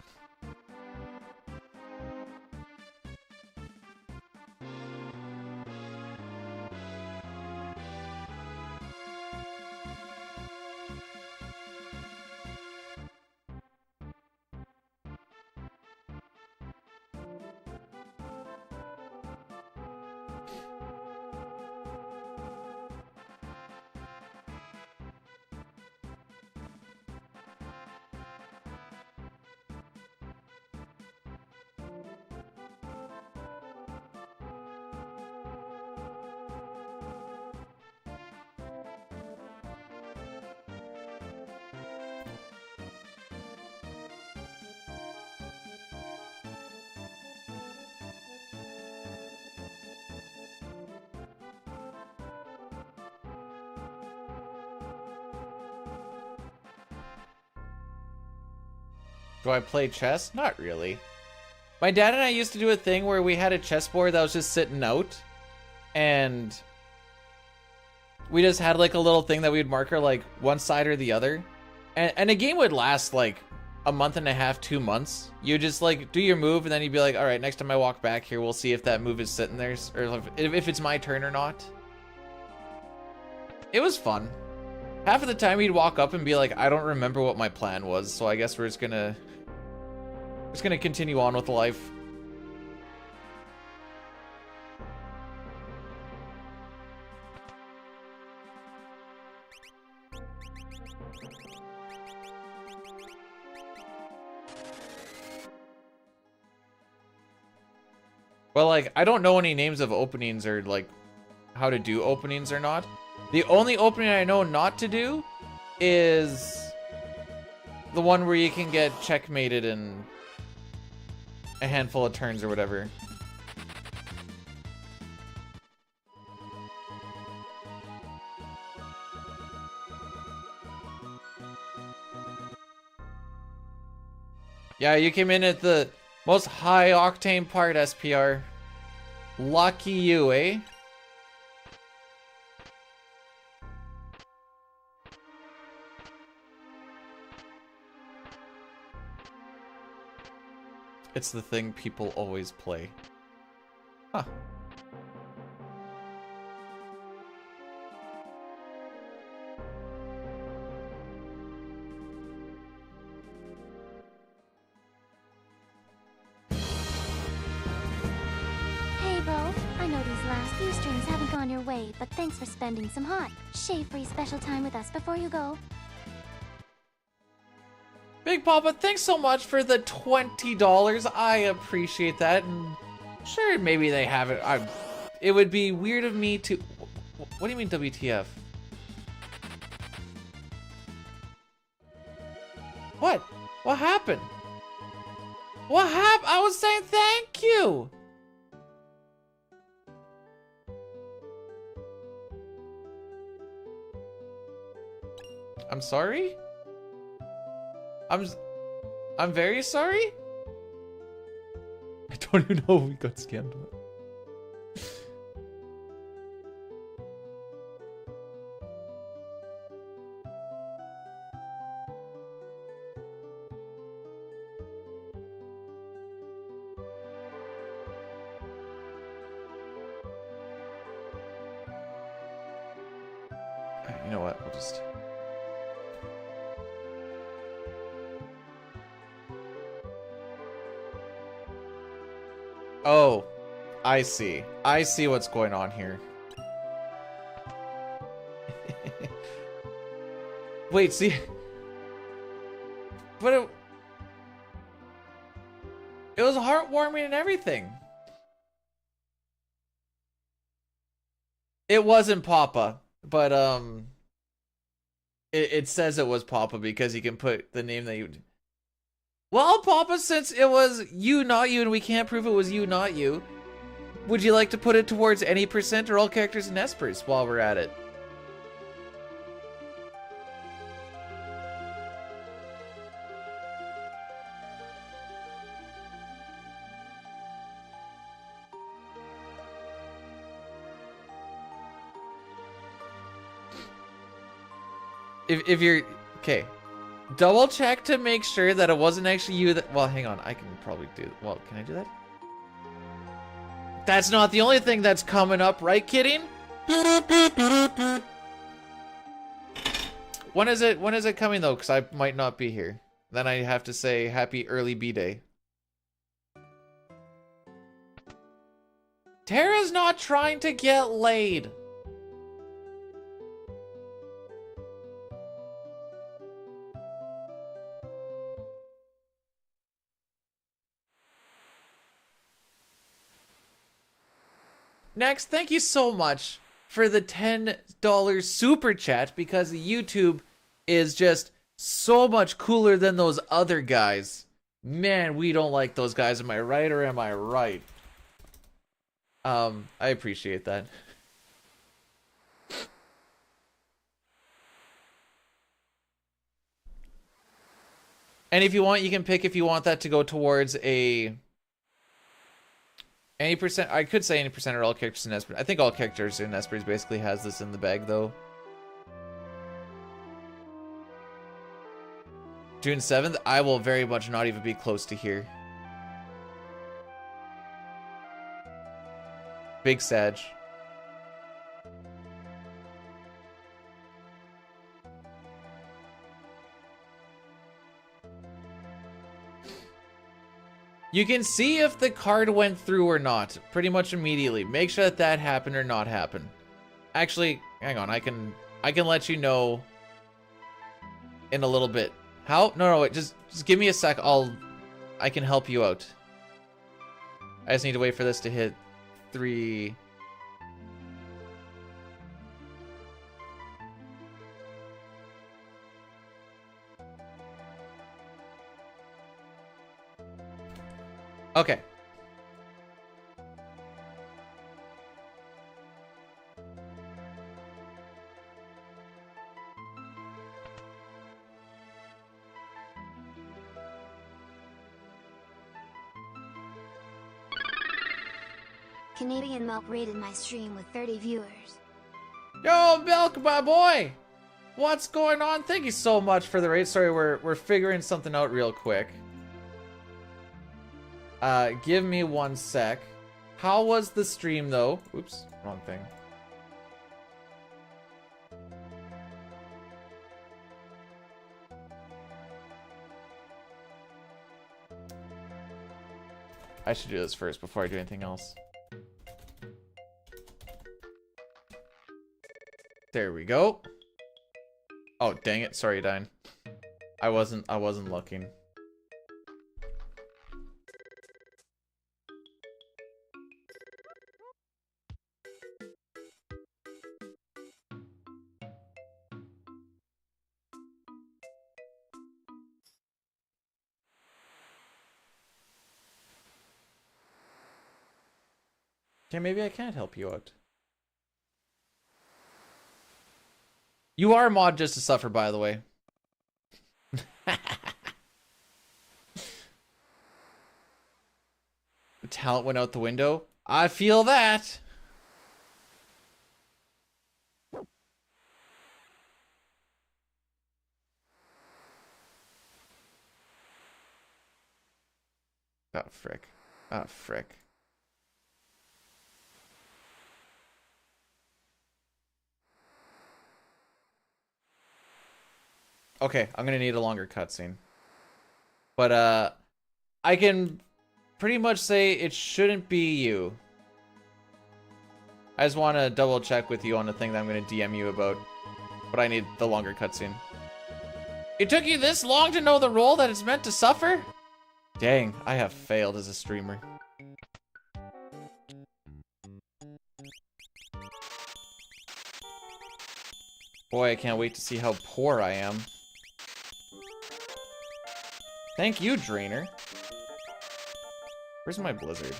Do I play chess? Not really. My dad and I used to do a thing where we had a chessboard that was just sitting out, and we just had like a little thing that we'd marker like one side or the other, and a game would last like a month and a half, 2 months. You just like do your move, and then you'd be like, all right, next time I walk back here, we'll see if that move is sitting there, or if it's my turn or not. It was fun. Half of the time he'd walk up and be like, I don't remember what my plan was, so I guess we're just gonna continue on with life. Well, like, I don't know any names of openings or like how to do openings or not. The only opening I know not to do is the one where you can get checkmated in a handful of turns or whatever. Yeah, you came in at the most high octane part, SPR. Lucky you, eh? It's the thing people always play. Huh. Hey, Bo. I know these last few streams haven't gone your way, but thanks for spending some hot, shave-free special time with us before you go. Big Papa, thanks so much for the $20. I appreciate that. And sure, maybe they have it. It would be weird of me to... What do you mean WTF? What? What happened? What happened? I was saying thank you! I'm sorry? I'm very sorry? I don't even know if we got scammed. You know what? We'll just... Oh, I see. I see what's going on here. Wait, see? But it was heartwarming and everything. It wasn't Papa, but it says it was Papa because you can put the name that you... Well, Papa, since it was you, not you, and we can't prove it was you, not you, would you like to put it towards any percent or all characters in Espers while we're at it? If you're... Okay. Double check to make sure that it wasn't actually you that... Well, hang on. I can probably do... Well, can I do that? That's not the only thing that's coming up, right, kidding? When is it coming, though? Because I might not be here. Then I have to say happy early B-Day. Tara's not trying to get laid. Next, thank you so much for the $10 super chat because YouTube is just so much cooler than those other guys. Man, we don't like those guys. Am I right or am I right? I appreciate that. And if you want, you can pick if you want that to go towards a... Any percent, I could say any percent or all characters in Espers. I think all characters in Espers basically has this in the bag, though. June 7th, I will very much not even be close to here. Big Sag. You can see if the card went through or not, pretty much immediately. Make sure that that happened or not happened. Actually, hang on, I can let you know in a little bit. How? No, wait, just give me a sec. I can help you out. I just need to wait for this to hit 3. Okay. Canadian Milk rated my stream with 30 viewers. Yo, Milk, my boy! What's going on? Thank you so much for the raid. Sorry, we're figuring something out real quick. Give me 1 sec. How was the stream, though? Oops, wrong thing. I should do this first before I do anything else. There we go. Oh, dang it. Sorry, Dine. I wasn't looking. Okay, maybe I can't help you out. You are a mod just to suffer, by the way. The talent went out the window. I feel that. Oh, frick. Oh, frick. Okay, I'm gonna need a longer cutscene. But, I can pretty much say it shouldn't be you. I just want to double check with you on the thing that I'm gonna DM you about. But I need the longer cutscene. It took you this long to know the role that it's meant to suffer? Dang, I have failed as a streamer. Boy, I can't wait to see how poor I am. Thank you, Drainer. Where's my blizzard?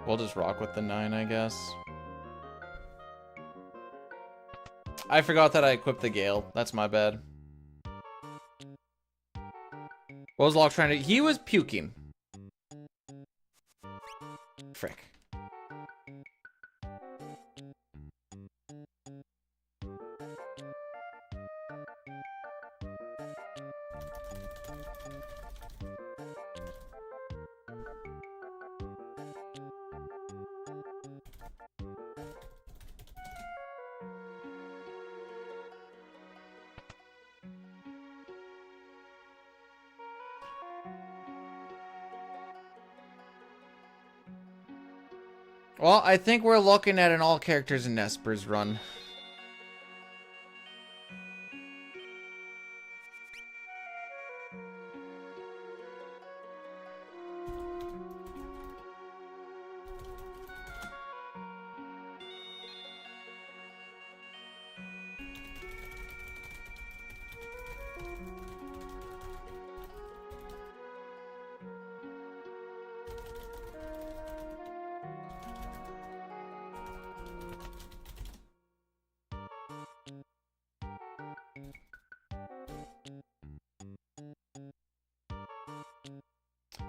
We'll just rock with the 9, I guess. I forgot that I equipped the Gale. That's my bad. What was Locke trying to... He was puking. Frick. Well, I think we're looking at an all characters in Espers run.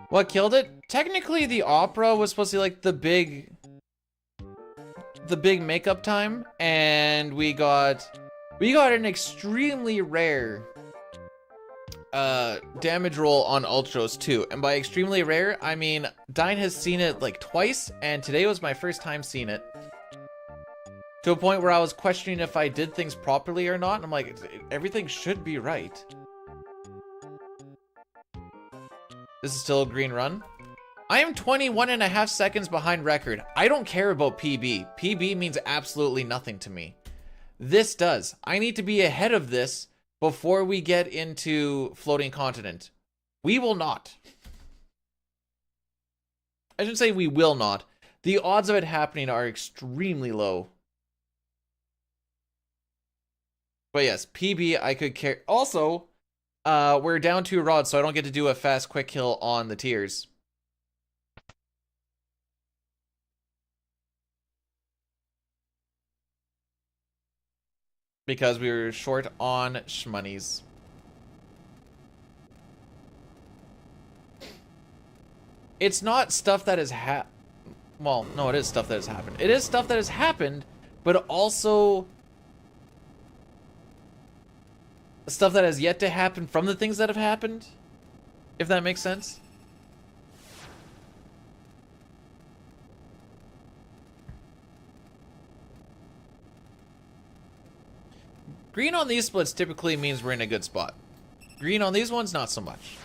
What killed it? Technically, the opera was supposed to be like the big makeup time, and we got an extremely rare damage roll on Ultros too. And by extremely rare, I mean Dine has seen it like twice, and today was my first time seeing it. To a point where I was questioning if I did things properly or not, and I'm like, everything should be right. This is still a green run. I am 21.5 seconds behind record. I don't care about PB. PB means absolutely nothing to me. This does. I need to be ahead of this before we get into Floating Continent. We will not. I shouldn't say we will not. The odds of it happening are extremely low. But yes, PB I could care. Also, we're down 2 rods, so I don't get to do a fast quick kill on the tiers. Because we were short on shmonies. It's not stuff that has well, no, it is stuff that has happened. It is stuff that has happened, but also stuff that has yet to happen from the things that have happened, if that makes sense. Green on these splits typically means we're in a good spot. Green on these ones, not so much.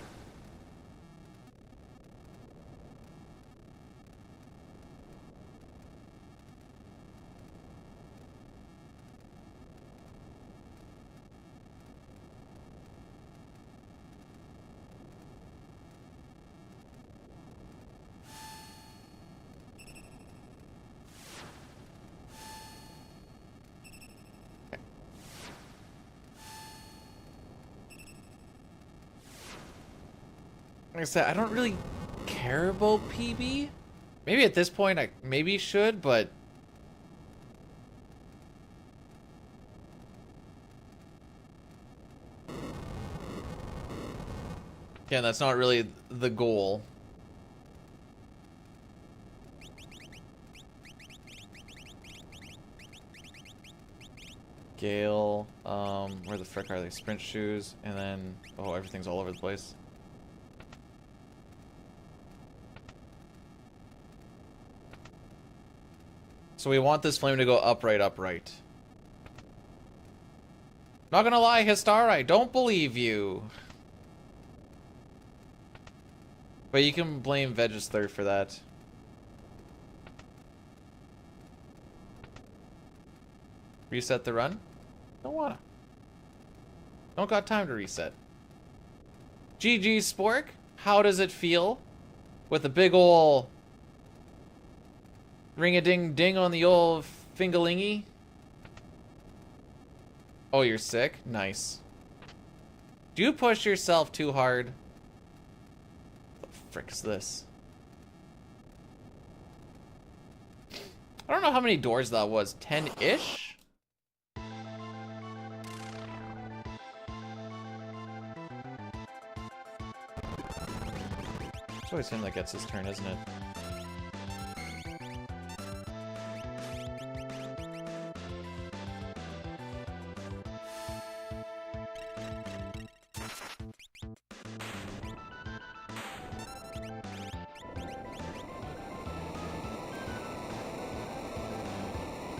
Like I said, I don't really care about PB. Maybe at this point I maybe should, but again, that's not really the goal. Gale, where the frick are they? Sprint shoes, and then, oh, everything's all over the place. So we want this flame to go upright, upright. Not gonna lie, Histar, I don't believe you. But you can blame Vegisthir for that. Reset the run? Don't wanna. Don't got time to reset. GG Spork, how does it feel? With a big ol' ring-a-ding-ding on the old fingalingy. Oh, you're sick? Nice. Do you push yourself too hard? What the frick's this? I don't know how many doors that was. 10-ish? It's always him that gets his turn, isn't it?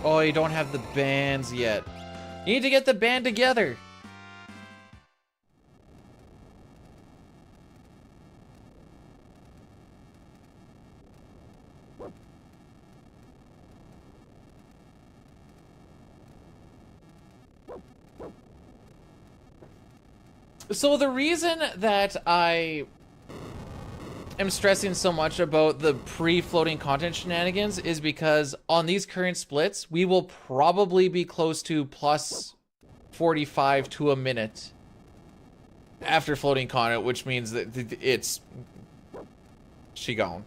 Oh, you don't have the bands yet. You need to get the band together. So the reason that I am stressing so much about the pre-floating content shenanigans is because on these current splits, we will probably be close to plus 45 to a minute after floating content, which means that it's she gone.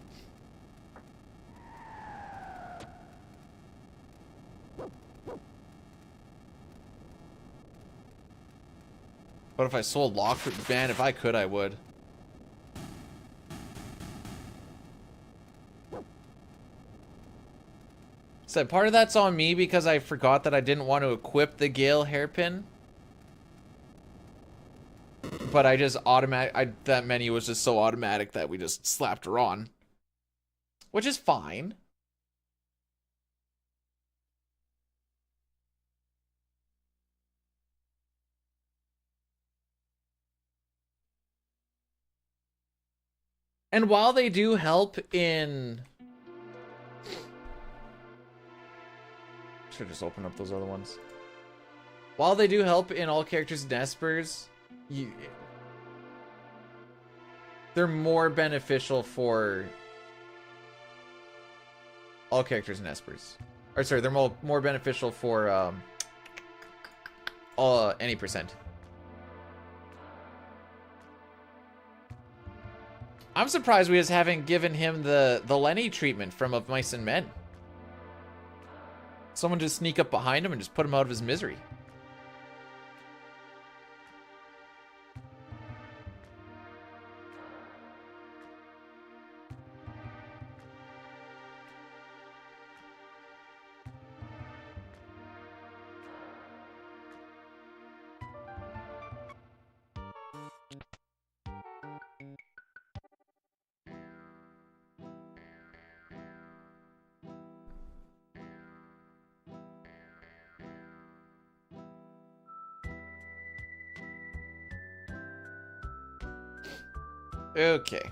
But if I sold Lockford Band, if I could, I would. So part of that's on me because I forgot that I didn't want to equip the Gale hairpin. But I just that menu was just so automatic that we just slapped her on. Which is fine. And while they do help in... Should just open up those other ones. While they do help in all characters and Espers, they're more beneficial for all characters and Espers. Or sorry, they're more beneficial for any percent. I'm surprised we just haven't given him the Lenny treatment from Of Mice and Men. Someone just sneak up behind him and just put him out of his misery. Okay.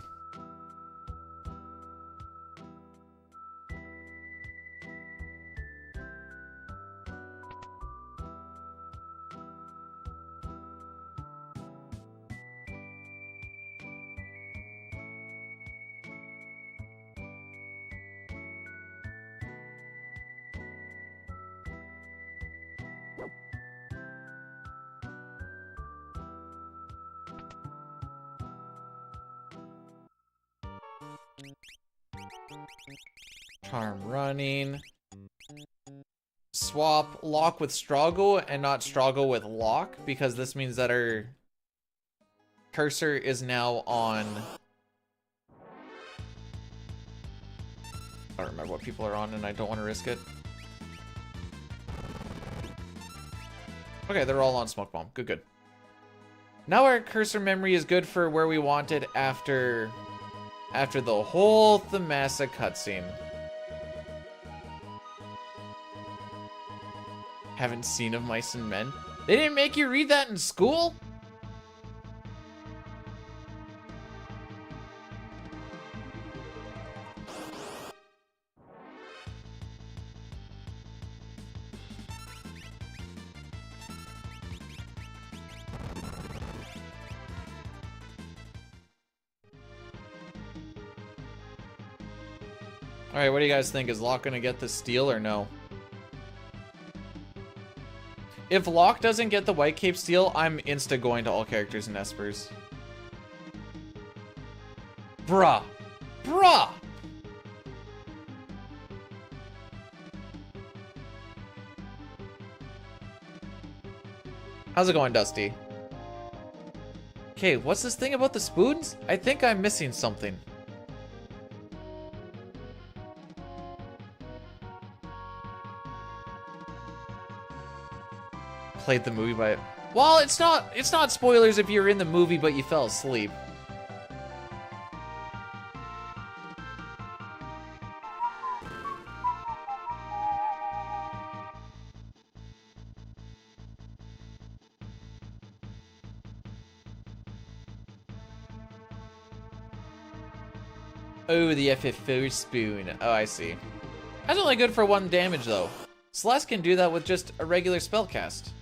Charm running. Swap lock with Strago and not Strago with lock, because this means that our cursor is now on... I don't remember what people are on and I don't want to risk it. Okay, they're all on Smoke Bomb. Good, good. Now our cursor memory is good for where we want it after the whole Thamasa cutscene. Haven't seen of Mice and Men. They didn't make you read that in school? Alright, what do you guys think? Is Locke gonna get the steal or no? If Locke doesn't get the White Cape steal, I'm insta going to all characters in Espers. Bruh. Bruh! How's it going, Dusty? Okay, what's this thing about the spoons? I think I'm missing something. Played the movie by... Well, it's not spoilers if you're in the movie but you fell asleep. Oh, the FF4 spoon. Oh, I see. That's only good for 1 damage though. Celeste can do that with just a regular spell cast.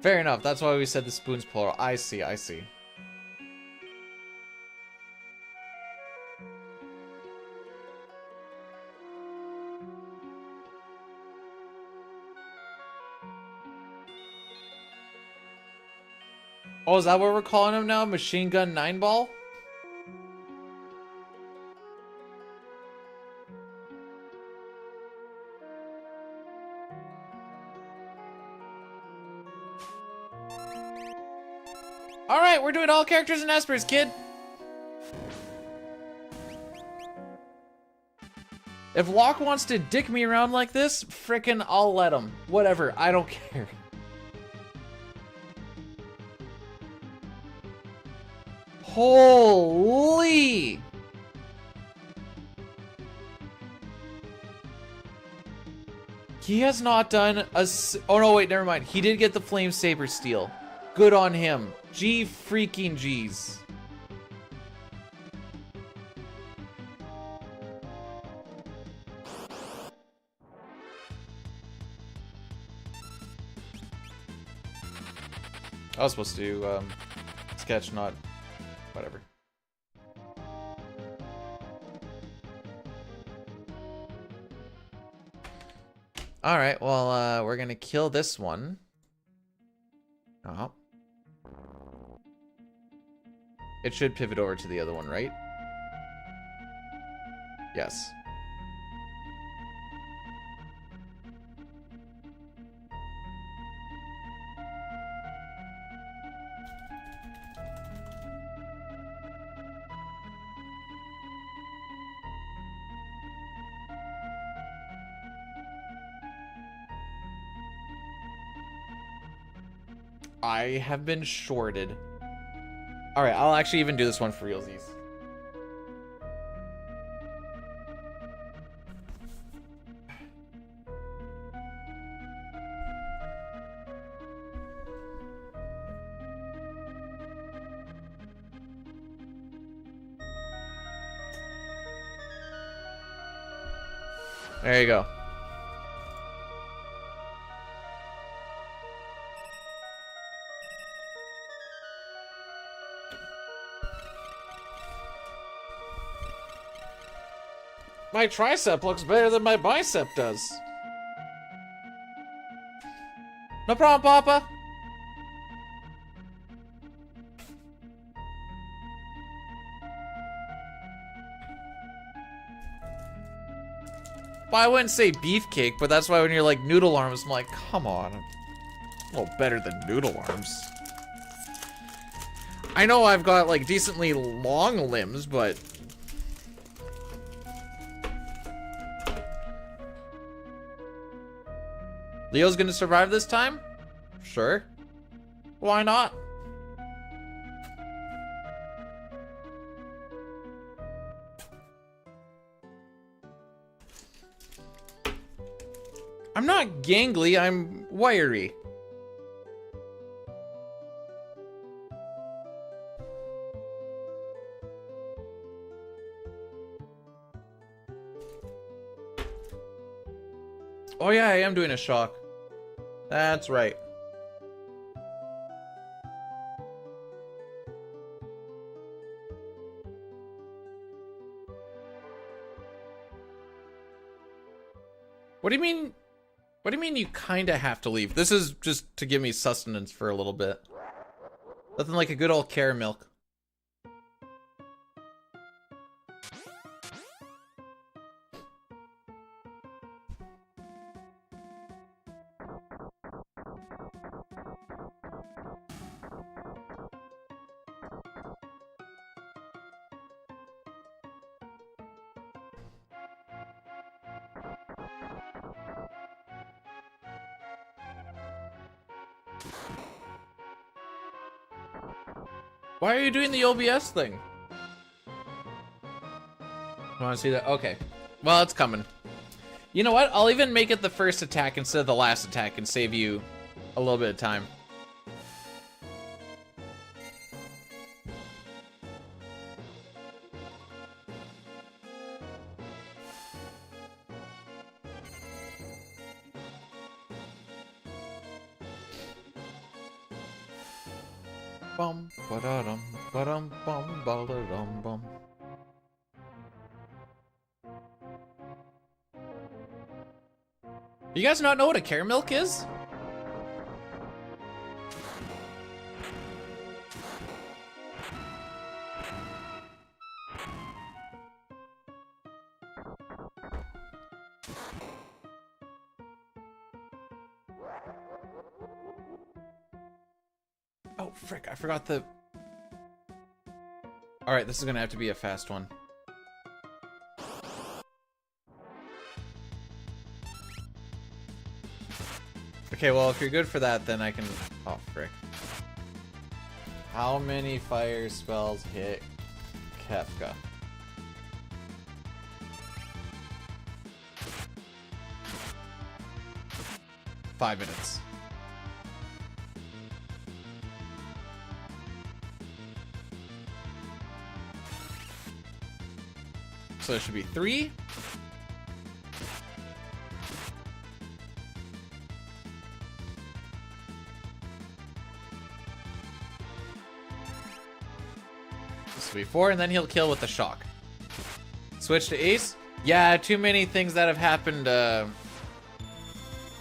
Fair enough. That's why we said the spoon's plural. I see, I see. Oh, is that what we're calling him now? Machine Gun 9-Ball? Alright, we're doing all characters in Espers, kid. If Locke wants to dick me around like this, frickin' I'll let him. Whatever, I don't care. Holy! He has not done a... Oh no, wait, never mind. He did get the Flame Saber steal. Good on him. G freaking G's. I was supposed to sketch, not whatever. All right, well, we're gonna kill this one. Oh. It should pivot over to the other one, right? Yes. I have been shorted. Alright, I'll actually even do this one for realsies. There you go. My tricep looks better than my bicep does. No problem, Papa. Well, I wouldn't say beefcake, but that's why when you're like noodle arms, I'm like, come on. I'm a little better than noodle arms. I know I've got like decently long limbs, but... Leo's gonna survive this time? Sure. Why not? I'm not gangly, I'm wiry. Oh yeah, I am doing a shock. That's right. What do you mean? What do you mean you kinda have to leave? This is just to give me sustenance for a little bit. Nothing like a good old carrot milk. Why are you doing the OBS thing? Want to see that? Okay. Well, it's coming. You know what? I'll even make it the first attack instead of the last attack and save you a little bit of time. Bum, ba-da-dum, ba-dum, bum, ba-da-dum, bum. You guys not know what a carrot milk is? Oh, frick, I forgot the... Alright, this is gonna have to be a fast one. Okay, well, if you're good for that, then I can... Oh, frick. How many fire spells hit Kefka? Five minutes. So it should be 3. This will be 4, and then he'll kill with the shock. Switch to ace. Yeah, too many things that have happened that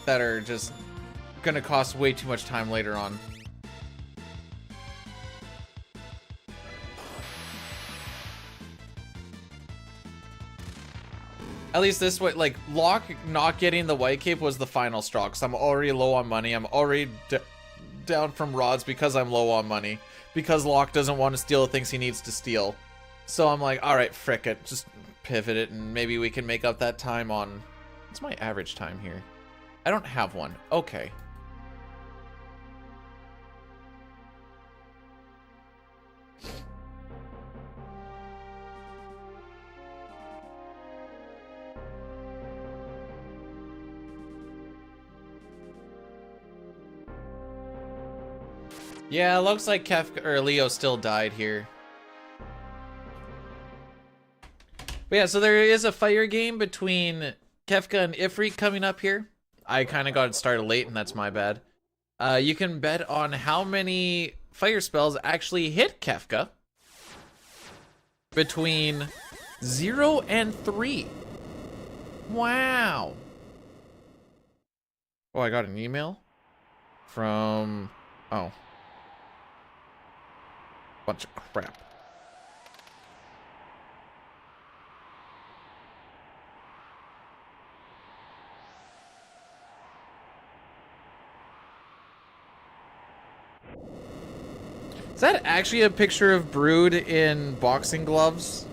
are just gonna cost way too much time later on. At least this way, like, Locke not getting the white cape was the final straw, because I'm already low on money. I'm already down from rods because I'm low on money. Because Locke doesn't want to steal the things he needs to steal. So I'm like, alright, frick it. Just pivot it, and maybe we can make up that time on... What's my average time here? I don't have one. Okay. Yeah, it looks like Kefka or Leo still died here. But yeah, so there is a fire game between Kefka and Ifrit coming up here. I kind of got it started late, and that's my bad. You can bet on how many fire spells actually hit Kefka between 0 and 3. Wow. Oh, I got an email from... Oh. Bunch of crap. Is that actually a picture of Brood in boxing gloves?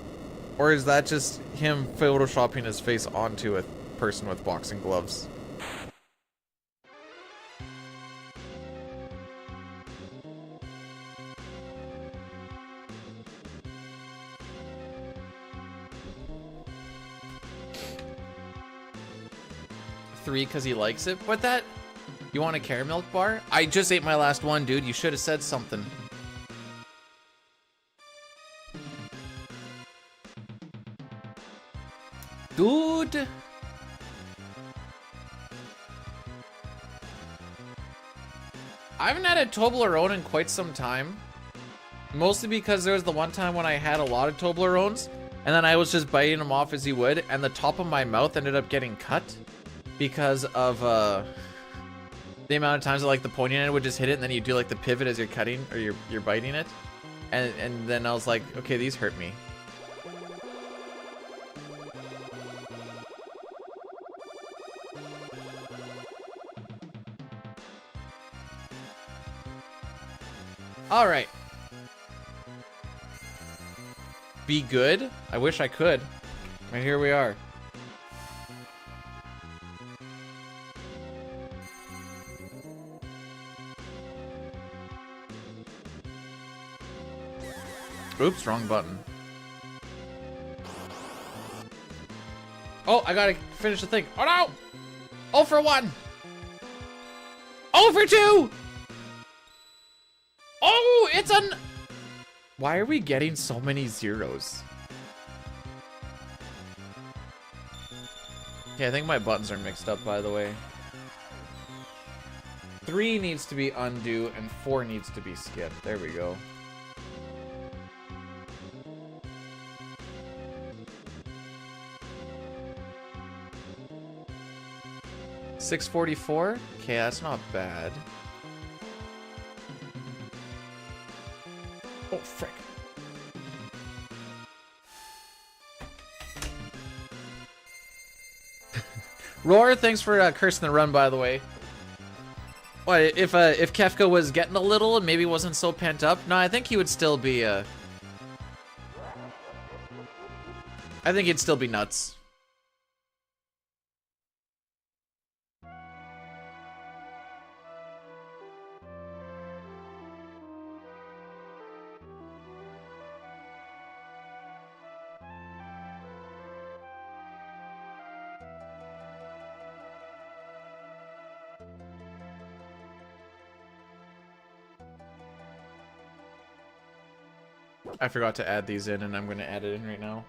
Or is that just him photoshopping his face onto a person with boxing gloves? Three because he likes it? What that? You want a caramel bar? I just ate my last one, dude. You should have said something. Dude. I haven't had a Toblerone in quite some time. Mostly because there was the one time when I had a lot of Toblerones, and then I was just biting them off as you would, and the top of my mouth ended up getting cut because of the amount of times that like the pointing end would just hit it, and then you do like the pivot as you're cutting or you're biting it, and then I was like, okay, these hurt me. All right. Be good? I wish I could. And here we are. Oops, wrong button. Oh, I gotta finish the thing. Oh no! 0 for 1! 0 for 2! Oh, it's an... Why are we getting so many zeros? Okay, I think my buttons are mixed up, by the way. 3 needs to be undo, and 4 needs to be skip. There we go. $6.44? Okay, that's not bad. Oh, frick. Roar, thanks for cursing the run, by the way. What, if Kefka was getting a little and maybe wasn't so pent up? No, I think he would still be, I think he'd still be nuts. I forgot to add these in, and I'm going to add it in right now.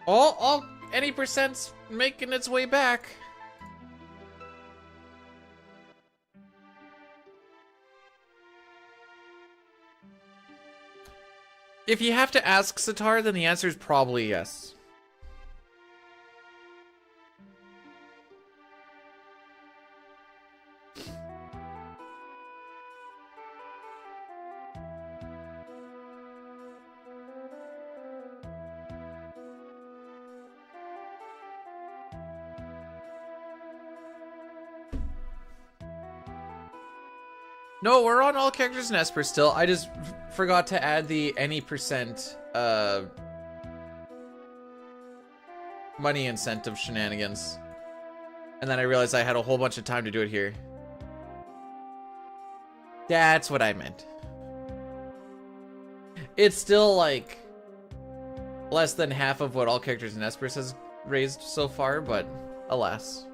Oh, any percent's making its way back. If you have to ask Sitar, then the answer is probably yes. No, we're on all characters in Esper still. I just forgot to add the any percent money incentive shenanigans. And then I realized I had a whole bunch of time to do it here. That's what I meant. It's still like less than half of what all characters in Espers has raised so far, but Alas.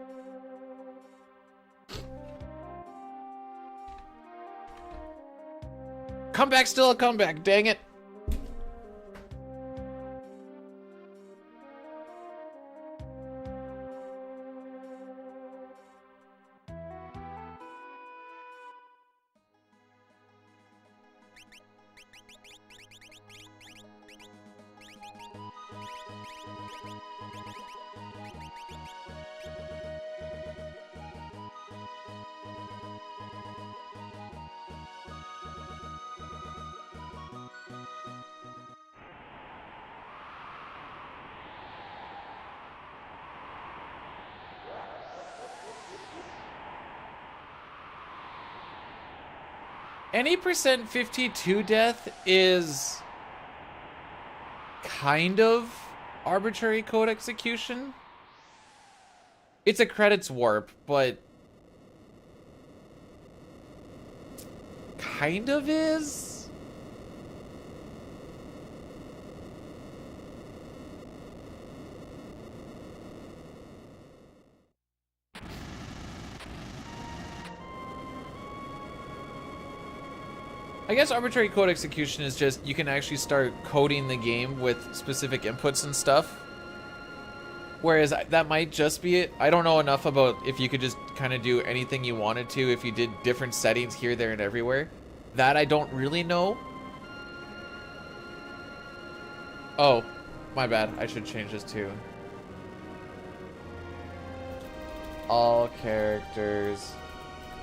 Comeback, still a comeback, dang it. Any percent 52 death is kind of arbitrary code execution. It's a credits warp, but kind of is. I guess arbitrary code execution is just you can actually start coding the game with specific inputs and stuff. Whereas that might just be it. I don't know enough about if you could just kind of do anything you wanted to if you did different settings here, there, and everywhere. That I don't really know. Oh, my bad. I should change this too. All characters,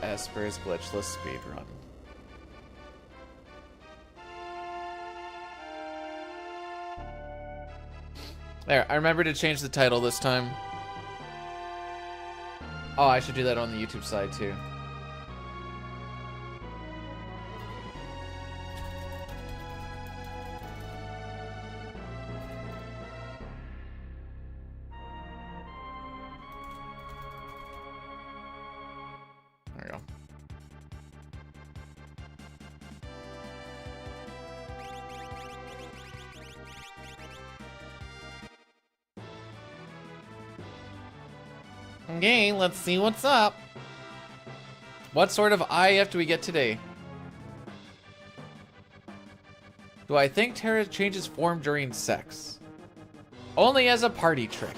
Espers, Glitchless, Speedrun. There, I remember to change the title this time. Oh, I should do that on the YouTube side too. There we go. Okay, let's see what's up. What sort of IF do we get today? Do I think Terra changes form during sex? Only as a party trick.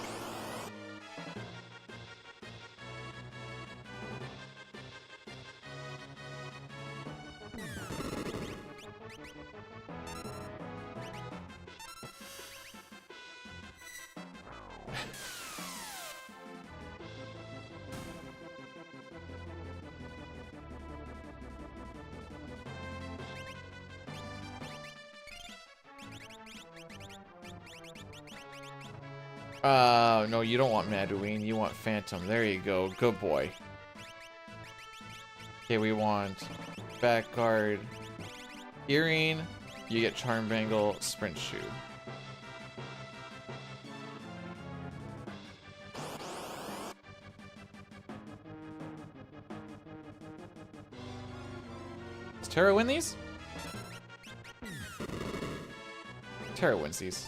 No, you don't want Madouine, you want Phantom. There you go, good boy. Okay, we want back guard, earring, you get charm bangle, sprint shoe. Does Terra win these? Terra wins these.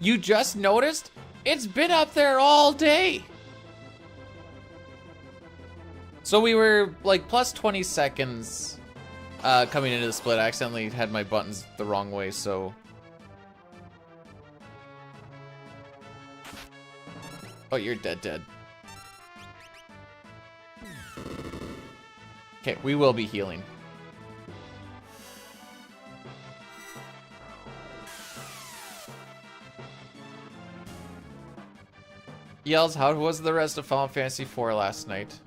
You just noticed? It's been up there all day. So we were like plus 20 seconds coming into the split. I accidentally had my buttons the wrong way, so. Oh, you're dead. Okay, we will be healing. Yells, how was the rest of Final Fantasy IV last night?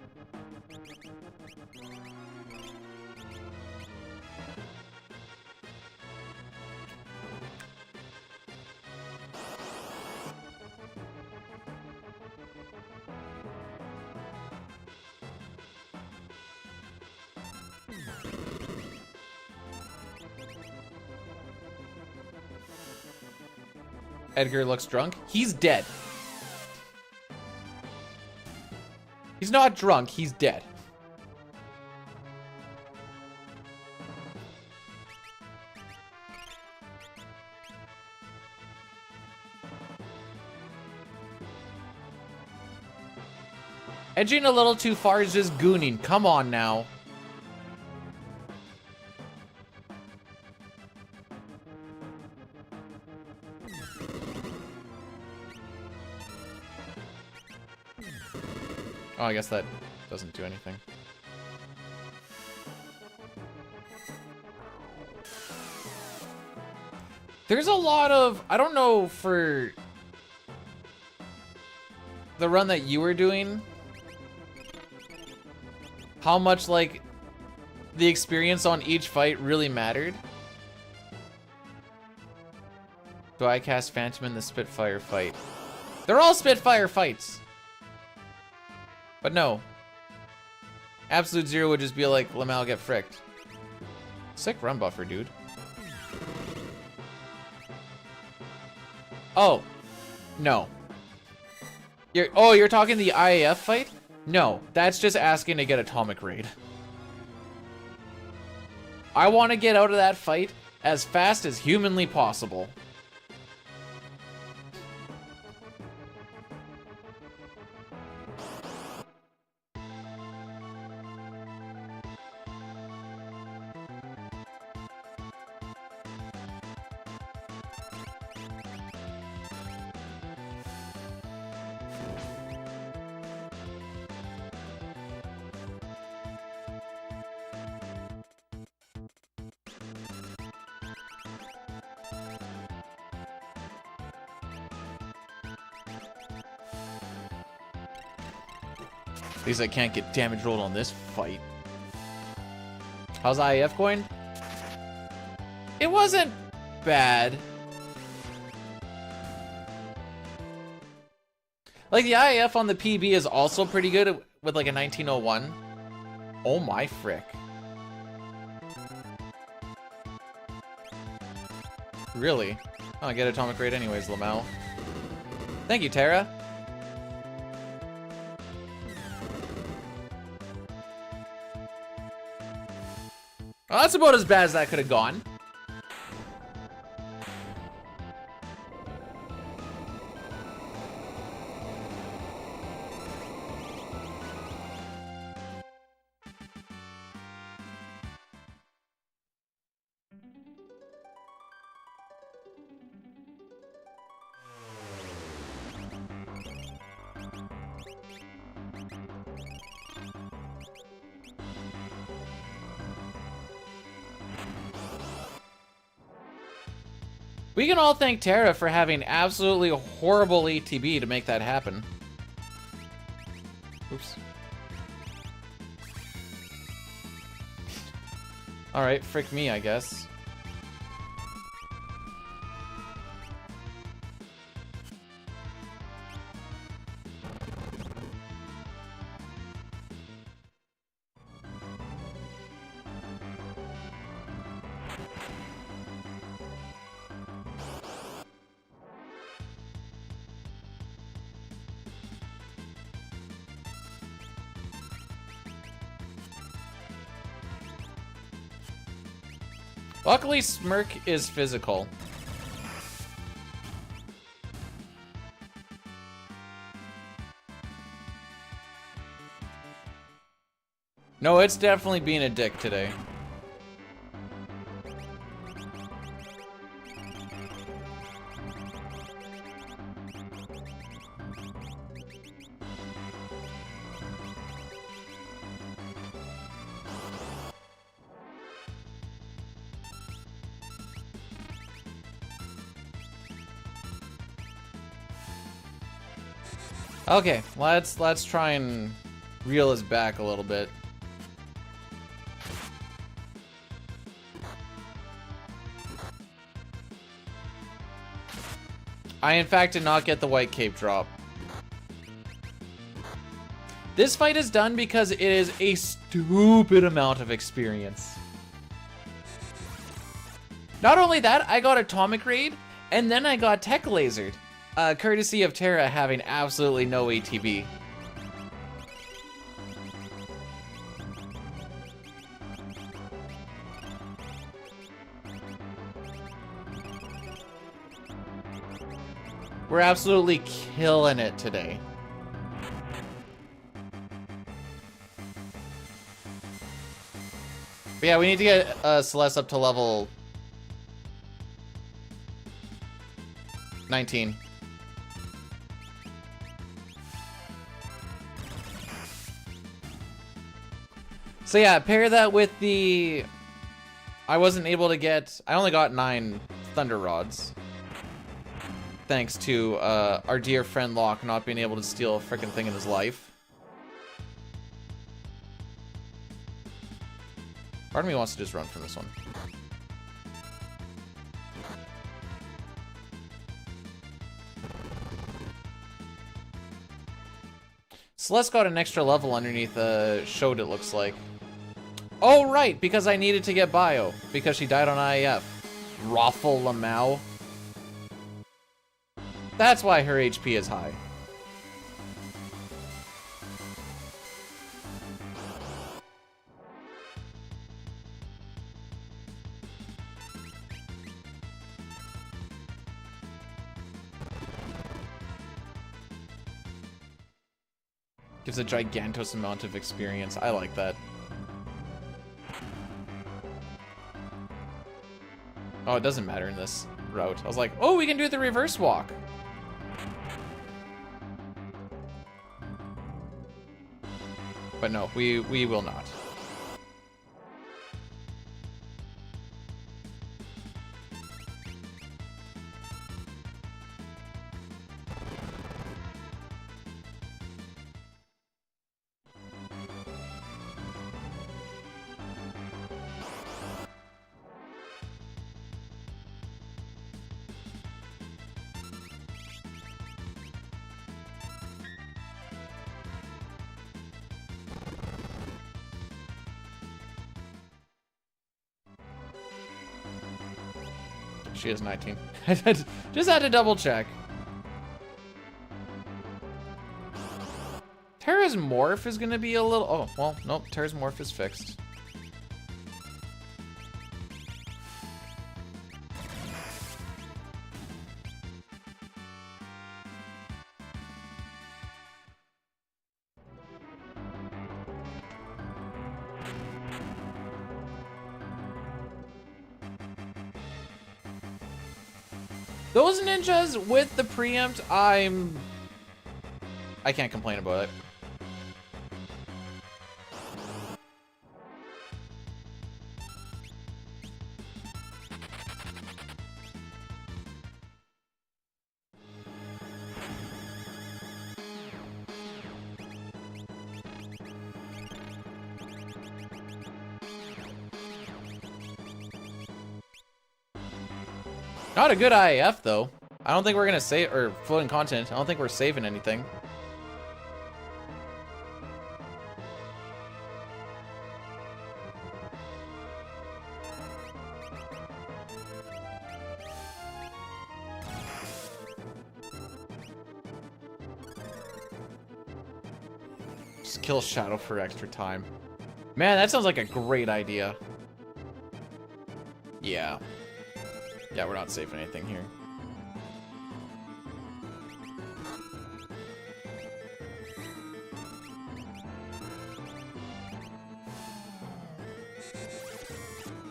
Edgar looks drunk. He's dead. He's not drunk, he's dead. Edging a little too far is just gooning. Come on now. Oh, I guess that doesn't do anything. There's a lot of, I don't know for the run that you were doing, how much like the experience on each fight really mattered. Do I cast Phantom in the Spitfire fight? They're all Spitfire fights. But no. Absolute Zero would just be like, Lamau, get fricked. Sick run buffer, dude. Oh. No. You're talking the IAF fight? No, that's just asking to get Atomic Raid. I want to get out of that fight as fast as humanly possible. At least I can't get damage rolled on this fight. How's IAF going? It wasn't bad. Like, the IAF on the PB is also pretty good with like a 1901. Oh my frick. Really? Oh, I get Atomic Raid anyways, Lamau. Thank you, Tara. Well, that's about as bad as that could have gone. We can all thank Tara for having absolutely horrible ATB to make that happen. Oops. Alright, frick me, I guess. Luckily, Smirk is physical. No, it's definitely being a dick today. Okay, let's try and reel us back a little bit. I in fact did not get the white cape drop. This fight is done because it is a stupid amount of experience. Not only that, I got Atomic Raid, and then I got Tech Lasered. Courtesy of Terra having absolutely no ATB. We're absolutely killing it today. But yeah, we need to get Celeste up to level 19. So yeah, pair that with the... I wasn't able to get... I only got 9 Thunder Rods. Thanks to our dear friend Locke not being able to steal a frickin' thing in his life. Part of me wants to just run from this one. Celeste got an extra level underneath Showed, it looks like. Oh, right, because I needed to get Bio, because she died on IAF. Raffle Lamau. That's why her HP is high. Gives a gigantos amount of experience. I like that. Oh, it doesn't matter in this route. I was like, oh, we can do the reverse walk. But no, we will not. She is 19. Just had to double check. Terra's morph is gonna be a little... Oh, well, nope. Terra's morph is fixed. Those ninjas with the preempt, I can't complain about it. Not a good IAF, though. I don't think we're gonna save, or floating content. I don't think we're saving anything. Just kill Shadow for extra time. Man, that sounds like a great idea. Yeah. Yeah, we're not saving anything here.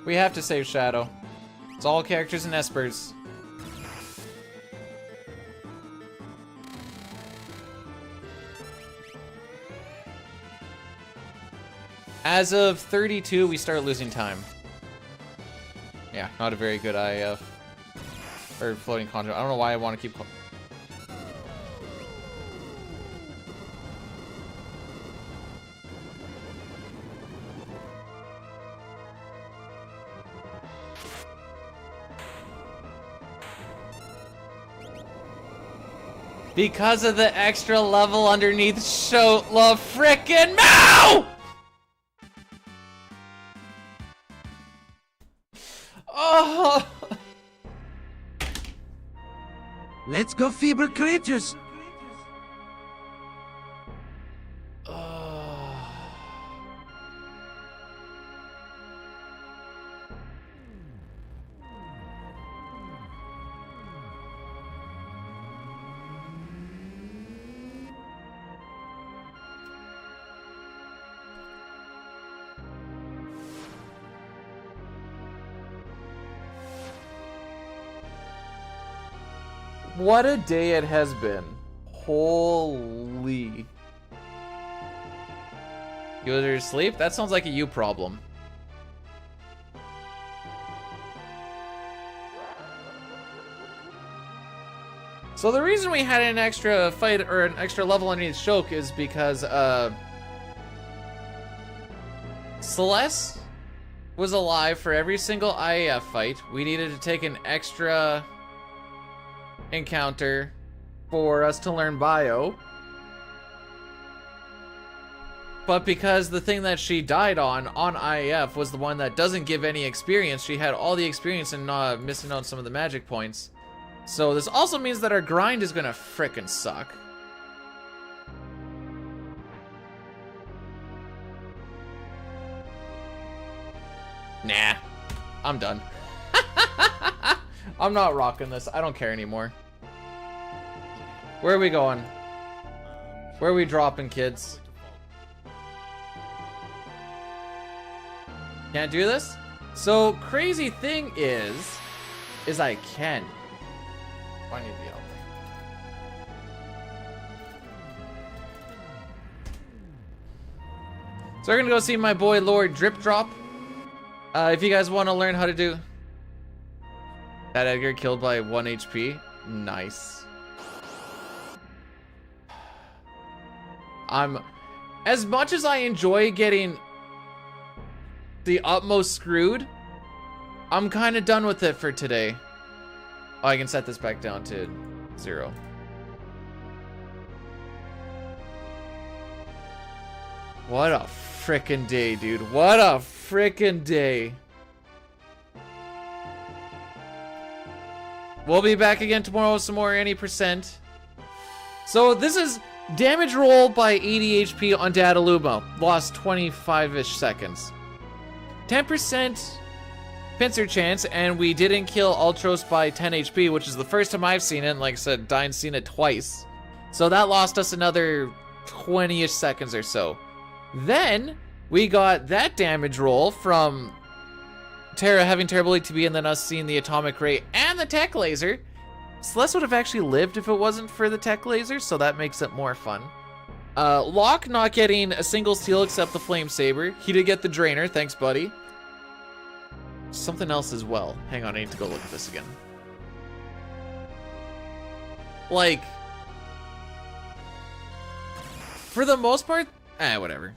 We have to save Shadow. It's all characters in Espers. As of 32, we start losing time. Yeah, not a very good IF. Or floating conjure. I don't know why I want to keep... Because of the extra level underneath Shotla frickin' Mao! Oh! Let's go, feeble creatures! What a day it has been. Holy. You go to sleep? That sounds like a you problem. So the reason we had an extra fight or an extra level underneath Shoke is because Celeste was alive for every single IAF fight. We needed to take an extra encounter for us to learn bio. But because the thing that she died on IAF was the one that doesn't give any experience, she had all the experience and missing out some of the magic points. So this also means that our grind is gonna frickin' suck. Nah, I'm done. I'm not rocking this. I don't care anymore. Where are we going? Where are we dropping, kids? Can't do this? So, crazy thing is I can. I need the help. So we're gonna go see my boy Lord Drip Drop. If you guys want to learn how to do that, Edgar killed by 1 HP. Nice. As much as I enjoy getting the utmost screwed, I'm kind of done with it for today. Oh, I can set this back down to 0. What a frickin' day, dude. What a frickin' day. We'll be back again tomorrow with some more any percent. So this is damage roll by 80 HP on Dadaluma. Lost 25-ish seconds. 10% pincer chance, and we didn't kill Ultros by 10 HP, which is the first time I've seen it. And like I said, Dine's seen it twice. So that lost us another 20-ish seconds or so. Then we got that damage roll from Terra having terrible ATB and then us seeing the atomic ray and the tech laser. Celeste would have actually lived if it wasn't for the tech laser, so that makes it more fun. Locke not getting a single steal except the flame saber. He did get the drainer, thanks buddy. Something else as well. Hang on, I need to go look at this again. Like, for the most part, whatever.